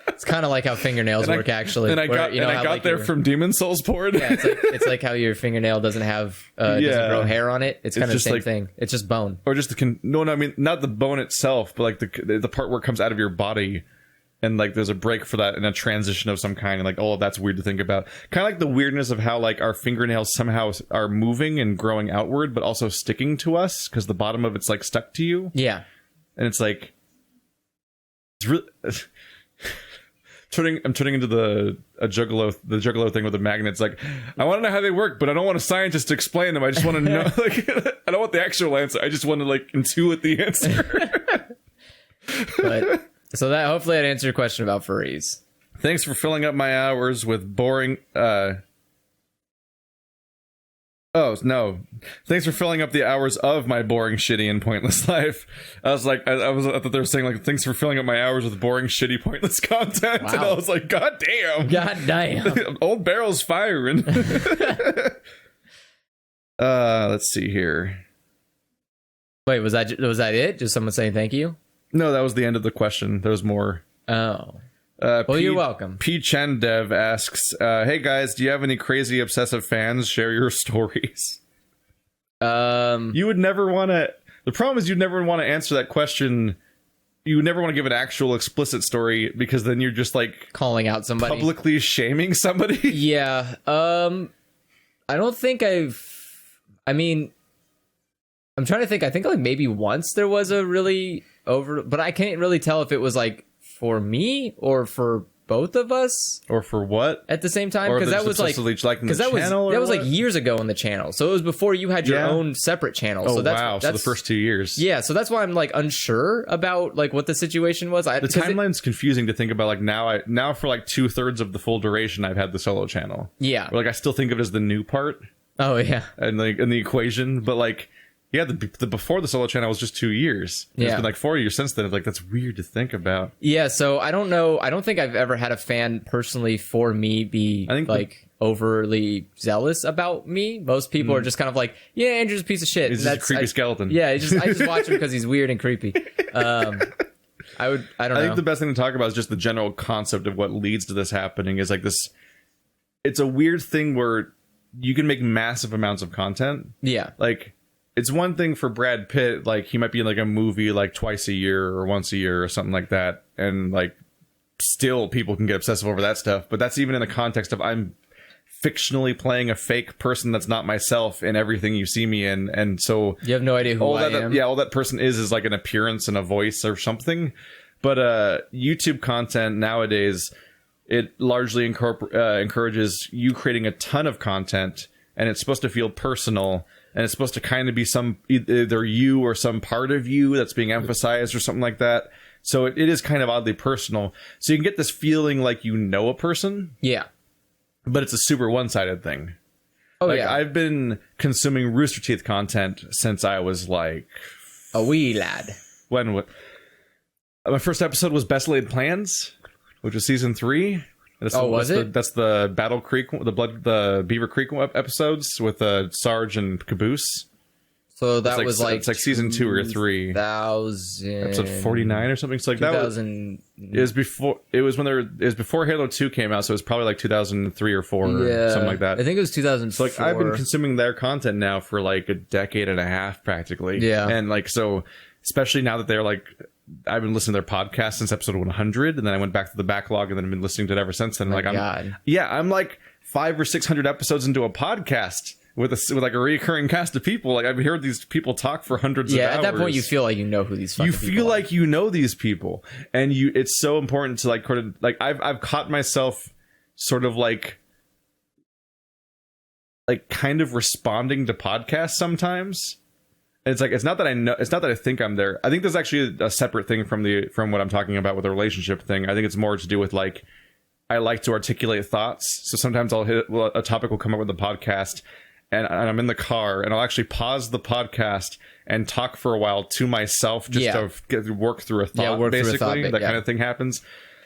Speaker 2: It's kind of like how fingernails work, actually.
Speaker 1: And I got there from Demon Souls porn.
Speaker 2: Yeah, it's like how your fingernail doesn't have doesn't grow hair on it. It's kind of the same thing. It's just bone,
Speaker 1: or just I mean not the bone itself, but like the part where it comes out of your body, and like there's a break for that and a transition of some kind, and like, oh, that's weird to think about. Kind of like the weirdness of how like our fingernails somehow are moving and growing outward, but also sticking to us because the bottom of it's like stuck to you.
Speaker 2: Yeah,
Speaker 1: and it's like it's really. I'm turning into the juggalo thing with the magnets. Like, I want to know how they work, but I don't want a scientist to explain them. I just want to know. Like, I don't want the actual answer. I just want to like intuit the answer.
Speaker 2: But so that hopefully that answered your question about furries.
Speaker 1: Thanks for filling up my hours with boring. Oh, no. Thanks for filling up the hours of my boring, shitty, and pointless life. I was like, I thought they were saying, like, thanks for filling up my hours with boring, shitty, pointless content. Wow. And I was like, God damn.
Speaker 2: God damn.
Speaker 1: Old barrel's firing. Let's see here.
Speaker 2: Wait, was that it? Just someone saying thank you?
Speaker 1: No, that was the end of the question. There was more.
Speaker 2: Oh. Well, you're welcome.
Speaker 1: P. Chen Dev asks, hey guys, do you have any crazy obsessive fans? Share your stories. You would never want to... The problem is you'd never want to answer that question. You would never want to give an actual explicit story, because then you're just like...
Speaker 2: calling out somebody.
Speaker 1: Publicly shaming somebody.
Speaker 2: Yeah. I don't think I mean... I'm trying to think. I think like maybe once there was a really but I can't really tell if it was like for me or for both of us,
Speaker 1: or for what
Speaker 2: at the same time, because that was like like years ago on the channel, so it was before you had your own separate channel.
Speaker 1: Oh,
Speaker 2: so that's,
Speaker 1: wow. So the first 2 years.
Speaker 2: Yeah, so that's why I'm like unsure about like what the situation was.
Speaker 1: The timeline's confusing to think about. Like now for like 2/3 of the full duration I've had the solo channel.
Speaker 2: Yeah,
Speaker 1: like I still think of it as the new part.
Speaker 2: Oh yeah,
Speaker 1: and like in the equation, but like. Yeah, the before the solo channel was just 2 years. It's been like 4 years since then. It's like, that's weird to think about.
Speaker 2: Yeah, so I don't know. I don't think I've ever had a fan personally for me be like overly zealous about me. Most people are just kind of like, yeah, Andrew's a piece of shit.
Speaker 1: He's just a creepy skeleton.
Speaker 2: Yeah, I just watch him because he's weird and creepy. I don't know.
Speaker 1: I think the best thing to talk about is just the general concept of what leads to this happening is like this. It's a weird thing where you can make massive amounts of content.
Speaker 2: Yeah.
Speaker 1: Like, it's one thing for Brad Pitt, like he might be in like a movie like twice a year or once a year or something like that, and like still people can get obsessive over that stuff. But that's even in the context of I'm fictionally playing a fake person that's not myself in everything you see me in, and so
Speaker 2: you have no idea who I am.
Speaker 1: Yeah, all that person is like an appearance and a voice or something. But YouTube content nowadays, it largely encourages you creating a ton of content, and it's supposed to feel personal. And it's supposed to kind of be either you or some part of you that's being emphasized or something like that. So it is kind of oddly personal. So you can get this feeling like you know a person.
Speaker 2: Yeah.
Speaker 1: But it's a super one-sided thing.
Speaker 2: Oh,
Speaker 1: like,
Speaker 2: yeah.
Speaker 1: I've been consuming Rooster Teeth content since I was like...
Speaker 2: a wee lad.
Speaker 1: When? My first episode was Best Laid Plans, which was season 3.
Speaker 2: Was it?
Speaker 1: That's the Battle Creek, the Beaver Creek episodes with Sarge and Caboose.
Speaker 2: So that was like
Speaker 1: it's like season 2 or 3.
Speaker 2: 2000
Speaker 1: episode 49 or something. So like that was it was before it was before Halo 2 came out, so it was probably like 2003 or 4 or something like that.
Speaker 2: I think it was 2004.
Speaker 1: So like I've been consuming their content now for like a decade and a half practically.
Speaker 2: Yeah.
Speaker 1: And like so especially now that they're like I've been listening to their podcast since episode 100, and then I went back to the backlog, and then I've been listening to it ever since then. I'm like 500 or 600 episodes into a podcast with like a recurring cast of people. Like, I've heard these people talk for hundreds of hours.
Speaker 2: At that point, you feel like you know who these fucking people are.
Speaker 1: You feel like you know these people, and it's so important to like I've caught myself sort of like kind of responding to podcasts sometimes. It's like, it's not that I know, it's not that I think I'm there. I think there's actually a separate thing from what I'm talking about with the relationship thing. I think it's more to do with like, I like to articulate thoughts. So sometimes a topic will come up with the podcast, and I'm in the car, and I'll actually pause the podcast and talk for a while to myself just to work through a thought. Basically, that kind of thing happens.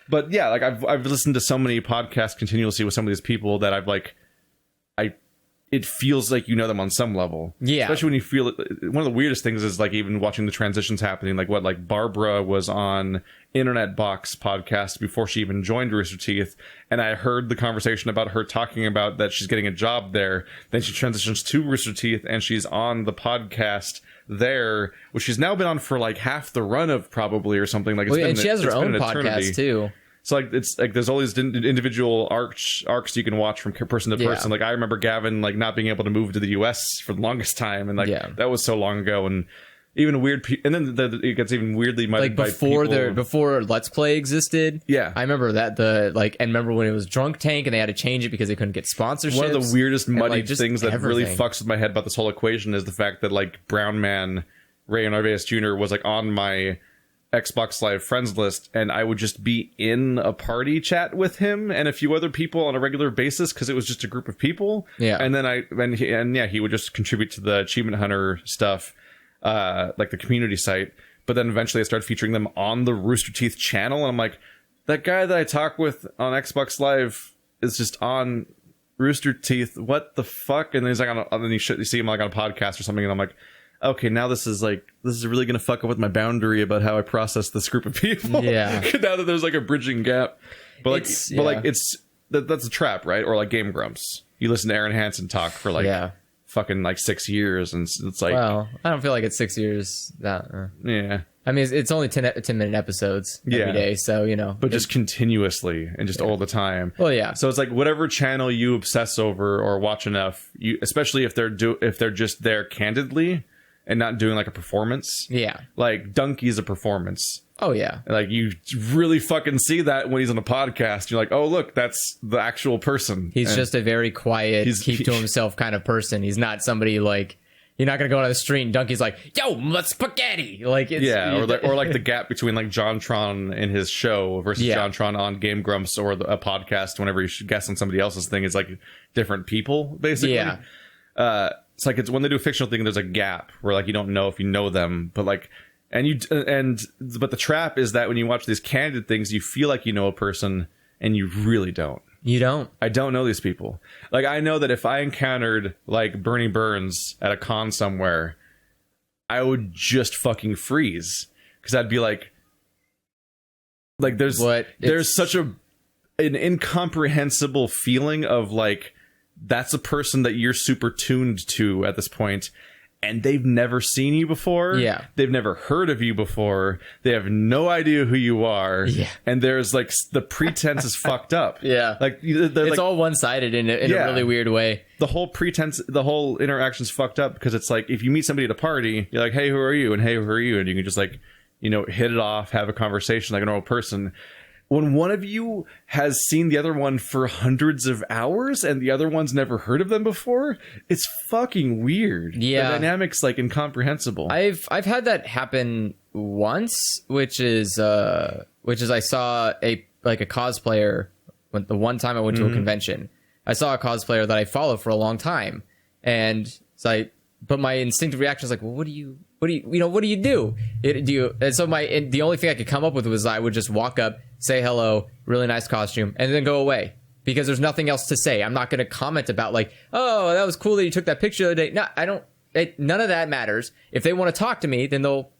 Speaker 1: But yeah, like I've listened to so many podcasts continuously with some of these people that I've like, it feels like you know them on some level. Yeah. Especially when you feel it. One of the weirdest things is like even watching the transitions happening. Like Barbara was on Internet Box podcast before she even joined Rooster Teeth. And I heard the conversation about her talking about that she's getting a job there. Then she transitions to Rooster Teeth, and she's on the podcast there, which she's now been on for like half the run of probably or something. Like,
Speaker 2: and she has her own podcast too.
Speaker 1: So like it's like there's all these individual arcs you can watch from person to person. Like I remember Gavin like not being able to move to the US for the longest time, and like that was so long ago. And even weird and then it gets even weirdly like
Speaker 2: before Let's Play existed.
Speaker 1: Yeah,
Speaker 2: I remember that and remember when it was Drunk Tank and they had to change it because they couldn't get sponsorships.
Speaker 1: One of the weirdest muddy things that really fucks with my head about this whole equation is the fact that like Brown Man Ray Narvaez Jr. was like on my Xbox Live friends list, and I would just be in a party chat with him and a few other people on a regular basis because it was just a group of people.
Speaker 2: Yeah,
Speaker 1: and then he would just contribute to the Achievement Hunter stuff, like the community site. But then eventually I started featuring them on the Rooster Teeth channel, and I'm like, that guy that I talk with on Xbox Live is just on Rooster Teeth. What the fuck? And then he's like, and then you see him like on a podcast or something, and I'm like, okay, now this is really gonna fuck up with my boundary about how I process this group of people.
Speaker 2: Yeah.
Speaker 1: Now that there's like a bridging gap, but that's a trap, right? Or like Game Grumps. You listen to Aaron Hansen talk for like fucking like 6 years, and it's like,
Speaker 2: well, I don't feel like it's 6 years.
Speaker 1: Yeah.
Speaker 2: I mean, it's only 10-minute episodes every day, so you know.
Speaker 1: But just continuously and just all the time.
Speaker 2: Well, yeah.
Speaker 1: So it's like whatever channel you obsess over or watch enough, especially if they're just there candidly and not doing like a performance.
Speaker 2: Yeah.
Speaker 1: Like Donkey's a performance.
Speaker 2: Oh yeah.
Speaker 1: Like you really fucking see that when he's on a podcast. You're like, oh look, that's the actual person.
Speaker 2: He's just a very quiet, keep to himself kind of person. He's not somebody like, you're not gonna go on the street and Donkey's like, yo, spaghetti. Like it's,
Speaker 1: or like the gap between like Jontron in his show versus Jontron on Game Grumps or a podcast. Whenever you should guess on somebody else's thing, is like different people basically.
Speaker 2: Yeah.
Speaker 1: It's like it's when they do a fictional thing, there's a gap where like you don't know if you know them, but like, but the trap is that when you watch these candid things, you feel like you know a person and you really don't.
Speaker 2: You don't.
Speaker 1: I don't know these people. Like I know that if I encountered like Bernie Burns at a con somewhere, I would just fucking freeze because I'd be like there's such an incomprehensible feeling of like, that's a person that you're super tuned to at this point, and they've never seen you before.
Speaker 2: Yeah.
Speaker 1: They've never heard of you before. They have no idea who you are.
Speaker 2: Yeah.
Speaker 1: And there's like the pretense is fucked up.
Speaker 2: Yeah.
Speaker 1: Like
Speaker 2: it's like, all one-sided in a really weird way.
Speaker 1: The whole interaction's fucked up because it's like if you meet somebody at a party, you're like, hey, who are you? And hey, who are you? And you can just like, hit it off, have a conversation like a normal person. When one of you has seen the other one for hundreds of hours and the other one's never heard of them before, it's fucking weird.
Speaker 2: Yeah.
Speaker 1: The dynamic's like incomprehensible.
Speaker 2: I've had that happen once, which is I saw a cosplayer the one time I went to a convention. I saw a cosplayer that I follow for a long time, and but my instinctive reaction was like, well, what do you do? And so the only thing I could come up with was I would just walk up, say hello, really nice costume, and then go away because there's nothing else to say. I'm not going to comment about like, oh, that was cool that you took that picture the other day. No, I don't. None of that matters. If they want to talk to me, then they'll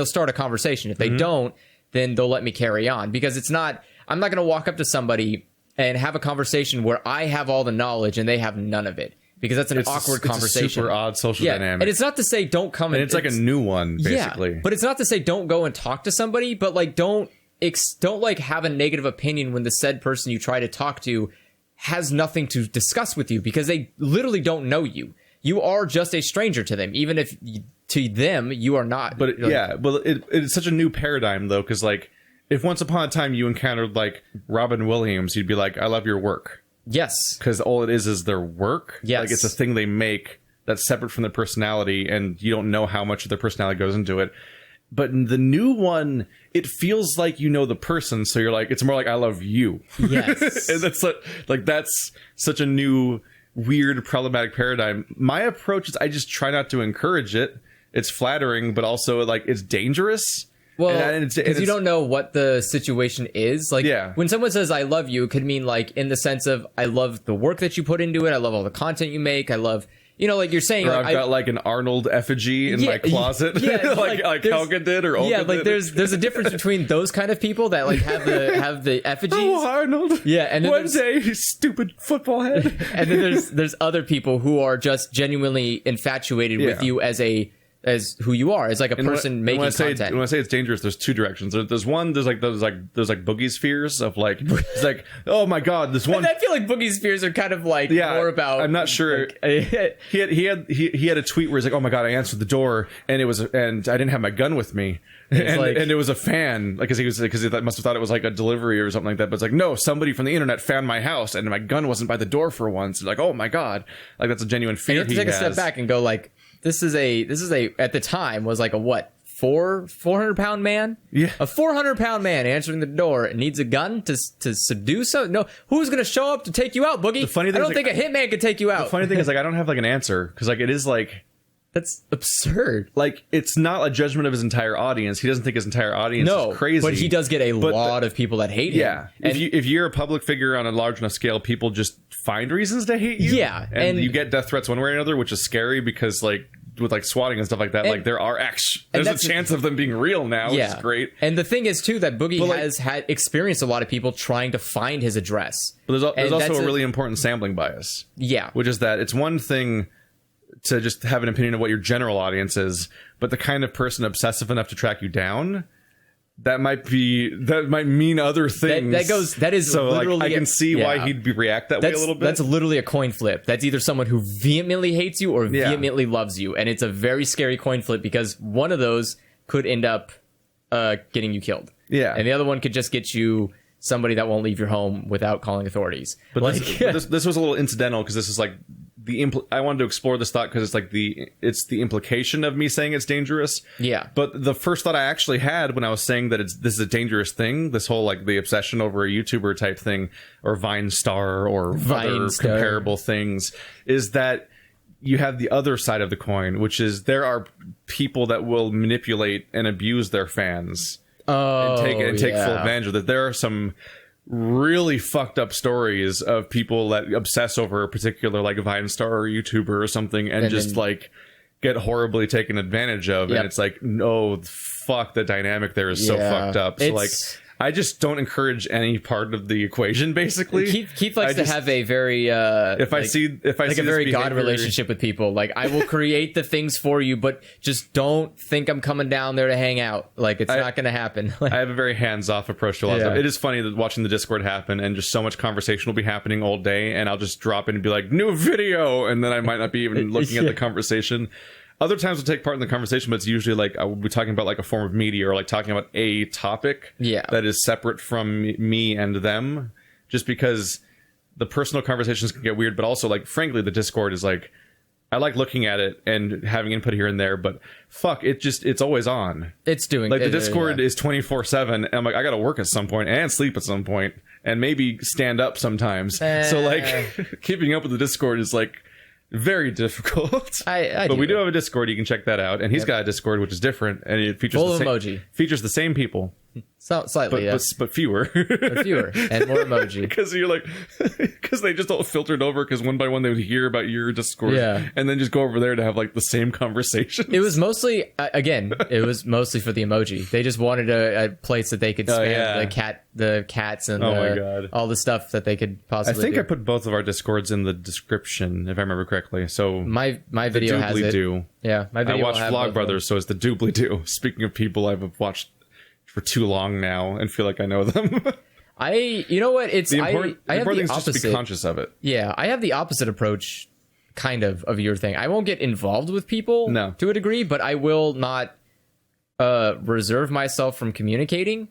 Speaker 2: start a conversation. If they don't, then they'll let me carry on because I'm not going to walk up to somebody and have a conversation where I have all the knowledge and they have none of it. because that's an awkward conversation.
Speaker 1: It's a super odd social dynamic.
Speaker 2: And it's not to say don't come
Speaker 1: and it's like a new one, basically.
Speaker 2: Yeah, but it's not to say don't go and talk to somebody, but like don't like have a negative opinion when the said person you try to talk to has nothing to discuss with you, because they literally don't know you. You are just a stranger to them, even if to them you are not.
Speaker 1: But it's such a new paradigm though, because like if once upon a time you encountered like Robin Williams, you'd be like, I love your work.
Speaker 2: Yes,
Speaker 1: because all it is their work.
Speaker 2: Yes,
Speaker 1: like it's a thing they make that's separate from their personality, and you don't know how much of their personality goes into it. But in the new one, it feels like you know the person, so you're like, it's more like I love you.
Speaker 2: Yes,
Speaker 1: and that's such a new, weird, problematic paradigm. My approach is I just try not to encourage it. It's flattering, but also like it's dangerous.
Speaker 2: Well, because you don't know what the situation is. Like, when someone says "I love you," it could mean like in the sense of I love the work that you put into it. I love all the content you make. I love. Like you're saying,
Speaker 1: or
Speaker 2: like,
Speaker 1: I've got like an Arnold effigy in my closet, like Helga did, or Olga did.
Speaker 2: There's a difference between those kind of people that like have the effigies.
Speaker 1: Oh, Arnold!
Speaker 2: Yeah, and then
Speaker 1: one day, stupid football head.
Speaker 2: And then there's other people who are just genuinely infatuated with you as who you are, as like a person making content.
Speaker 1: When I say it's dangerous, there's two directions. There's Boogie's fears of like, it's like, oh my god, this one.
Speaker 2: And I feel like Boogie's fears are kind of like more about.
Speaker 1: I'm not sure. Like, he had a tweet where he's like, oh my god, I answered the door and I didn't have my gun with me, and it was a fan, like because he must have thought it was like a delivery or something like that. But it's like, no, somebody from the internet found my house and my gun wasn't by the door for once. It's like, oh my god, like that's a genuine fear.
Speaker 2: You have to take a step back and go like. This is a at the time was like a what 400-pound man?
Speaker 1: Yeah,
Speaker 2: a 400-pound man answering the door and needs a gun to subdue some. No, who's gonna show up to take you out, Boogie?
Speaker 1: The funny thing
Speaker 2: I don't think a hitman could take you out.
Speaker 1: The funny thing is like I don't have like an answer because like it is like
Speaker 2: that's absurd.
Speaker 1: Like it's not a judgment of his entire audience. He doesn't think his entire audience is crazy.
Speaker 2: But he does get a lot of people that hate him.
Speaker 1: Yeah, and if you're a public figure on a large enough scale, people just find reasons to hate you.
Speaker 2: Yeah,
Speaker 1: and you get death threats one way or another, which is scary because like. With like swatting and stuff like that, like there's a chance of them being real now, which is great.
Speaker 2: And the thing is too that Boogie has had experienced a lot of people trying to find his address.
Speaker 1: But there's also a really important sampling bias.
Speaker 2: Yeah,
Speaker 1: which is that it's one thing to just have an opinion of what your general audience is, but the kind of person obsessive enough to track you down. That might mean other things.
Speaker 2: That is
Speaker 1: so
Speaker 2: literally.
Speaker 1: Like, I can see why he'd react that way a little bit.
Speaker 2: That's literally a coin flip. That's either someone who vehemently hates you or vehemently loves you, and it's a very scary coin flip because one of those could end up getting you killed.
Speaker 1: Yeah,
Speaker 2: and the other one could just get you somebody that won't leave your home without calling authorities.
Speaker 1: But this was a little incidental because this is like I wanted to explore this thought because it's like it's the implication of me saying it's dangerous.
Speaker 2: Yeah.
Speaker 1: But the first thought I actually had when I was saying that this is a dangerous thing, this whole like the obsession over a YouTuber type thing or Vine star or other comparable things, is that you have the other side of the coin, which is there are people that will manipulate and abuse their fans and take full advantage of it. There are some really fucked up stories of people that obsess over a particular like Vine star or YouTuber or something and just like get horribly taken advantage of. And it's like, no, fuck, the dynamic there is so fucked up. So like I just don't encourage any part of the equation. Basically,
Speaker 2: Keith likes to have a very
Speaker 1: if I see a very
Speaker 2: God relationship with people. Like I will create the things for you, but just don't think I'm coming down there to hang out. Like it's not going to happen.
Speaker 1: I have a very hands-off approach to a lot of stuff. It is funny that watching the Discord happen and just so much conversation will be happening all day, and I'll just drop in and be like, "New video," and then I might not be even looking at the conversation. Other times we'll take part in the conversation, but it's usually like I will be talking about like a form of media or like talking about a topic that is separate from me and them, just because the personal conversations can get weird. But also, like, frankly, the Discord is like, I like looking at it and having input here and there, but fuck, it's always on.
Speaker 2: It's doing
Speaker 1: like the Discord is 24/7. And I'm like, I got to work at some point and sleep at some point and maybe stand up sometimes. So like keeping up with the Discord is like very difficult. But we do have a Discord. You can check that out. And he's got a Discord, which is different. And it features features the same people.
Speaker 2: Slightly, yeah.
Speaker 1: But fewer.
Speaker 2: But fewer and more emoji.
Speaker 1: Because you're like, because they just all filtered over. Because one by one they would hear about your Discord, and then just go over there to have like the same conversation.
Speaker 2: It was mostly it was mostly for the emoji. They just wanted a place that they could spam the cats and all the stuff that they could possibly.
Speaker 1: I think
Speaker 2: do.
Speaker 1: I put both of our Discords in the description if I remember correctly. So
Speaker 2: my video has it. Yeah, my video.
Speaker 1: I watch Vlogbrothers, so it's the doobly-doo. Speaking of people I've watched for too long now and feel like I know them.
Speaker 2: You know what? It's
Speaker 1: the
Speaker 2: I have
Speaker 1: important
Speaker 2: the
Speaker 1: thing is
Speaker 2: opposite.
Speaker 1: just to be conscious of it.
Speaker 2: Yeah, I have the opposite approach, kind of your thing. I won't get involved with people to a degree, but I will not reserve myself from communicating.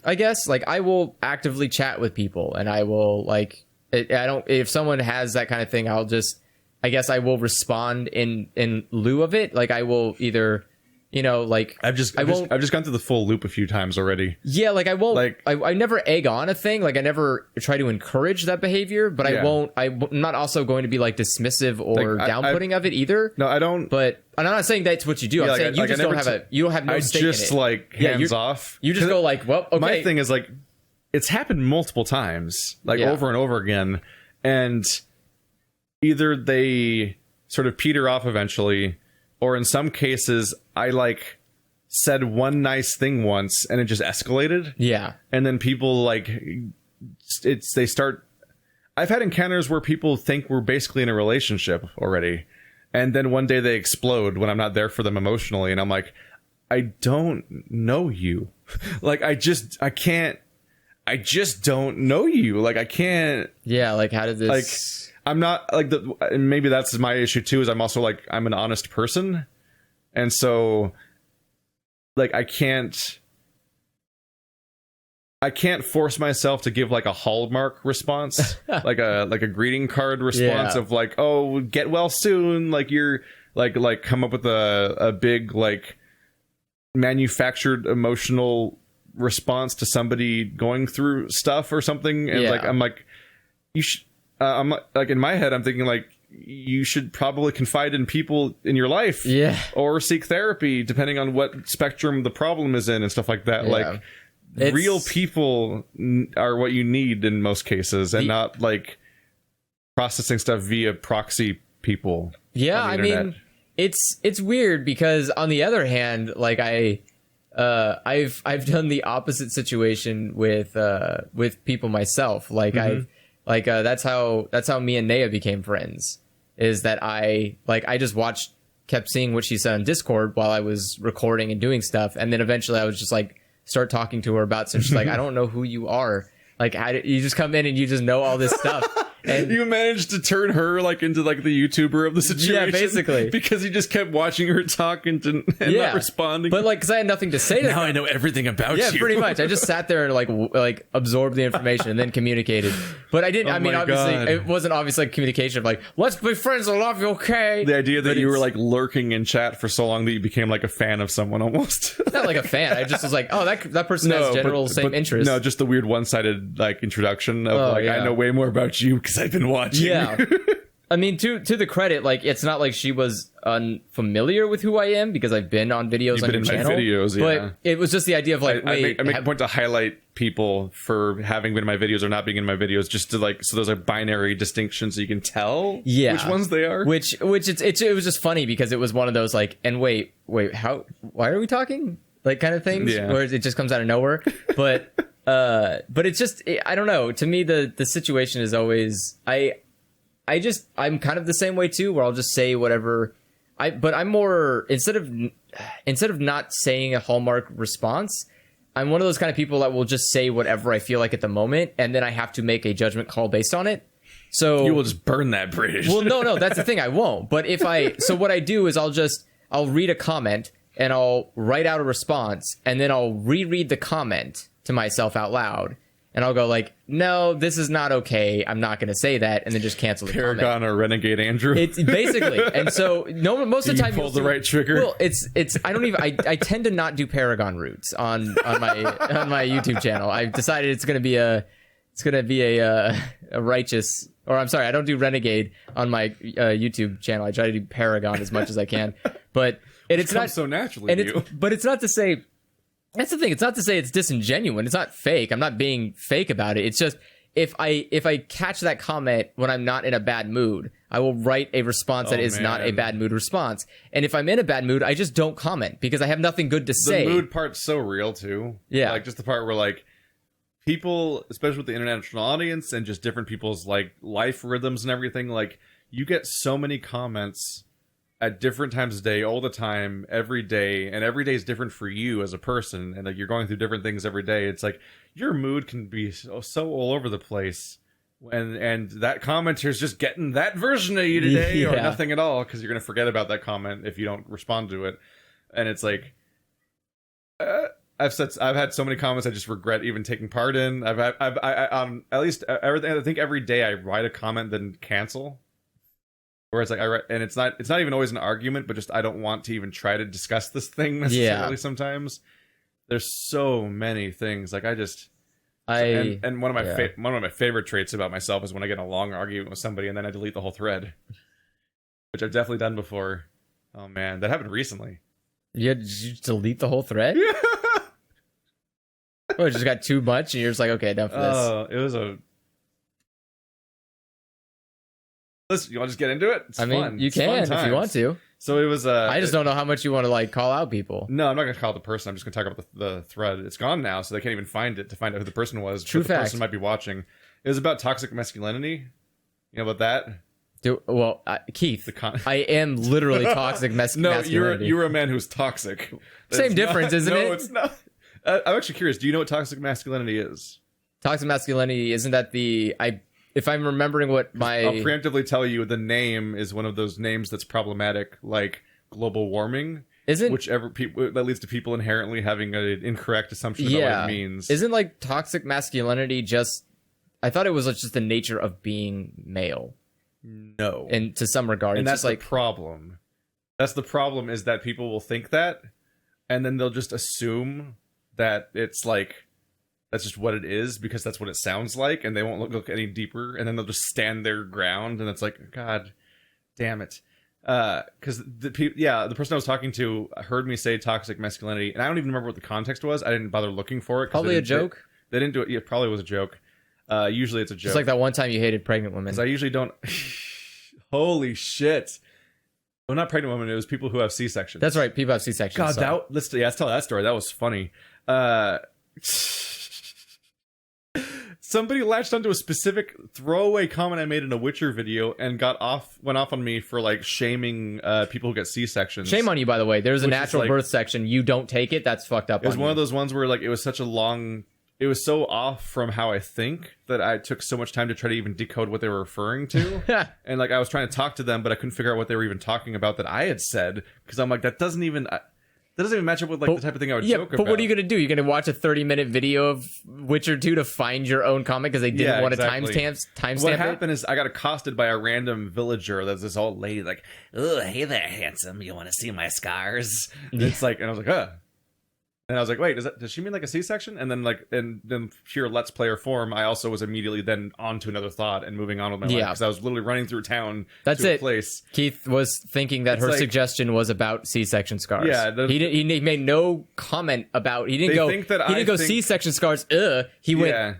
Speaker 2: I guess like I will actively chat with people, and I will like I don't if someone has that kind of thing, I guess I will respond in lieu of it. Like I will either. Like
Speaker 1: I've just gone through the full loop a few times already.
Speaker 2: Yeah, like I won't. Like I never egg on a thing. Like I never try to encourage that behavior. But I won't. I'm not also going to be like dismissive or downputting of it either.
Speaker 1: No, I don't.
Speaker 2: But I'm not saying that's what you do. I'm saying you just don't have you don't have no stake in it.
Speaker 1: I just like hands off.
Speaker 2: You just go like, well, okay.
Speaker 1: My thing is like, it's happened multiple times, like over and over again, and either they sort of peter off eventually. Or in some cases, I like said one nice thing once and it just escalated.
Speaker 2: Yeah.
Speaker 1: And then people like they start. I've had encounters where people think we're basically in a relationship already. And then one day they explode when I'm not there for them emotionally. And I'm like, I don't know you. Like, I just don't know you. Like, I can't.
Speaker 2: Yeah. Like, how did this.
Speaker 1: Like, I'm not like maybe that's my issue too, is I'm also like, I'm an honest person. And so like, I can't force myself to give like a Hallmark response, like a greeting card response of like, oh, get well soon. Like you're like come up with a big, like manufactured emotional response to somebody going through stuff or something. And like, I'm like, you should, I'm like in my head, I'm thinking like you should probably confide in people in your life, or seek therapy depending on what spectrum the problem is in and stuff like that. Like real people are what you need in most cases, and not like processing stuff via proxy people. Yeah, I mean,
Speaker 2: it's weird because on the other hand, like I've done the opposite situation with people myself. Like that's how me and Naya became friends, is that I just kept seeing what she said on Discord while I was recording and doing stuff. And then eventually I was just like, start talking to her about, so she's like, I don't know who you are. Like, how did you just come in and you just know all this stuff? And
Speaker 1: you managed to turn her like into like the YouTuber of the situation.
Speaker 2: Yeah, basically.
Speaker 1: Because you just kept watching her talk and not responding.
Speaker 2: But like, because I had nothing to say to her.
Speaker 1: Now I know everything about you.
Speaker 2: Yeah, pretty much. I just sat there and like absorbed the information and then communicated. But I didn't. I mean, obviously, it wasn't obviously like communication of like, let's be friends. I love you. Okay.
Speaker 1: The idea that you were like lurking in chat for so long that you became like a fan of someone almost.
Speaker 2: Not like a fan. I just was like, oh, that person has general same interests.
Speaker 1: No, just the weird one-sided like introduction of I know way more about you because I've been watching.
Speaker 2: Yeah. I mean, to the credit, like, it's not like she was unfamiliar with who I am because I've been on videos on your channel.
Speaker 1: Videos,
Speaker 2: but it was just the idea of like,
Speaker 1: I make a point to highlight people for having been in my videos or not being in my videos, just to like, so those are binary distinctions so you can tell which ones they are. Which
Speaker 2: it was just funny because it was one of those like, and wait, why are we talking? Like kind of things where it just comes out of nowhere. But it's just, I don't know. To me, the situation is always, I'm kind of the same way too, where I'll just say whatever but I'm more, instead of not saying a Hallmark response, I'm one of those kind of people that will just say whatever I feel like at the moment, and then I have to make a judgment call based on it. So
Speaker 1: you will just burn that bridge.
Speaker 2: Well, no, that's the thing. I won't. But so what I do is I'll read a comment and I'll write out a response, and then I'll reread the comment to myself out loud. And I'll go like, no, this is not okay. I'm not going to say that, and then just cancel the comment.
Speaker 1: Paragon or Renegade Andrew.
Speaker 2: It's basically, and so most of the time
Speaker 1: you pull the right trigger.
Speaker 2: Well, I tend to not do Paragon routes on my YouTube channel. I've decided it's going to be a righteous, or I'm sorry, I don't do Renegade on my YouTube channel. I try to do Paragon as much as I can, but it's not
Speaker 1: so naturally.
Speaker 2: But it's not to say That's the thing. It's not to say it's disingenuous. It's not fake. I'm not being fake about it. It's just if I catch that comment when I'm not in a bad mood, I will write a response that is not a bad mood response. And if I'm in a bad mood, I just don't comment because I have nothing good to say.
Speaker 1: The mood part's so real too.
Speaker 2: Yeah.
Speaker 1: Like just the part where like people, especially with the international audience and just different people's like life rhythms and everything, like you get so many comments at different times of day, all the time, every day, and every day is different for you as a person, and like you're going through different things every day. It's like your mood can be so all over the place, and that commenter is just getting that version of you today, or nothing at all, because you're gonna forget about that comment if you don't respond to it. And it's like I've had so many comments I just regret even taking part in. At least everything. I think every day I write a comment then cancel. Where it's like I write, and it's not even always an argument, but just I don't want to even try to discuss this thing necessarily. Yeah. Sometimes there's so many things like and one of my favorite traits about myself is when I get in a long argument with somebody and then I delete the whole thread, which I've definitely done before. Oh man, that happened recently.
Speaker 2: Did you delete the whole thread? Yeah. Oh, it just got too much, and you're just like, okay, enough of this.
Speaker 1: It was a. Listen, you want to just get into it? It's fun.
Speaker 2: You can if you want to.
Speaker 1: So it was.
Speaker 2: I just don't know how much you want to like call out people.
Speaker 1: No, I'm not going to call the person. I'm just going to talk about the thread. It's gone now, so they can't even find it to find out who the person was.
Speaker 2: True fact.
Speaker 1: The person might be watching. It was about toxic masculinity. You know about that?
Speaker 2: Keith, I am literally toxic masculinity.
Speaker 1: No, you're a man who's toxic.
Speaker 2: Same difference, isn't it?
Speaker 1: No, it's not. I'm actually curious. Do you know what toxic masculinity is?
Speaker 2: Toxic masculinity, isn't that if I'm remembering what
Speaker 1: I'll preemptively tell you, the name is one of those names that's problematic, like global warming. That leads to people inherently having an incorrect assumption about what it means.
Speaker 2: Isn't like toxic masculinity just? I thought it was just the nature of being male.
Speaker 1: No,
Speaker 2: and to some regard,
Speaker 1: and
Speaker 2: it's
Speaker 1: that's
Speaker 2: just
Speaker 1: the problem. That's the problem, is that people will think that, and then they'll just assume that it's like. That's just what it is because that's what it sounds like, and they won't look any deeper, and then they'll just stand their ground, and it's like, God damn it. Because the person I was talking to heard me say toxic masculinity, and I don't even remember what the context was. I didn't bother looking for it.
Speaker 2: Probably a joke.
Speaker 1: They didn't do it. Yeah, it probably was a joke. Usually it's a joke.
Speaker 2: It's like that one time you hated pregnant women.
Speaker 1: Because I usually don't. Holy shit. Well, not pregnant women. It was people who have C-sections.
Speaker 2: That's right. People have C-sections.
Speaker 1: God, let's tell that story. That was funny. Somebody latched onto a specific throwaway comment I made in a Witcher video and went off on me for like shaming people who get C-sections.
Speaker 2: Shame on you, by the way. There's a natural birth section. You don't take it. That's fucked up.
Speaker 1: It was one of those ones where like it was so off from how I think that I took so much time to try to even decode what they were referring to. And like I was trying to talk to them, but I couldn't figure out what they were even talking about that I had said, because I'm like, that doesn't even match up with like the type of thing I would joke about.
Speaker 2: But what are you going to do? You're going to watch a 30-minute video of Witcher 2 to find your own comment because they didn't want to timestamp
Speaker 1: What happened is I got accosted by a random villager. There's this old lady like,
Speaker 3: "Oh, hey there, handsome. You want to see my scars?"
Speaker 1: And it's like, and I was like, huh. And I was like, wait, does she mean like a C-section? And then like, in pure Let's Player form, I also was immediately then on to another thought and moving on with my life, because I was literally running through town to a place.
Speaker 2: Keith was thinking that her suggestion was about C-section scars. Yeah, he made no comment about. He didn't go C-section scars. He went.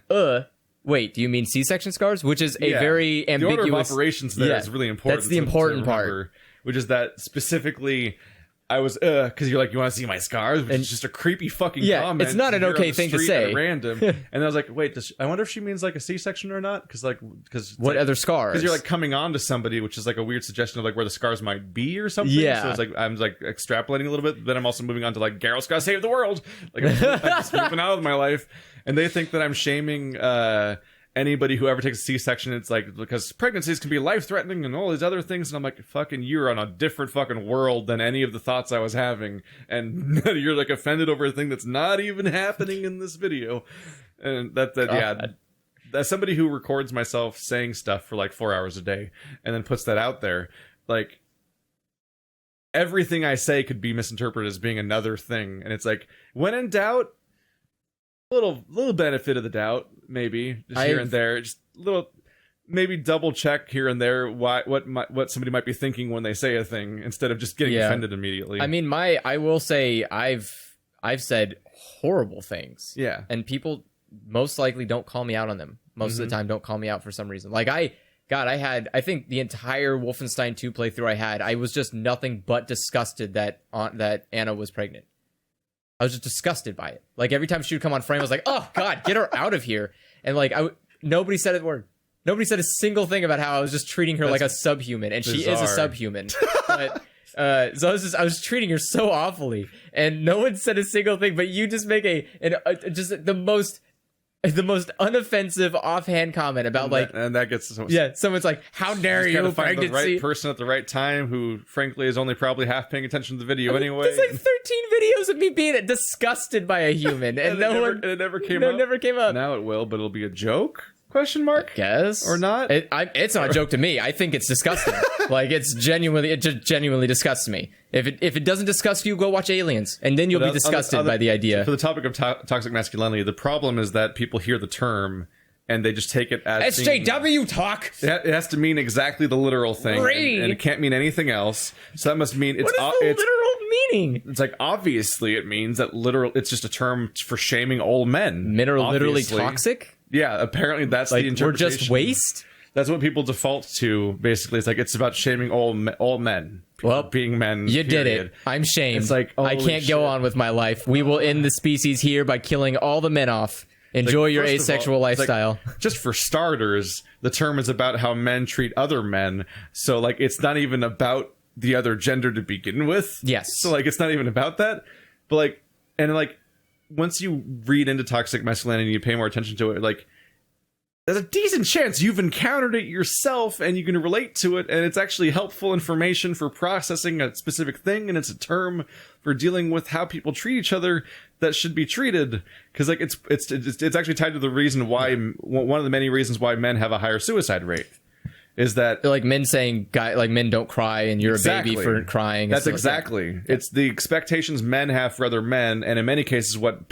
Speaker 2: Wait, do you mean C-section scars? Which is a very ambiguous.
Speaker 1: The order of operations there is really important.
Speaker 2: That's the important part.
Speaker 1: Which is that specifically. I was because you're like, you want to see my scars, which is just a creepy fucking comment.
Speaker 2: It's not an okay thing to say.
Speaker 1: Random, and I was like, wait, I wonder if she means like a C-section or not? Because
Speaker 2: what other scars?
Speaker 1: Because you're like coming on to somebody, which is like a weird suggestion of like where the scars might be or something. Yeah. So it's like I'm like extrapolating a little bit. Then I'm also moving on to like Geralt's gotta save the world. Like I'm just moving out of my life, and they think that I'm shaming. Anybody who ever takes a C-section, it's like, because pregnancies can be life-threatening and all these other things, and I'm like, fucking, you're on a different fucking world than any of the thoughts I was having, and you're like offended over a thing that's not even happening in this video. And that's somebody who records myself saying stuff for like 4 hours a day and then puts that out there. Like, everything I say could be misinterpreted as being another thing, and it's like, when in doubt, little benefit of the doubt, maybe just here and there, just little, maybe double check here and there what somebody might be thinking when they say a thing instead of just getting offended immediately.
Speaker 2: I mean, I will say I I've said horrible things.
Speaker 1: Yeah.
Speaker 2: And people most likely don't call me out on them. Most of the time don't call me out for some reason. Like I think the entire Wolfenstein 2 playthrough I was just nothing but disgusted that Anna was pregnant. I was just disgusted by it. Like every time she would come on frame, I was like, oh God, get her out of here. And like nobody said a word. Nobody said a single thing about how I was just treating her like a subhuman, and she is a subhuman. But so I was treating her so awfully, and no one said a single thing. But you just make just the most unoffensive offhand comment about
Speaker 1: that gets so
Speaker 2: someone's like, how dare you,
Speaker 1: find
Speaker 2: pregnancy?
Speaker 1: the right person at the right time who frankly is only probably half paying attention to the video anyway.
Speaker 2: There's like 13 videos of me being disgusted by a human, and
Speaker 1: it never came up. Now it will, but it'll be a joke. Question mark?
Speaker 2: Guess
Speaker 1: or not?
Speaker 2: It's not a joke to me. I think it's disgusting. Like it just genuinely disgusts me. If it doesn't disgust you, go watch Aliens, and then you'll be disgusted by the idea.
Speaker 1: For the topic of toxic masculinity, the problem is that people hear the term and they just take it as
Speaker 2: SJW talk.
Speaker 1: It has to mean exactly the literal thing, and it can't mean anything else. So that must mean it's
Speaker 2: literal meaning.
Speaker 1: It's like obviously it means that literal. It's just a term for shaming old men.
Speaker 2: Men are literally toxic.
Speaker 1: Yeah, apparently that's
Speaker 2: like,
Speaker 1: the interpretation.
Speaker 2: We're just waste?
Speaker 1: That's what people default to, basically. It's like, it's about shaming all men.
Speaker 2: Well,
Speaker 1: being men.
Speaker 2: You did it. I'm shamed.
Speaker 1: It's like,
Speaker 2: I can't go on with my life. We will end the species here by killing all the men off. Enjoy your asexual lifestyle.
Speaker 1: Like, just for starters, the term is about how men treat other men. So, like, it's not even about the other gender to begin with.
Speaker 2: Yes.
Speaker 1: So, like, it's not even about that. But, like, and, like, once you read into toxic masculinity, you pay more attention to it, like, there's a decent chance you've encountered it yourself and you can relate to it, and it's actually helpful information for processing a specific thing, and it's a term for dealing with how people treat each other that should be treated. Because, like, it's actually tied to the reason why, one of the many reasons why men have a higher suicide rate. Is that
Speaker 2: like men saying men don't cry and you're a baby for crying?
Speaker 1: That's exactly. It's the expectations men have for other men, and in many cases, what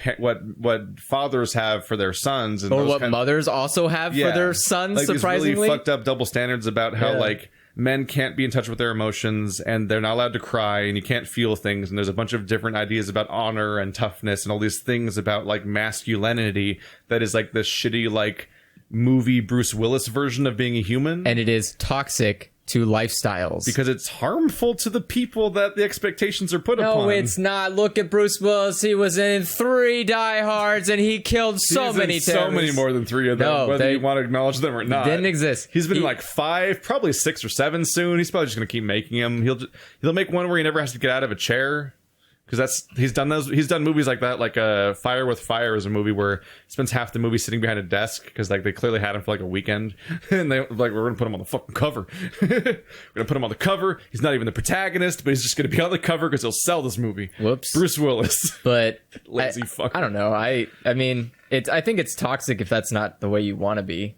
Speaker 1: fathers have for their sons, and
Speaker 2: or what mothers also have for their sons.
Speaker 1: Like
Speaker 2: surprisingly,
Speaker 1: these really fucked up double standards about how like men can't be in touch with their emotions, and they're not allowed to cry, and you can't feel things. And there's a bunch of different ideas about honor and toughness, and all these things about like masculinity that is like this shitty like movie Bruce Willis version of being a human, and
Speaker 2: it is toxic to lifestyles
Speaker 1: because it's harmful to the people that the expectations are put upon.
Speaker 2: No, it's not. Look at Bruce Willis. He was in 3 Die Hards and he killed so many terrorists.
Speaker 1: So many more than 3 of them,
Speaker 2: no,
Speaker 1: whether you want to acknowledge them or not.
Speaker 2: Didn't exist.
Speaker 1: He's been in like 5, probably 6 or 7 soon. He's probably just going to keep making them. He'll make one where he never has to get out of a chair. Because he's done movies like that, like Fire with Fire is a movie where he spends half the movie sitting behind a desk because like they clearly had him for like a weekend, and they like we're gonna put him on the fucking cover. We're gonna put him on the cover. He's not even the protagonist, but he's just gonna be on the cover because he'll sell this movie.
Speaker 2: Whoops,
Speaker 1: Bruce Willis.
Speaker 2: But
Speaker 1: lazy fuck.
Speaker 2: I don't know. I mean, I think it's toxic if that's not the way you want to be.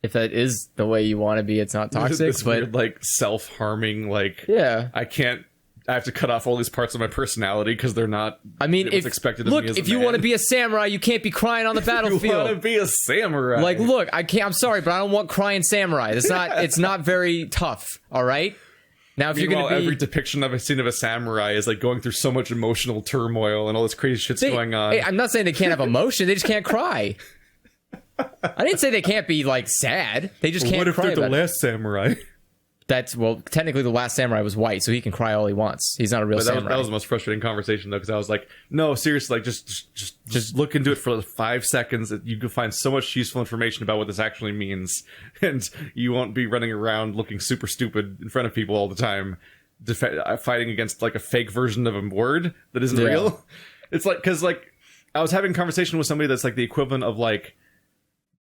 Speaker 2: If that is the way you want to be, it's not toxic.
Speaker 1: This
Speaker 2: but
Speaker 1: weird, like self-harming, like I have to cut off all these parts of my personality because they're not.
Speaker 2: I mean, if
Speaker 1: expected of me as
Speaker 2: if you want to be a samurai, you can't be crying on the battlefield.
Speaker 1: You want to be a samurai?
Speaker 2: Like, look, I can't. I'm sorry, but I don't want crying samurai. It's not. It's not very tough. All right. Now, if you're gonna be
Speaker 1: every depiction I've seen of a samurai is like going through so much emotional turmoil and all this crazy shit's going on.
Speaker 2: I'm not saying they can't have emotion. They just can't cry. I didn't say they can't be like sad. They just can't.
Speaker 1: What if
Speaker 2: cry
Speaker 1: they're the last samurai?
Speaker 2: Technically the last samurai was white, so he can cry all he wants. He's not a real samurai.
Speaker 1: That was the most frustrating conversation though, because I was like, no, seriously, like just look into it for 5 seconds. You can find so much useful information about what this actually means, and you won't be running around looking super stupid in front of people all the time, fighting against like a fake version of a word that isn't real. It's like, because like I was having a conversation with somebody that's like the equivalent of like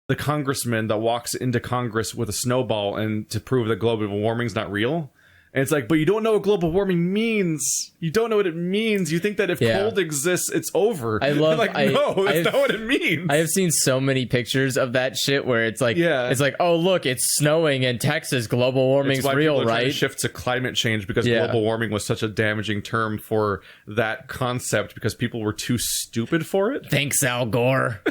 Speaker 1: the congressman that walks into Congress with a snowball and to prove that global warming's not real. And it's like, but you don't know what global warming means. You don't know what it means. You think that if cold exists, it's over.
Speaker 2: No,
Speaker 1: that's not what it means.
Speaker 2: I have seen so many pictures of that shit where it's like, it's like, oh look, it's snowing in Texas. Global warming's real, right? To
Speaker 1: shift to climate change because global warming was such a damaging term for that concept because people were too stupid for it.
Speaker 2: Thanks, Al Gore.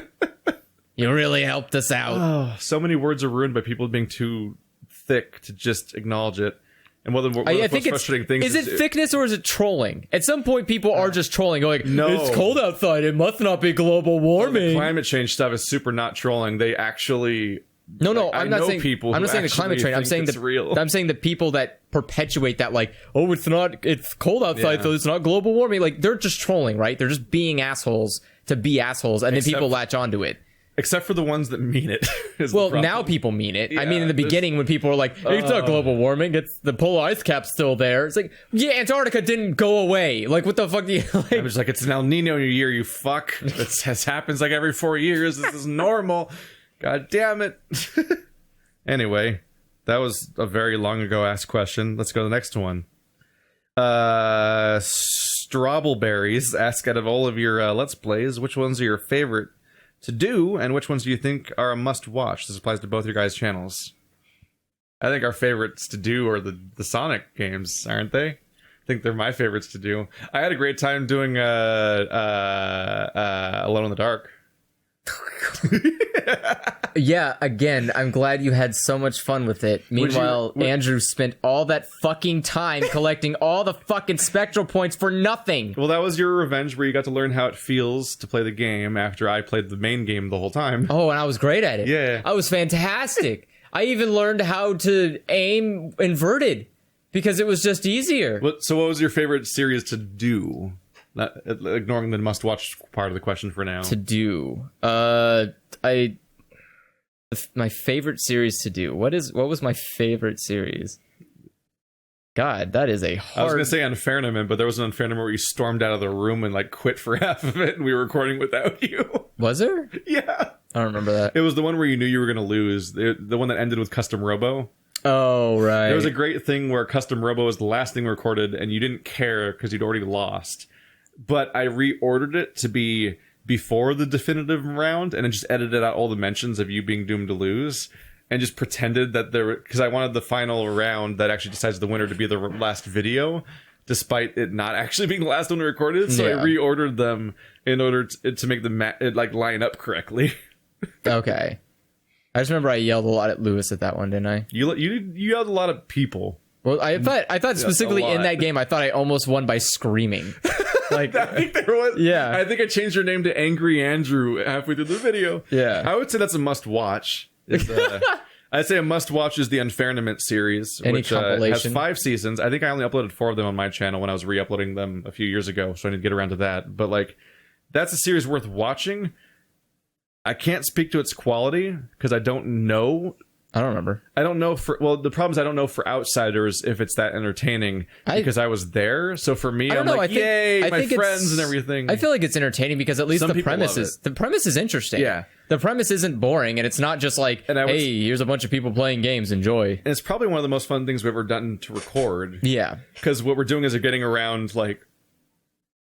Speaker 2: You really helped us out.
Speaker 1: Oh, so many words are ruined by people being too thick to just acknowledge it. And one of the most frustrating things
Speaker 2: is it thickness or is it trolling? At some point, people are just trolling, going,
Speaker 1: No.
Speaker 2: it's cold outside, it must not be global warming.
Speaker 1: The climate change stuff is super not trolling. They actually...
Speaker 2: No,
Speaker 1: I
Speaker 2: I'm not
Speaker 1: know
Speaker 2: saying
Speaker 1: people
Speaker 2: I'm not
Speaker 1: who
Speaker 2: saying the climate
Speaker 1: actually
Speaker 2: change. I'm
Speaker 1: think
Speaker 2: saying
Speaker 1: it's real.
Speaker 2: I'm saying the people that perpetuate that, like, oh, it's cold outside,
Speaker 1: Yeah.
Speaker 2: so it's not global warming. Like, they're just trolling, right? They're just being assholes to be assholes, and then people latch onto it.
Speaker 1: Except for the ones that mean it.
Speaker 2: Well, now people mean it. I mean, in the
Speaker 1: this-
Speaker 2: beginning, when people were like, it's not global warming, it's the polar ice cap's still there. It's like, yeah, Antarctica didn't go away. Like, what the fuck do you like?
Speaker 1: I was like, it's an El Nino year, you fuck. This happens like every 4 years. This is normal. God damn it. Anyway, that was a very long ago asked question. Let's go to the next one. Strawbleberries ask, out of all of your Let's Plays, which ones are your favorite to do, and which ones do you think are a must-watch? This applies to both your guys' channels. I think our favorites to do are the Sonic games, aren't they? I think they're my favorites to do. I had a great time doing Alone in the Dark.
Speaker 2: Yeah, again, I'm glad you had so much fun with it. Meanwhile, Andrew spent all that fucking time collecting all the fucking spectral points for nothing.
Speaker 1: Well, that was your revenge where you got to learn how it feels to play the game after I played the main game the whole time.
Speaker 2: Oh, and I was great at it.
Speaker 1: Yeah.
Speaker 2: I was fantastic. I even learned how to aim inverted because it was just easier.
Speaker 1: So what was your favorite series to do? Not ignoring the must-watch part of the question for now.
Speaker 2: To do. My favorite series to do. What was my favorite series? God, that is a hard...
Speaker 1: I was going to say Unfairnament, but there was an Unfairnament where you stormed out of the room and like quit for half of it, and we were recording without you.
Speaker 2: Was there?
Speaker 1: Yeah.
Speaker 2: I don't remember that.
Speaker 1: It was the one where you knew you were going to lose. The one that ended with Custom Robo.
Speaker 2: Oh, right.
Speaker 1: There was a great thing where Custom Robo was the last thing recorded, and you didn't care because you'd already lost. But I reordered it to be before the definitive round, and then just edited out all the mentions of you being doomed to lose, and just pretended that there were... Because I wanted the final round that actually decides the winner to be the last video, despite it not actually being the last one recorded. So
Speaker 2: Yeah.
Speaker 1: I reordered them in order to make it like line up correctly.
Speaker 2: Okay. I just remember I yelled a lot at Lewis at that one, didn't I?
Speaker 1: You yelled a lot of people.
Speaker 2: Well, I thought specifically in that game, I thought I almost won by screaming. Like,
Speaker 1: I think there was.
Speaker 2: Yeah.
Speaker 1: I think I changed your name to Angry Andrew halfway through the video.
Speaker 2: Yeah.
Speaker 1: I would say that's a must-watch. I'd say a must-watch is the Unfairnament series,
Speaker 2: Any
Speaker 1: which has
Speaker 2: compilation?
Speaker 1: 5 seasons. I think I only uploaded 4 of them on my channel when I was re-uploading them a few years ago, so I need to get around to that. But, like, that's a series worth watching. I can't speak to its quality, because I don't know...
Speaker 2: I don't remember.
Speaker 1: I don't know the problem is I don't know for outsiders if it's that entertaining because I was there. So for me, I'm like, yay, my friends and everything.
Speaker 2: I feel like it's entertaining because at least
Speaker 1: Some
Speaker 2: the
Speaker 1: people
Speaker 2: premise
Speaker 1: love
Speaker 2: is interesting.
Speaker 1: Yeah.
Speaker 2: The premise isn't boring, and it's not just like, hey, here's a bunch of people playing games, enjoy.
Speaker 1: And it's probably one of the most fun things we've ever done to record.
Speaker 2: Yeah.
Speaker 1: Because what we're doing is we're getting around like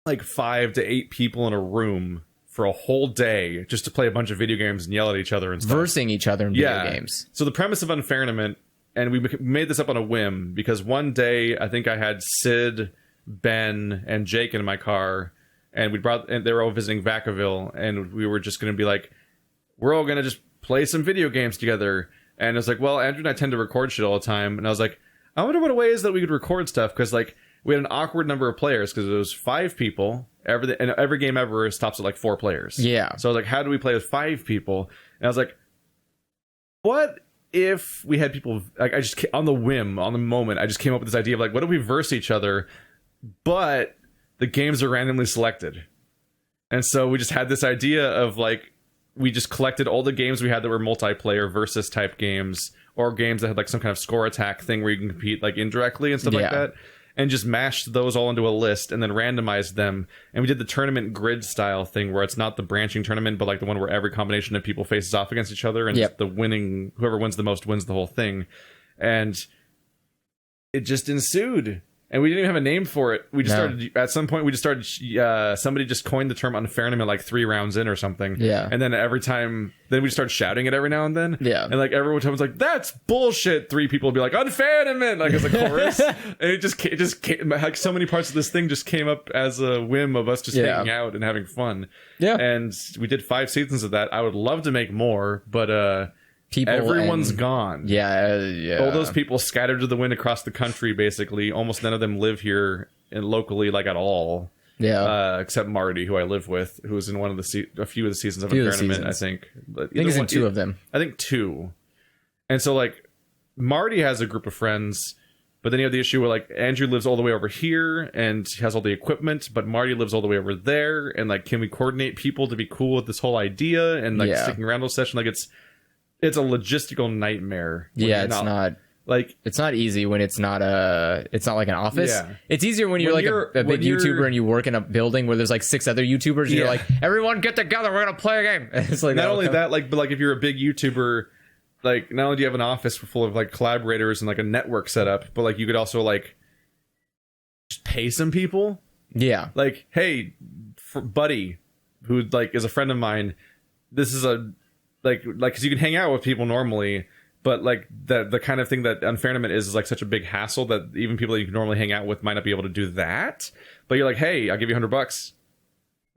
Speaker 1: 5 to 8 people in a room for a whole day just to play a bunch of video games and yell at each other and stuff.
Speaker 2: Versing each other in video games.
Speaker 1: So the premise of Unfairnament, and we made this up on a whim, because one day I think I had Sid, Ben, and Jake in my car, and they were all visiting Vacaville, and we were just going to be like, we're all going to just play some video games together. And it's like, well, Andrew and I tend to record shit all the time. And I was like, I wonder what ways that we could record stuff, because like we had an awkward number of players because it was 5 people. Every game ever stops at like 4 players.
Speaker 2: Yeah.
Speaker 1: So I was like, how do we play with 5 people? And I was like, what if we had people like, I just on the whim, on the moment, I just came up with this idea of like, what if we verse each other, but the games are randomly selected? And so we just had this idea of like, we just collected all the games we had that were multiplayer versus type games, or games that had like some kind of score attack thing where you can compete like indirectly and stuff like that. And just mashed those all into a list and then randomized them. And we did the tournament grid style thing where it's not the branching tournament, but like the one where every combination of people faces off against each other, and just whoever wins the most wins the whole thing. And it just ensued. And we didn't even have a name for it. We just started, at some point, somebody just coined the term Unfairnament like 3 rounds in or something.
Speaker 2: Yeah.
Speaker 1: And then then we just started shouting it every now and then.
Speaker 2: Yeah.
Speaker 1: And like every time was like, that's bullshit. 3 people would be like, Unfairnement, like as a chorus. And it just came, like so many parts of this thing just came up as a whim of us just hanging out and having fun.
Speaker 2: Yeah.
Speaker 1: And we did 5 seasons of that. I would love to make more, but
Speaker 2: people.
Speaker 1: Everyone's
Speaker 2: and,
Speaker 1: gone.
Speaker 2: Yeah.
Speaker 1: All those people scattered to the wind across the country, basically. Almost none of them live here and locally, like, at all.
Speaker 2: Yeah.
Speaker 1: Except Marty, who I live with, who was in one of a few of the seasons of Tournament, I think. But
Speaker 2: I think he's in 2 of them.
Speaker 1: I think 2. And so, like, Marty has a group of friends, but then you have the issue where, like, Andrew lives all the way over here and has all the equipment, but Marty lives all the way over there. And, like, can we coordinate people to be cool with this whole idea and, like, sticking around those sessions? Like, it's a logistical nightmare.
Speaker 2: Yeah, it's not. Like, it's not easy when it's not like an office. Yeah. It's easier when you're like a big YouTuber and you work in a building where there's like 6 other YouTubers and you're like, everyone get together, we're gonna play a game. It's like
Speaker 1: not only that, like, but like if you're a big YouTuber, like not only do you have an office full of like collaborators and like a network set up, but like you could also like just pay some people. Yeah. Like, hey, buddy, who like is a friend of mine, this is a like because you can hang out with people normally. But like the kind of thing that Unfairnament is like such a big hassle that even people that you can normally hang out with might not be able to do that. But you're like, hey, I'll give you $100.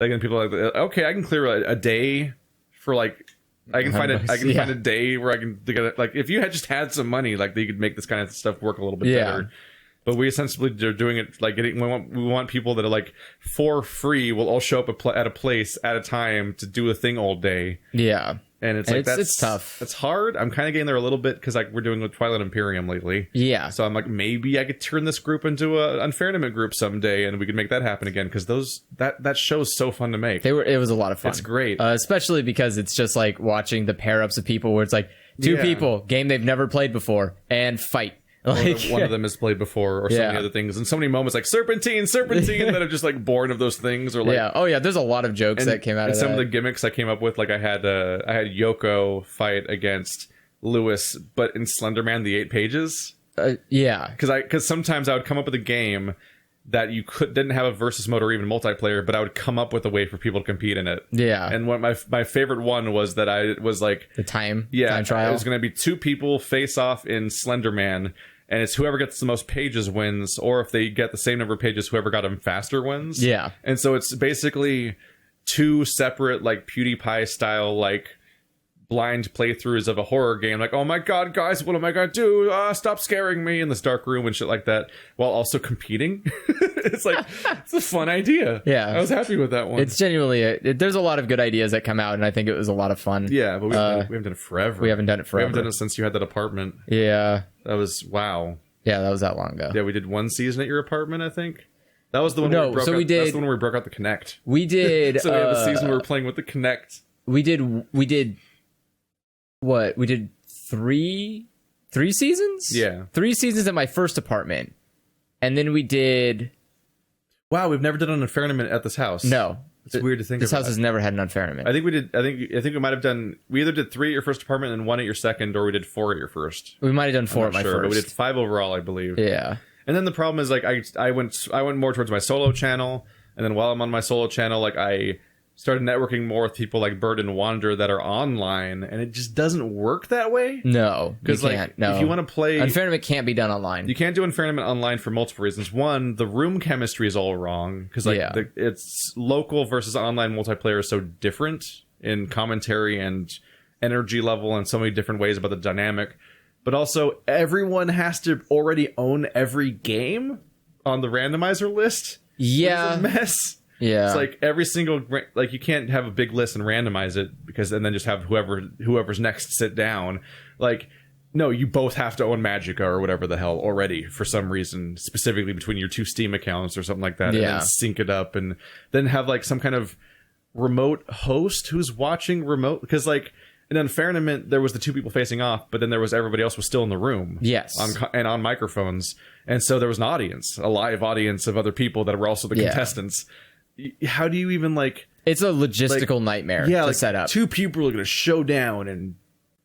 Speaker 1: Like, and people are like, okay, I can clear a day for like, I can find find a day where I can like if you had just had some money, like you could make this kind of stuff work a little bit better. But we essentially are doing it like we want people that are like for free will all show up at a place at a time to do a thing all day. Yeah. And it's like it's tough. It's hard. I'm kind of getting there a little bit because like we're doing with Twilight Imperium lately. Yeah. So I'm like, maybe I could turn this group into a Unfairnament group someday, and we could make that happen again because that show's so fun to make. It was a lot of fun. It's great,
Speaker 2: especially because it's just like watching the pair ups of people where it's like 2 people, game they've never played before, and fight.
Speaker 1: Like, one of them has played before, or so many other things, and so many moments like serpentine that are just like born of those things, or like
Speaker 2: there's a lot of jokes that came out of
Speaker 1: some
Speaker 2: that.
Speaker 1: of the gimmicks I came up with, like I had Yoko fight against Lewis, but in Slenderman the 8 pages. Because sometimes I would come up with a game that you didn't have a versus mode or even multiplayer, but I would come up with a way for people to compete in it. Yeah. And what my favorite one was that I was like
Speaker 2: the time
Speaker 1: It
Speaker 2: trial.
Speaker 1: was going to be 2 people face off in Slenderman. And it's whoever gets the most pages wins, or if they get the same number of pages, whoever got them faster wins. Yeah. And so it's basically 2 separate, like, PewDiePie style, like, blind playthroughs of a horror game. Like, oh my god, guys, what am I gonna do? Stop scaring me in this dark room and shit like that, while also competing. It's like, it's a fun idea. Yeah. I was happy with that one.
Speaker 2: It's genuinely, there's a lot of good ideas that come out, and I think it was a lot of fun.
Speaker 1: Yeah, but we haven't done it forever.
Speaker 2: We haven't done it forever.
Speaker 1: We haven't done it since you had that apartment.
Speaker 2: Yeah.
Speaker 1: That was, wow.
Speaker 2: Yeah, that was that long ago.
Speaker 1: Yeah, we did 1 season at your apartment, I think. That was the one where that's the one where we broke out the Kinect.
Speaker 2: We did.
Speaker 1: So we had the season where we were playing with the Kinect.
Speaker 2: We did what? We did 3 seasons? Yeah. 3 seasons at my first apartment. And then we did...
Speaker 1: Wow, we've never done an Unfairnament at this house.
Speaker 2: No.
Speaker 1: It's weird to think
Speaker 2: this house has never had an Unfairnament.
Speaker 1: I think we did. I think we might have done. We either did 3 at your first apartment and 1 at your second, or we did 4 at your first.
Speaker 2: We might have done 4 at my first.
Speaker 1: But we did 5 overall, I believe.
Speaker 2: Yeah.
Speaker 1: And then the problem is, like, I went more towards my solo channel, and then while I'm on my solo channel, like, I started networking more with people like Bird and Wander that are online, and it just doesn't work that way.
Speaker 2: No,
Speaker 1: because like if you want to play
Speaker 2: Unfairnament, can't be done online.
Speaker 1: You can't do Unfairnement online for multiple reasons. One, the room chemistry is all wrong because like it's local versus online multiplayer is so different in commentary and energy level and so many different ways about the dynamic. But also, everyone has to already own every game on the randomizer list.
Speaker 2: Yeah,
Speaker 1: it's a mess.
Speaker 2: Yeah,
Speaker 1: it's like every single, like, you can't have a big list and randomize it because and then just have whoever's next sit down. Like, no, you both have to own Magicka or whatever the hell already for some reason, specifically between your 2 Steam accounts or something like that. Yeah. And then sync it up and then have like some kind of remote host who's watching remote, because like in Unfairnement there was the 2 people facing off, but then there was everybody else was still in the room.
Speaker 2: Yes,
Speaker 1: on microphones, and so there was an audience, a live audience of other people that were also the contestants. How do you even like?
Speaker 2: It's a logistical nightmare to set up.
Speaker 1: 2 people are going to show down and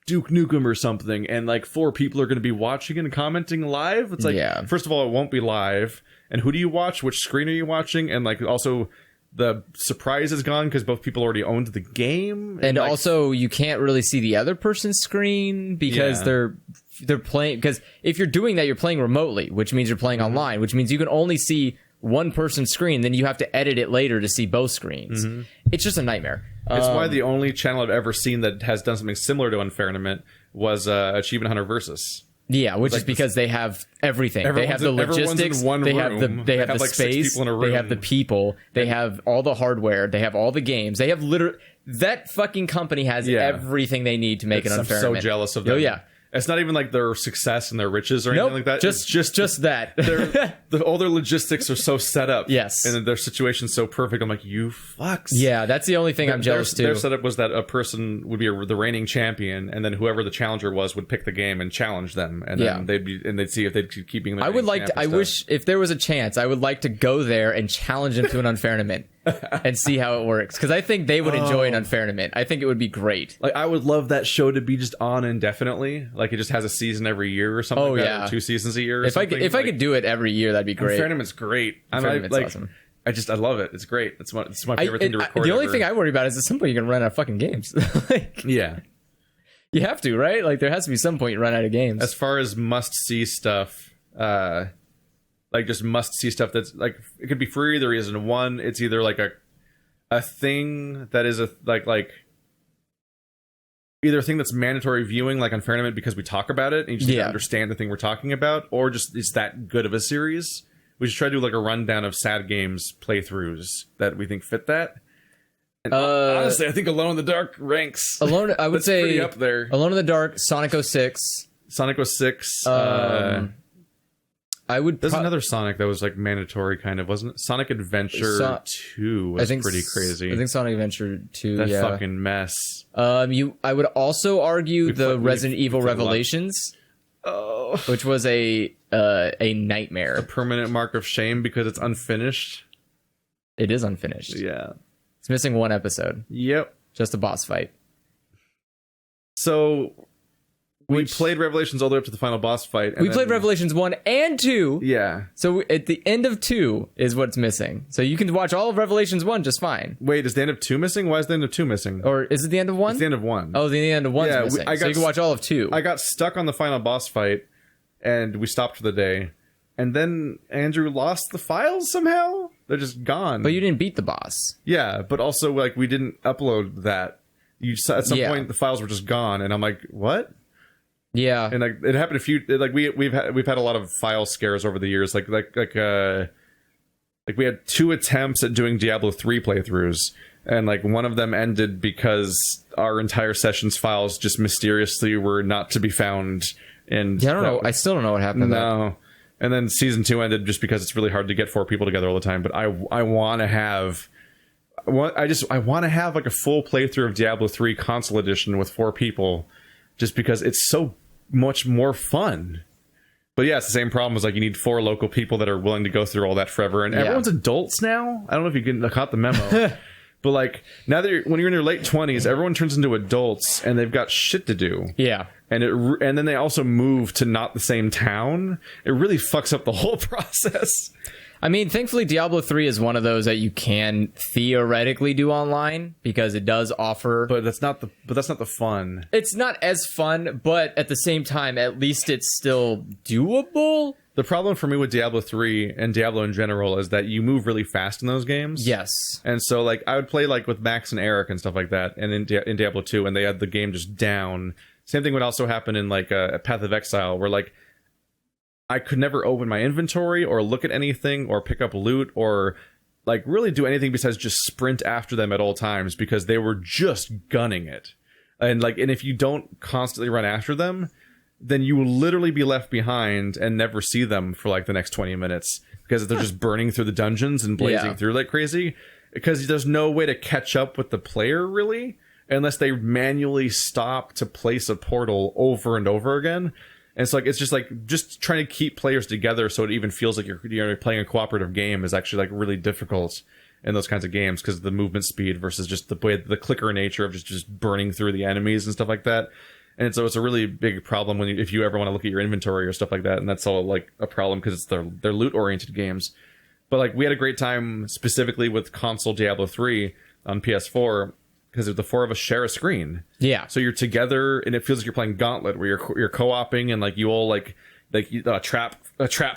Speaker 1: Duke Nukem or something, and like 4 people are going to be watching and commenting live. It's like, first of all, it won't be live. And who do you watch? Which screen are you watching? And like also, the surprise is gone because both people already owned the game.
Speaker 2: And like, also, you can't really see the other person's screen because they're playing. Because if you're doing that, you're playing remotely, which means you're playing online, which means you can only see one person's screen, then you have to edit it later to see both screens. It's just a nightmare.
Speaker 1: It's why the only channel I've ever seen that has done something similar to Unfairnement was Achievement Hunter Versus.
Speaker 2: Yeah, which is because they have everything. They have the logistics. They have the
Speaker 1: like
Speaker 2: space.
Speaker 1: They
Speaker 2: have the people. They have all the hardware. They have all the games. They have literally that fucking company has everything they need to make an unfair.
Speaker 1: I'm so jealous of them.
Speaker 2: Oh yeah.
Speaker 1: It's not even like their success and their riches or anything like that.
Speaker 2: Just that.
Speaker 1: All their logistics are so set up.
Speaker 2: Yes.
Speaker 1: And their situation's so perfect. I'm like, you fucks.
Speaker 2: Yeah, that's the only thing I'm jealous too.
Speaker 1: Their setup was that a person would be the reigning champion, and then whoever the challenger was would pick the game and challenge them, and then they'd see if they'd keep being the
Speaker 2: I would like to. I wish if there was a chance, I would like to go there and challenge them to an unfairnament and see how it works, because I think they would enjoy an unfairnement. I think it would be great.
Speaker 1: Like, I would love that show to be just on indefinitely. Like, it just has a season every year or something like that, or 2 seasons a year. Or
Speaker 2: if I could do it every year, that'd be great.
Speaker 1: Unfairment's great.
Speaker 2: Unfairment's awesome.
Speaker 1: I love it. It's great. It's my favorite thing to record.
Speaker 2: The only thing I worry about is at some point you're gonna run out of fucking games.
Speaker 1: Yeah,
Speaker 2: you have to, right? Like, there has to be some point you run out of games.
Speaker 1: As far as must see stuff, like just must see stuff that's like, it could be for either reason. One, it's either like a thing that is like either a thing that's mandatory viewing, like Unfairment, because we talk about it and you just need to understand the thing we're talking about, or just it's that good of a series. We should try to do like a rundown of sad games playthroughs that we think fit that. And honestly, I think Alone in the Dark ranks.
Speaker 2: Alone, I would say
Speaker 1: pretty up there.
Speaker 2: Alone in the Dark, Sonic 06.
Speaker 1: Sonic 06.
Speaker 2: I would.
Speaker 1: There's another Sonic that was like mandatory, kind of, wasn't it? Sonic Adventure 2 was pretty crazy.
Speaker 2: I think Sonic Adventure 2.
Speaker 1: That fucking mess.
Speaker 2: I would also argue the Resident Evil Revelations, which was a nightmare.
Speaker 1: A permanent mark of shame because it's unfinished.
Speaker 2: It is unfinished.
Speaker 1: Yeah,
Speaker 2: it's missing one episode.
Speaker 1: Yep,
Speaker 2: just a boss fight.
Speaker 1: So. We played Revelations all the way up to the final boss fight.
Speaker 2: We played Revelations 1 and 2.
Speaker 1: Yeah.
Speaker 2: So at the end of 2 is what's missing. So you can watch all of Revelations 1 just fine.
Speaker 1: Wait, is the end of 2 missing? Why is the end of 2 missing?
Speaker 2: Or is it the end of 1?
Speaker 1: It's the end of 1.
Speaker 2: Oh, the end of 1's missing. So you can watch all of 2.
Speaker 1: I got stuck on the final boss fight, and we stopped for the day. And then Andrew lost the files somehow? They're just gone.
Speaker 2: But you didn't beat the boss.
Speaker 1: Yeah, but also, like, we didn't upload that. At some point, the files were just gone, and I'm like, what?
Speaker 2: Yeah,
Speaker 1: and like it happened a few. Like we've had a lot of file scares over the years. Like we had 2 attempts at doing Diablo 3 playthroughs, and like one of them ended because our entire session's files just mysteriously were not to be found. And
Speaker 2: I don't know. I still don't know what happened.
Speaker 1: No. And then season 2 ended just because it's really hard to get 4 people together all the time. But I want to have. I want to have like a full playthrough of Diablo 3 console edition with 4 people, just because it's so much more fun. But yeah, it's the same problem as like you need 4 local people that are willing to go through all that forever, and everyone's adults now. I don't know if you caught the memo. But like now that when you're in your late 20s, everyone turns into adults and they've got shit to do.
Speaker 2: Yeah.
Speaker 1: And then they also move to not the same town. It really fucks up the whole process.
Speaker 2: I mean, thankfully, Diablo 3 is one of those that you can theoretically do online because it does offer.
Speaker 1: But that's not the fun.
Speaker 2: It's not as fun, but at the same time, at least it's still doable.
Speaker 1: The problem for me with Diablo 3 and Diablo in general is that you move really fast in those games.
Speaker 2: Yes.
Speaker 1: And so, like, I would play like with Max and Eric and stuff like that, and in Diablo 2, and they had the game just down. Same thing would also happen in like a Path of Exile, where like. I could never open my inventory or look at anything or pick up loot or like really do anything besides just sprint after them at all times because they were just gunning it. And if you don't constantly run after them, then you will literally be left behind and never see them for like the next 20 minutes because they're just burning through the dungeons and blazing through like crazy, because there's no way to catch up with the player really unless they manually stop to place a portal over and over again. And it's like just trying to keep players together so it even feels like you're playing a cooperative game is actually like really difficult in those kinds of games because of the movement speed versus just the clicker nature of just burning through the enemies and stuff like that. And so it's a really big problem if you ever want to look at your inventory or stuff like that. And that's all like a problem because it's they're loot oriented games. But like we had a great time specifically with console Diablo 3 on PS4. Because the 4 of us share a screen. Yeah. So you're together, and it feels like you're playing Gauntlet, where you're co-oping, and like you all like a trap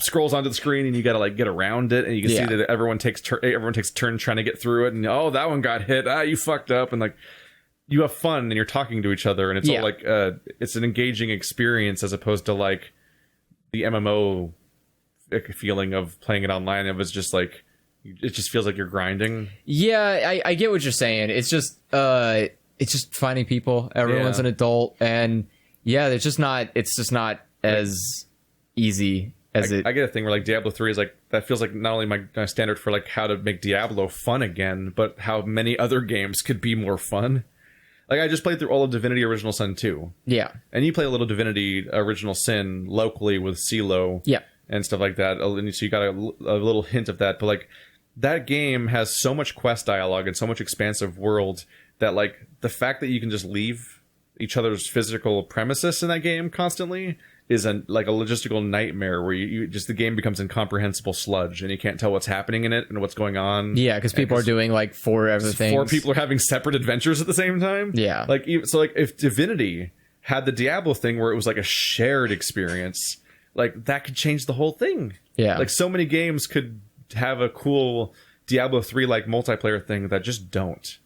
Speaker 1: scrolls onto the screen, and you gotta like get around it, and you can see that everyone takes a turn trying to get through it, and that one got hit. You fucked up, and like you have fun and you're talking to each other, and it's
Speaker 2: Yeah.
Speaker 1: all like it's an engaging experience as opposed to like the MMO feeling of playing it online. It was just like it just feels like you're grinding.
Speaker 2: Yeah, I get what you're saying. It's just finding people. Everyone's an adult, and yeah, it's just not as easy as
Speaker 1: I get a thing where like Diablo 3 is like, that feels like not only my standard for like how to make Diablo fun again, but how many other games could be more fun. Like I just played through all of Divinity Original Sin 2.
Speaker 2: Yeah.
Speaker 1: And you play a little Divinity Original Sin locally with CeeLo.
Speaker 2: Yeah.
Speaker 1: And stuff like that. And so you got a little hint of that. But like that game has so much quest dialogue and so much expansive world that like the fact that you can just leave each other's physical premises in that game constantly is like a logistical nightmare where you just the game becomes incomprehensible sludge and you can't tell what's happening in it and what's going on.
Speaker 2: Yeah, because people are doing like 4 other things.
Speaker 1: 4 people are having separate adventures at the same time.
Speaker 2: Yeah.
Speaker 1: Like so like if Divinity had the Diablo thing where it was like a shared experience, like that could change the whole thing.
Speaker 2: Yeah.
Speaker 1: Like so many games could have a cool Diablo 3 like multiplayer thing that just don't.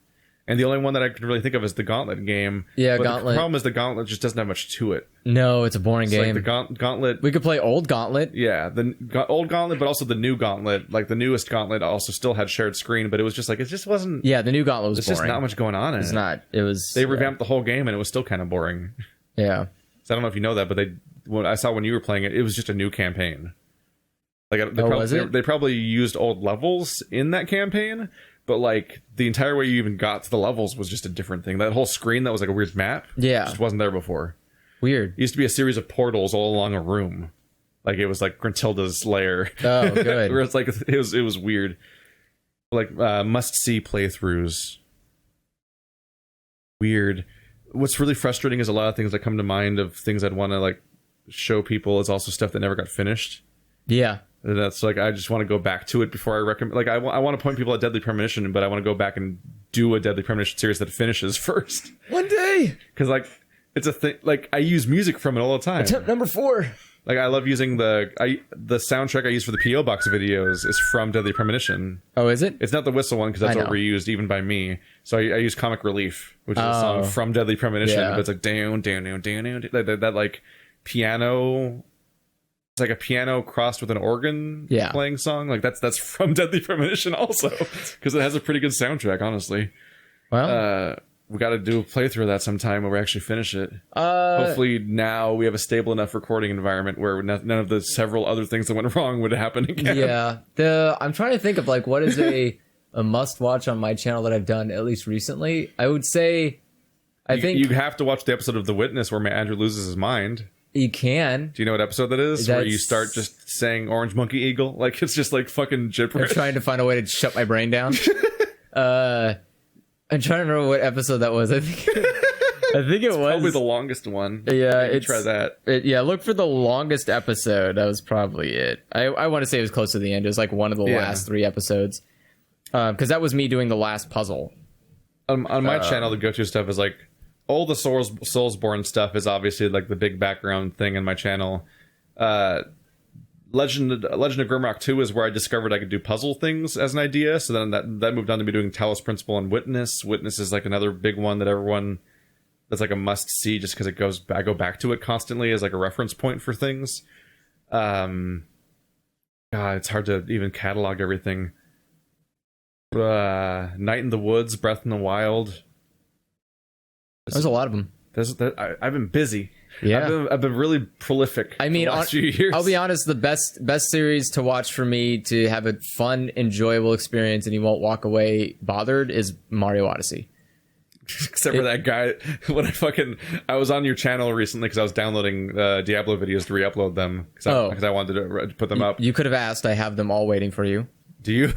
Speaker 1: And the only one that I can really think of is the Gauntlet game.
Speaker 2: Yeah,
Speaker 1: but
Speaker 2: Gauntlet.
Speaker 1: The problem is the Gauntlet just doesn't have much to it.
Speaker 2: No, it's a boring game.
Speaker 1: Like the Gauntlet.
Speaker 2: We could play old Gauntlet.
Speaker 1: Yeah, the old Gauntlet, but also the new Gauntlet. Like the newest Gauntlet also still had shared screen, but it was just like it just wasn't.
Speaker 2: Yeah, the new Gauntlet was
Speaker 1: There's
Speaker 2: boring.
Speaker 1: just not much going on in it.
Speaker 2: It's not. It was.
Speaker 1: They revamped the whole game, and it was still kind of boring.
Speaker 2: Yeah.
Speaker 1: So I don't know if you know that, but I saw when you were playing it, it was just a new campaign. Like
Speaker 2: was it?
Speaker 1: They probably used old levels in that campaign. But, like, the entire way you even got to the levels was just a different thing. That whole screen that was like a weird map just wasn't there before.
Speaker 2: Weird.
Speaker 1: It used to be a series of portals all along a room. Like, it was like Gruntilda's lair.
Speaker 2: Oh, good.
Speaker 1: Where it's like, it was weird. Like, must-see playthroughs. Weird. What's really frustrating is a lot of things that come to mind of things I'd want to, like, show people is also stuff that never got finished.
Speaker 2: Yeah.
Speaker 1: And that's like I just want to go back to it before I recommend. Like I want to point people at Deadly Premonition, but I want to go back and do a Deadly Premonition series that finishes first.
Speaker 2: One day,
Speaker 1: because like it's a thing. Like I use music from it all the time.
Speaker 2: attempt number 4.
Speaker 1: Like I love using the soundtrack I use for the PO Box videos is from Deadly Premonition.
Speaker 2: Oh, is it?
Speaker 1: It's not the whistle one because that's all reused even by me. So I use Comic Relief, which is a song from Deadly Premonition.
Speaker 2: Yeah.
Speaker 1: But it's like down, that like piano. It's like a piano crossed with an organ playing song. Like that's from Deadly Premonition also because it has a pretty good soundtrack, honestly.
Speaker 2: Well,
Speaker 1: we got to do a playthrough of that sometime where we actually finish it. Hopefully now we have a stable enough recording environment where none of the several other things that went wrong would happen again.
Speaker 2: Yeah. I'm trying to think of like what is a must watch on my channel that I've done at least recently. I would say I think
Speaker 1: you have to watch the episode of The Witness where Andrew loses his mind.
Speaker 2: You can.
Speaker 1: Do you know what episode that is? Where you start just saying Orange Monkey Eagle? Like, it's just like fucking gibberish.
Speaker 2: I'm trying to find a way to shut my brain down. I'm trying to remember what episode that was. I think it was
Speaker 1: probably the longest one.
Speaker 2: Yeah,
Speaker 1: try that.
Speaker 2: Look for the longest episode. That was probably it. I want to say it was close to the end. It was like one of the last 3 episodes. Because that was me doing the last puzzle.
Speaker 1: On my channel, the go-to stuff is like, all the Soulsborne stuff is obviously like the big background thing in my channel. Legend of Grimrock 2 is where I discovered I could do puzzle things as an idea. So then that moved on to me doing Talos Principle and Witness. Witness is like another big one that everyone that's like a must see just because I go back to it constantly as like a reference point for things. God, it's hard to even catalog everything. Night in the Woods, Breath in the Wild.
Speaker 2: There's a lot of them.
Speaker 1: I've been busy.
Speaker 2: Yeah,
Speaker 1: I've been really prolific.
Speaker 2: I mean,
Speaker 1: the last few years.
Speaker 2: I'll be honest. The best series to watch for me to have a fun, enjoyable experience, and you won't walk away bothered, is Mario Odyssey.
Speaker 1: Except for that guy. When I was on your channel recently because I was downloading Diablo videos to re-upload them because I wanted to put them up.
Speaker 2: You could have asked. I have them all waiting for you.
Speaker 1: Do you?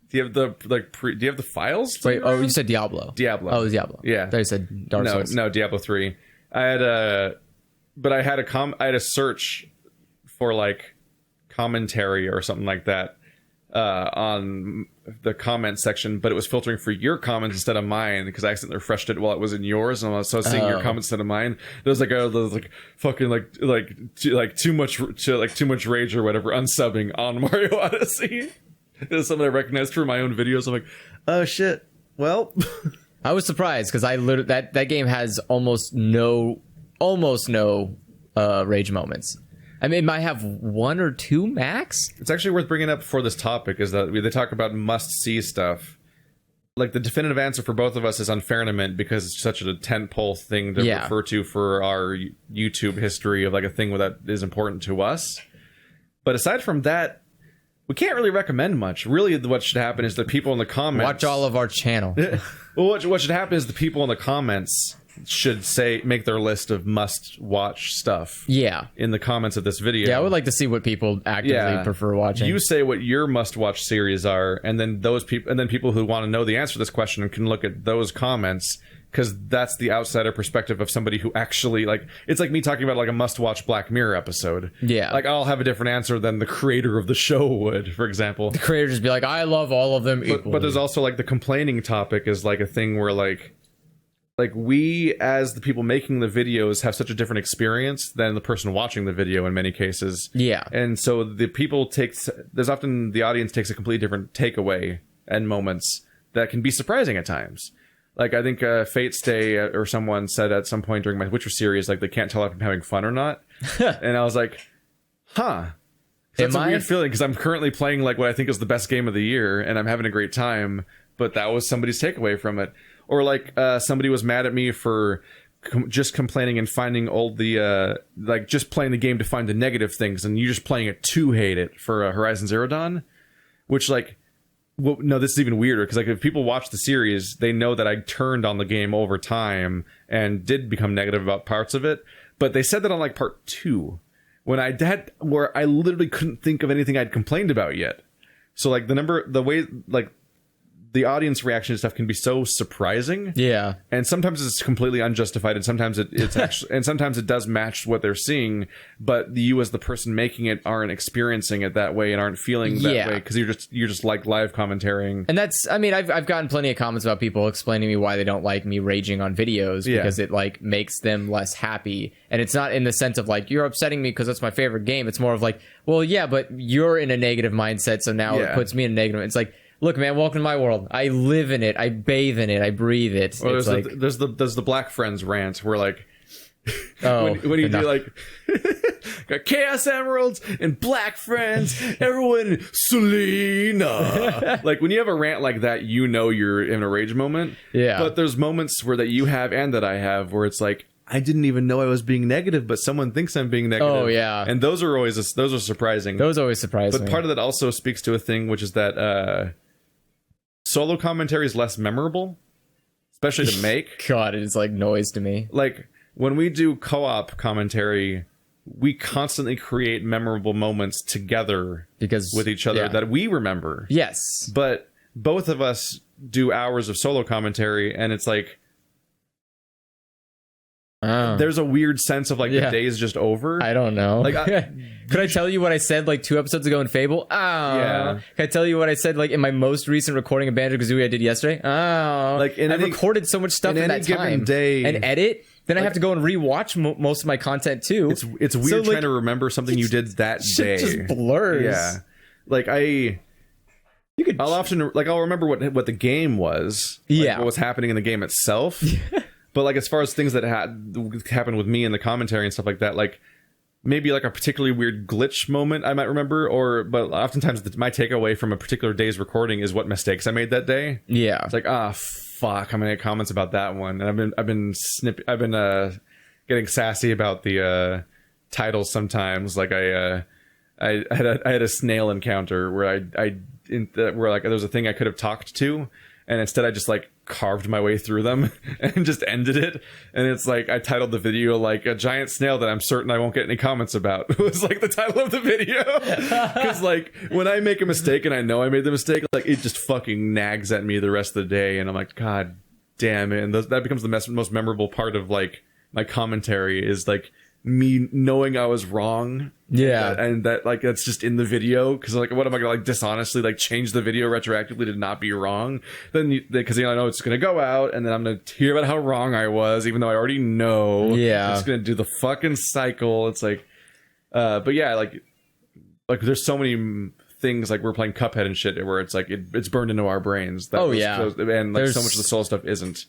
Speaker 1: Do you have the do you have the files?
Speaker 2: Wait, you said Diablo.
Speaker 1: Diablo.
Speaker 2: Oh, it was Diablo.
Speaker 1: Yeah.
Speaker 2: I thought you said Dark Souls.
Speaker 1: No, Diablo 3. I had a search for like commentary or something like that on the comment section, but it was filtering for your comments instead of mine because I accidentally refreshed it while it was in yours, and so I was seeing your comments instead of mine. There was too much rage or whatever unsubbing on Mario Odyssey. It was something I recognized from my own videos. I'm like, oh shit. Well,
Speaker 2: I was surprised because that game has almost no rage moments. I mean, it might have 1 or 2 max.
Speaker 1: It's actually worth bringing up for this topic is that they talk about must-see stuff. Like, the definitive answer for both of us is Unfairnament because it's such a tentpole thing to refer to for our YouTube history of, like, a thing that is important to us. But aside from that, we can't really recommend much. Really, what should happen is the people in the comments...
Speaker 2: Watch all of our channel.
Speaker 1: Well, what should happen is the people in the comments should make their list of must-watch stuff.
Speaker 2: Yeah.
Speaker 1: In the comments of this video.
Speaker 2: Yeah, I would like to see what people actively prefer watching.
Speaker 1: You say what your must-watch series are, and then people who want to know the answer to this question can look at those comments, because that's the outsider perspective of somebody who actually, like, it's like me talking about, like, a must-watch Black Mirror episode.
Speaker 2: Yeah.
Speaker 1: Like, I'll have a different answer than the creator of the show would, for example.
Speaker 2: The creator just be like, I love all of them equally.
Speaker 1: But there's also, like, the complaining topic is, like, a thing where, like we, as the people making the videos, have such a different experience than the person watching the video in many cases. Yeah. And so the people there's often the audience takes a completely different takeaway and moments that can be surprising at times. Like, I think Fate Stay or someone said at some point during my Witcher series, like, they can't tell if I'm having fun or not. And I was like, huh. That's a weird feeling, because I'm currently playing, like, what I think is the best game of the year, and I'm having a great time, but that was somebody's takeaway from it. Or, like, somebody was mad at me for just complaining and finding like, just playing the game to find the negative things, and you just playing it to hate it for Horizon Zero Dawn. Which, like, well, no, this is even weirder, because, like, if people watch the series, they know that I turned on the game over time and did become negative about parts of it. But they said that on, like, part 2, where I literally couldn't think of anything I'd complained about yet. So, like, the way, like, the audience reaction to stuff can be so surprising. Yeah. And sometimes it's completely unjustified, and sometimes it's actually, and sometimes it does match what they're seeing, but you as the person making it aren't experiencing it that way and aren't feeling that way, because you're just like live commentarying.
Speaker 2: And that's, I mean, I've gotten plenty of comments about people explaining to me why they don't like me raging on videos, because it, like, makes them less happy. And it's not in the sense of, like, you're upsetting me because that's my favorite game. It's more of like, well, yeah, but you're in a negative mindset, so now it puts me in a negative. It's like, look, man, welcome to my world. I live in it. I bathe in it. I breathe it.
Speaker 1: Well,
Speaker 2: it's
Speaker 1: there's the Black Friends rant where, like, when you do, like, got Chaos Emeralds and Black Friends, everyone, Selena. Like, when you have a rant like that, you know you're in a rage moment. Yeah. But there's moments where that you have and that I have where it's like, I didn't even know I was being negative, but someone thinks I'm being negative. Oh, yeah. And those are surprising.
Speaker 2: Those always surprise me.
Speaker 1: But part of that also speaks to a thing, which is that solo commentary is less memorable, especially to make.
Speaker 2: God, it's like noise to me.
Speaker 1: Like, when we do co-op commentary, we constantly create memorable moments together with each other that we remember. Yes. But both of us do hours of solo commentary, and it's like, there's a weird sense of, like, the day is just over.
Speaker 2: I don't know. Like, could I tell you what I said, like, 2 episodes ago in Fable? Yeah. Can I tell you what I said, like, in my most recent recording of Banjo-Kazooie I did yesterday? Like, I recorded so much stuff in that time. Day, and edit. Then I have to go and rewatch most of my content too.
Speaker 1: It's weird trying to remember something you did that day.
Speaker 2: It just blurs.
Speaker 1: Yeah. Like, I'll remember what the game was. Like, what was happening in the game itself. But, like, as far as things that happened with me in the commentary and stuff like that, like, maybe, like, a particularly weird glitch moment I might remember, but oftentimes my takeaway from a particular day's recording is what mistakes I made that day. Yeah. It's like, fuck, I'm gonna get comments about that one. And I've been getting sassy about the titles sometimes. Like, I had a snail encounter where where, like, there was a thing I could have talked to, and instead I just, like, carved my way through them and just ended it. And it's like, I titled the video, like, a giant snail that I'm certain I won't get any comments about. It was, like, the title of the video. Because, like, when I make a mistake and I know I made the mistake, like, it just fucking nags at me the rest of the day, and I'm like, God damn it. And that becomes the most memorable part of, like, my commentary is, like, me knowing I was wrong. Yeah. And that, like, that's just in the video, because, like, what am I gonna, like, dishonestly, like, change the video retroactively to not be wrong? Then because I know it's gonna go out, and then I'm gonna hear about how wrong I was, even though I already know. Yeah. It's gonna do the fucking cycle. It's like, but yeah, like there's so many things like we're playing Cuphead and shit, where it's like it's burned into our brains. And like so much of the solo stuff isn't.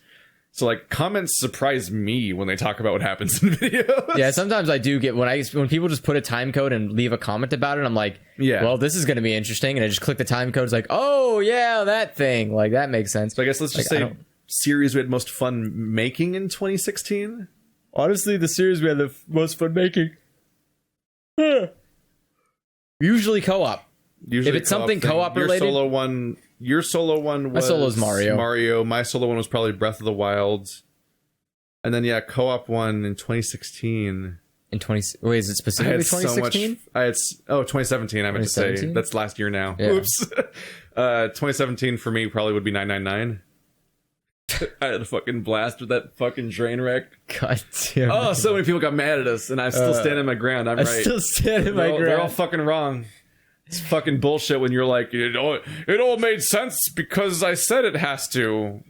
Speaker 1: So like comments surprise me when they talk about what happens in videos.
Speaker 2: Yeah, sometimes I do get when people just put a time code and leave a comment about it. I'm like, well, this is going to be interesting, and I just click the time code. It's like, oh yeah, that thing. Like that makes sense.
Speaker 1: So I guess let's just say series we had most fun making in 2016.
Speaker 2: Honestly, the series we had the most fun making. Usually co-op. If it's something co-op related.
Speaker 1: Your solo one was...
Speaker 2: My solo's Mario.
Speaker 1: My solo one was probably Breath of the Wild. And then, co-op one in 2016.
Speaker 2: Wait, is it specifically 2016?
Speaker 1: 2017, I meant to say. That's last year now. Yeah. Oops. 2017 for me probably would be 999. I had a fucking blast with that fucking train wreck.
Speaker 2: God damn.
Speaker 1: Oh, so many people got mad at us, and I'm still standing my ground. I'm right.
Speaker 2: still standing my ground.
Speaker 1: They're all fucking wrong. It's fucking bullshit when you're like, it all made sense because I said it has to.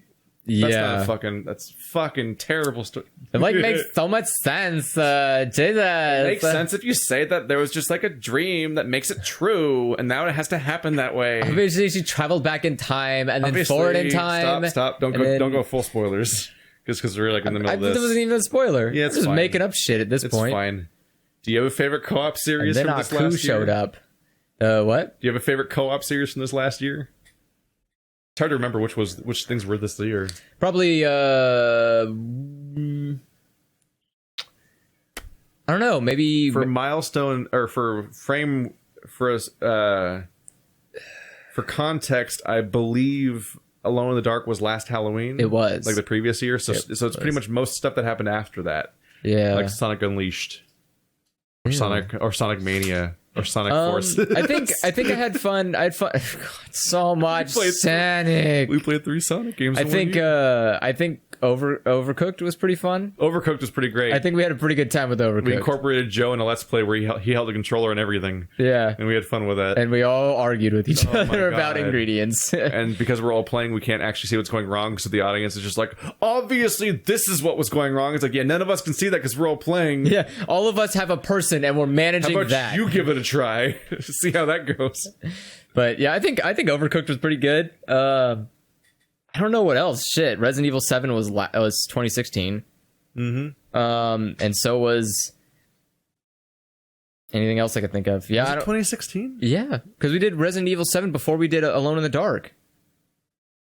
Speaker 1: That's fucking terrible story.
Speaker 2: It makes so much sense. Jesus.
Speaker 1: It makes sense if you say that there was just like a dream that makes it true, and now it has to happen that way.
Speaker 2: Obviously, she traveled back in time and then forward in time.
Speaker 1: Stop! Don't go full spoilers, just because we're like in the middle of this.
Speaker 2: It wasn't even a spoiler.
Speaker 1: Yeah, it's
Speaker 2: just
Speaker 1: fine.
Speaker 2: Making up shit at this point.
Speaker 1: It's fine. Do you have a favorite co-op series from this last year?
Speaker 2: Showed up. What?
Speaker 1: Do you have a favorite co-op series from this last year? It's hard to remember which things were this year.
Speaker 2: Probably I don't know, maybe
Speaker 1: for milestone or for frame for context, I believe Alone in the Dark was last Halloween.
Speaker 2: It was
Speaker 1: like the previous year, so it's pretty much most stuff that happened after that.
Speaker 2: Yeah,
Speaker 1: like Sonic Unleashed or Sonic Mania. Or Sonic Force.
Speaker 2: I think I had fun. God, so much Sonic.
Speaker 1: We played 3 Sonic games.
Speaker 2: I think Overcooked was pretty fun.
Speaker 1: Overcooked was pretty great.
Speaker 2: I think we had a pretty good time with Overcooked.
Speaker 1: We incorporated Joe in a Let's Play where he held the controller and everything.
Speaker 2: Yeah.
Speaker 1: And we had fun with that.
Speaker 2: And we all argued with each other about ingredients.
Speaker 1: And because we're all playing, we can't actually see what's going wrong. So the audience is just like, obviously this is what was going wrong. It's like, yeah, none of us can see that because we're all playing.
Speaker 2: Yeah. All of us have a person and we're managing
Speaker 1: how about
Speaker 2: that.
Speaker 1: You give it a try. See how that goes.
Speaker 2: But yeah, I think Overcooked was pretty good. I don't know what else. Shit, Resident Evil 7 was 2016.
Speaker 1: Mm-hmm.
Speaker 2: And so was anything else I could think of. Yeah,
Speaker 1: 2016.
Speaker 2: Yeah, because we did Resident Evil 7 before we did Alone in the Dark,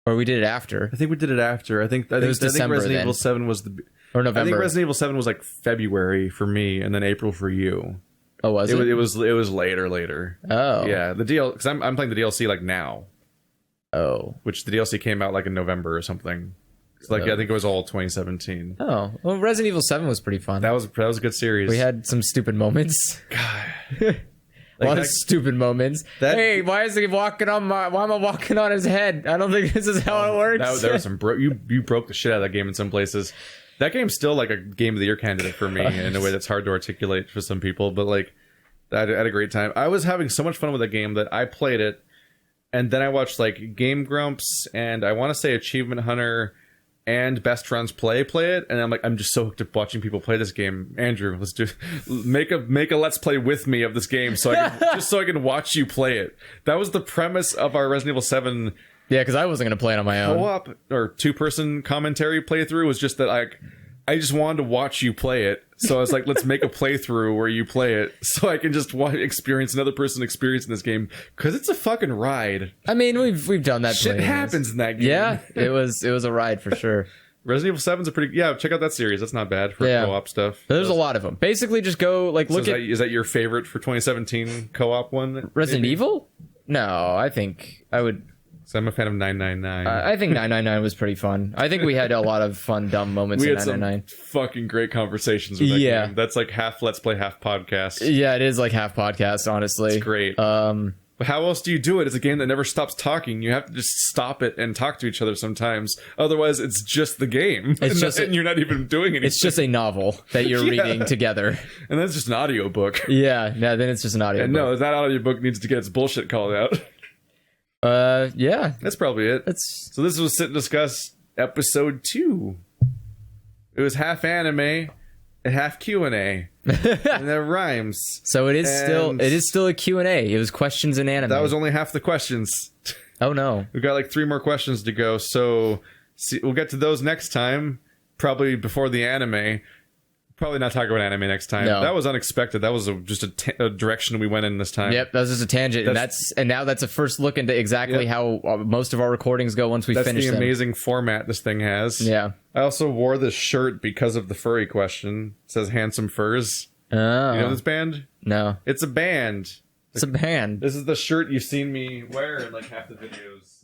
Speaker 2: or we did it after.
Speaker 1: I think we did it after. I think Resident Evil 7 was
Speaker 2: or November.
Speaker 1: I think Resident Evil 7 was like February for me, and then April for you.
Speaker 2: Oh, was it?
Speaker 1: It was later.
Speaker 2: Oh,
Speaker 1: yeah. The deal because I'm playing the DLC like now.
Speaker 2: Oh,
Speaker 1: which the DLC came out like in November or something. I think it was all 2017.
Speaker 2: Oh, well, Resident Evil 7 was pretty fun.
Speaker 1: That was a good series.
Speaker 2: We had some stupid moments.
Speaker 1: God,
Speaker 2: a lot of stupid moments. Hey, why is he walking on why am I walking on his head? I don't think this is how it works.
Speaker 1: There was some you broke the shit out of that game in some places. That game's still like a Game of the Year candidate for me in a way that's hard to articulate for some people. But like, I had a great time. I was having so much fun with that game that I played it. And then I watched like Game Grumps and I want to say Achievement Hunter and Best Friends play it, and I'm just so hooked up watching people play this game. Andrew, let's make a Let's Play with me of this game so I can watch you play it. That was the premise of our Resident Evil 7.
Speaker 2: Yeah, because I wasn't gonna play it on my own.
Speaker 1: Co-op or 2-person commentary playthrough was just that I just wanted to watch you play it. So I was like, let's make a playthrough where you play it so I can just experience another person experiencing this game because it's a fucking ride.
Speaker 2: I mean, we've done that.
Speaker 1: Shit happens in that game.
Speaker 2: Yeah, it was a ride for sure.
Speaker 1: Resident Evil 7's a pretty check out that series. That's not bad for co-op stuff.
Speaker 2: There's a lot of them. Basically, just go look at.
Speaker 1: Is that your favorite for 2017 co-op one?
Speaker 2: Resident Evil? No, I think I would.
Speaker 1: So I'm a fan of 999.
Speaker 2: I think 999 was pretty fun. I think we had a lot of fun, dumb moments in 999.
Speaker 1: Some fucking great conversations with that game. That's like half Let's Play, half podcast.
Speaker 2: Yeah, it is like half podcast, honestly.
Speaker 1: It's great. But how else do you do it? It's a game that never stops talking. You have to just stop it and talk to each other sometimes. Otherwise, it's just the game. And you're not even doing anything.
Speaker 2: It's just a novel that you're reading together.
Speaker 1: And that's just an audiobook.
Speaker 2: Yeah, then it's just an audiobook.
Speaker 1: And no, that audiobook needs to get its bullshit called out.
Speaker 2: Yeah.
Speaker 1: That's probably it. So this was Sit and Discuss episode 2. It was half anime, half Q&A, and that rhymes.
Speaker 2: So it is still a Q&A. It was questions in anime.
Speaker 1: That was only half the questions.
Speaker 2: Oh no.
Speaker 1: We've got like 3 more questions to go, so we'll get to those next time, probably before the anime. Probably not talk about anime next time.
Speaker 2: No.
Speaker 1: That was unexpected. That was just a direction we went in this time.
Speaker 2: Yep, that was just a tangent, and now that's a first look into exactly how most of our recordings go once we finish them.
Speaker 1: That's the amazing format this thing has.
Speaker 2: Yeah.
Speaker 1: I also wore this shirt because of the furry question. It says Handsome Furs.
Speaker 2: Oh.
Speaker 1: You know this band?
Speaker 2: No.
Speaker 1: It's a band.
Speaker 2: It's a band.
Speaker 1: This is the shirt you've seen me wear in like half the videos.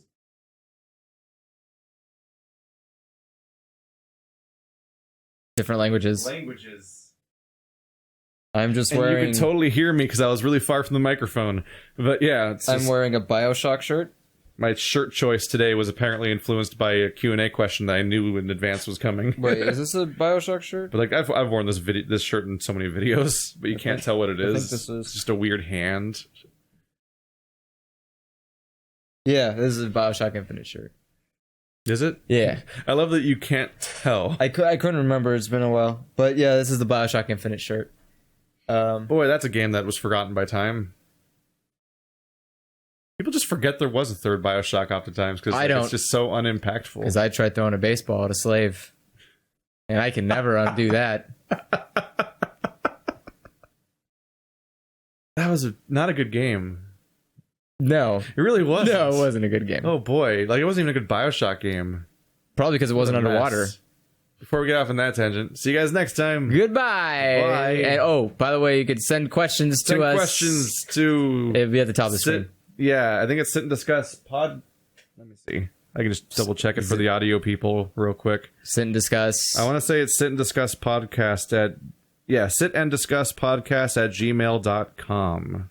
Speaker 2: Different languages. I'm just
Speaker 1: and
Speaker 2: wearing...
Speaker 1: you could totally hear me because I was really far from the microphone. But yeah,
Speaker 2: I'm wearing a BioShock shirt.
Speaker 1: My shirt choice today was apparently influenced by a Q&A question that I knew in advance was coming.
Speaker 2: Wait, is this a BioShock shirt?
Speaker 1: But like I've worn this shirt in so many videos, but you can't tell what it is.
Speaker 2: I think this is...
Speaker 1: It's just a weird hand.
Speaker 2: Yeah, this is a BioShock Infinite shirt.
Speaker 1: Is it?
Speaker 2: Yeah.
Speaker 1: I love that you can't tell.
Speaker 2: I couldn't remember. It's been a while. But yeah, this is the BioShock Infinite shirt.
Speaker 1: Boy, that's a game that was forgotten by time. People just forget there was a third BioShock oftentimes because it's just so unimpactful.
Speaker 2: Because I tried throwing a baseball at a slave. And I can never undo that.
Speaker 1: That was not a good game.
Speaker 2: No.
Speaker 1: It really wasn't.
Speaker 2: No, it wasn't a good game.
Speaker 1: Oh boy. Like, it wasn't even a good BioShock game.
Speaker 2: Probably because it wasn't underwater.
Speaker 1: Before we get off on that tangent, see you guys next time.
Speaker 2: Goodbye.
Speaker 1: Bye.
Speaker 2: And by the way, you could send questions to us.
Speaker 1: Send questions to...
Speaker 2: It'll be at the top of the screen.
Speaker 1: Yeah, I think it's Sit and Discuss Pod... Let me see. I can just double check it for the audio people real quick.
Speaker 2: Sit and Discuss.
Speaker 1: I want to say it's Sit and Discuss Podcast at... Yeah, SitAndDiscussPodcast at gmail.com.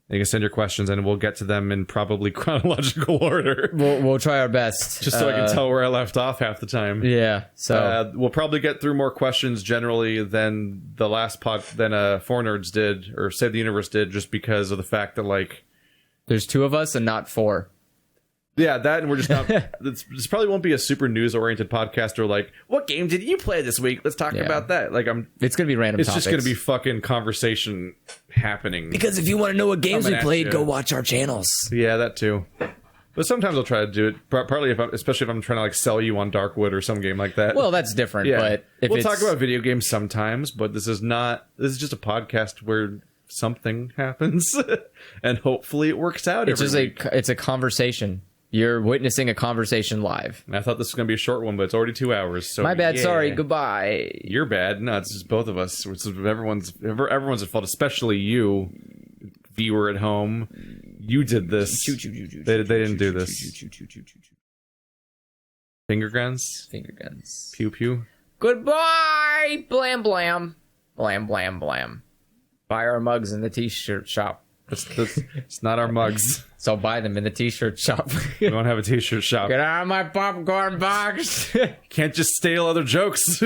Speaker 1: You can send your questions and we'll get to them in probably chronological order.
Speaker 2: We'll try our best.
Speaker 1: Just so I can tell where I left off half the time.
Speaker 2: Yeah. So
Speaker 1: we'll probably get through more questions generally than the last than Four Nerds did or Save the Universe did, just because of the fact that like
Speaker 2: there's 2 of us and not 4.
Speaker 1: Yeah, that, and we're just not... this probably won't be a super news-oriented podcast or like, what game did you play this week? Let's talk about that. Like,
Speaker 2: it's going to be random topics.
Speaker 1: It's just going to be fucking conversation happening.
Speaker 3: Because if you want to know what games we played, go watch our channels.
Speaker 1: Yeah, that too. But sometimes I'll try to do it, partly especially if I'm trying to like sell you on Darkwood or some game like that.
Speaker 2: Well, that's different, but...
Speaker 1: We'll talk about video games sometimes, but this is just a podcast where something happens, and hopefully it works out
Speaker 2: it's a conversation. You're witnessing a conversation live.
Speaker 1: I thought this was going to be a short one, but it's already 2 hours. So
Speaker 2: my bad. Yeah. Sorry. Goodbye.
Speaker 1: You're bad. No, it's just both of us. It's everyone's at fault, especially you, viewer at home. You did this. They didn't do this. Finger guns. Pew pew.
Speaker 2: Goodbye. Blam blam. Blam blam blam. Buy our mugs in the t-shirt shop.
Speaker 1: It's not our mugs.
Speaker 2: So buy them in the t-shirt shop.
Speaker 1: We don't have a t-shirt shop.
Speaker 2: Get out of my popcorn box.
Speaker 1: Can't just steal other jokes.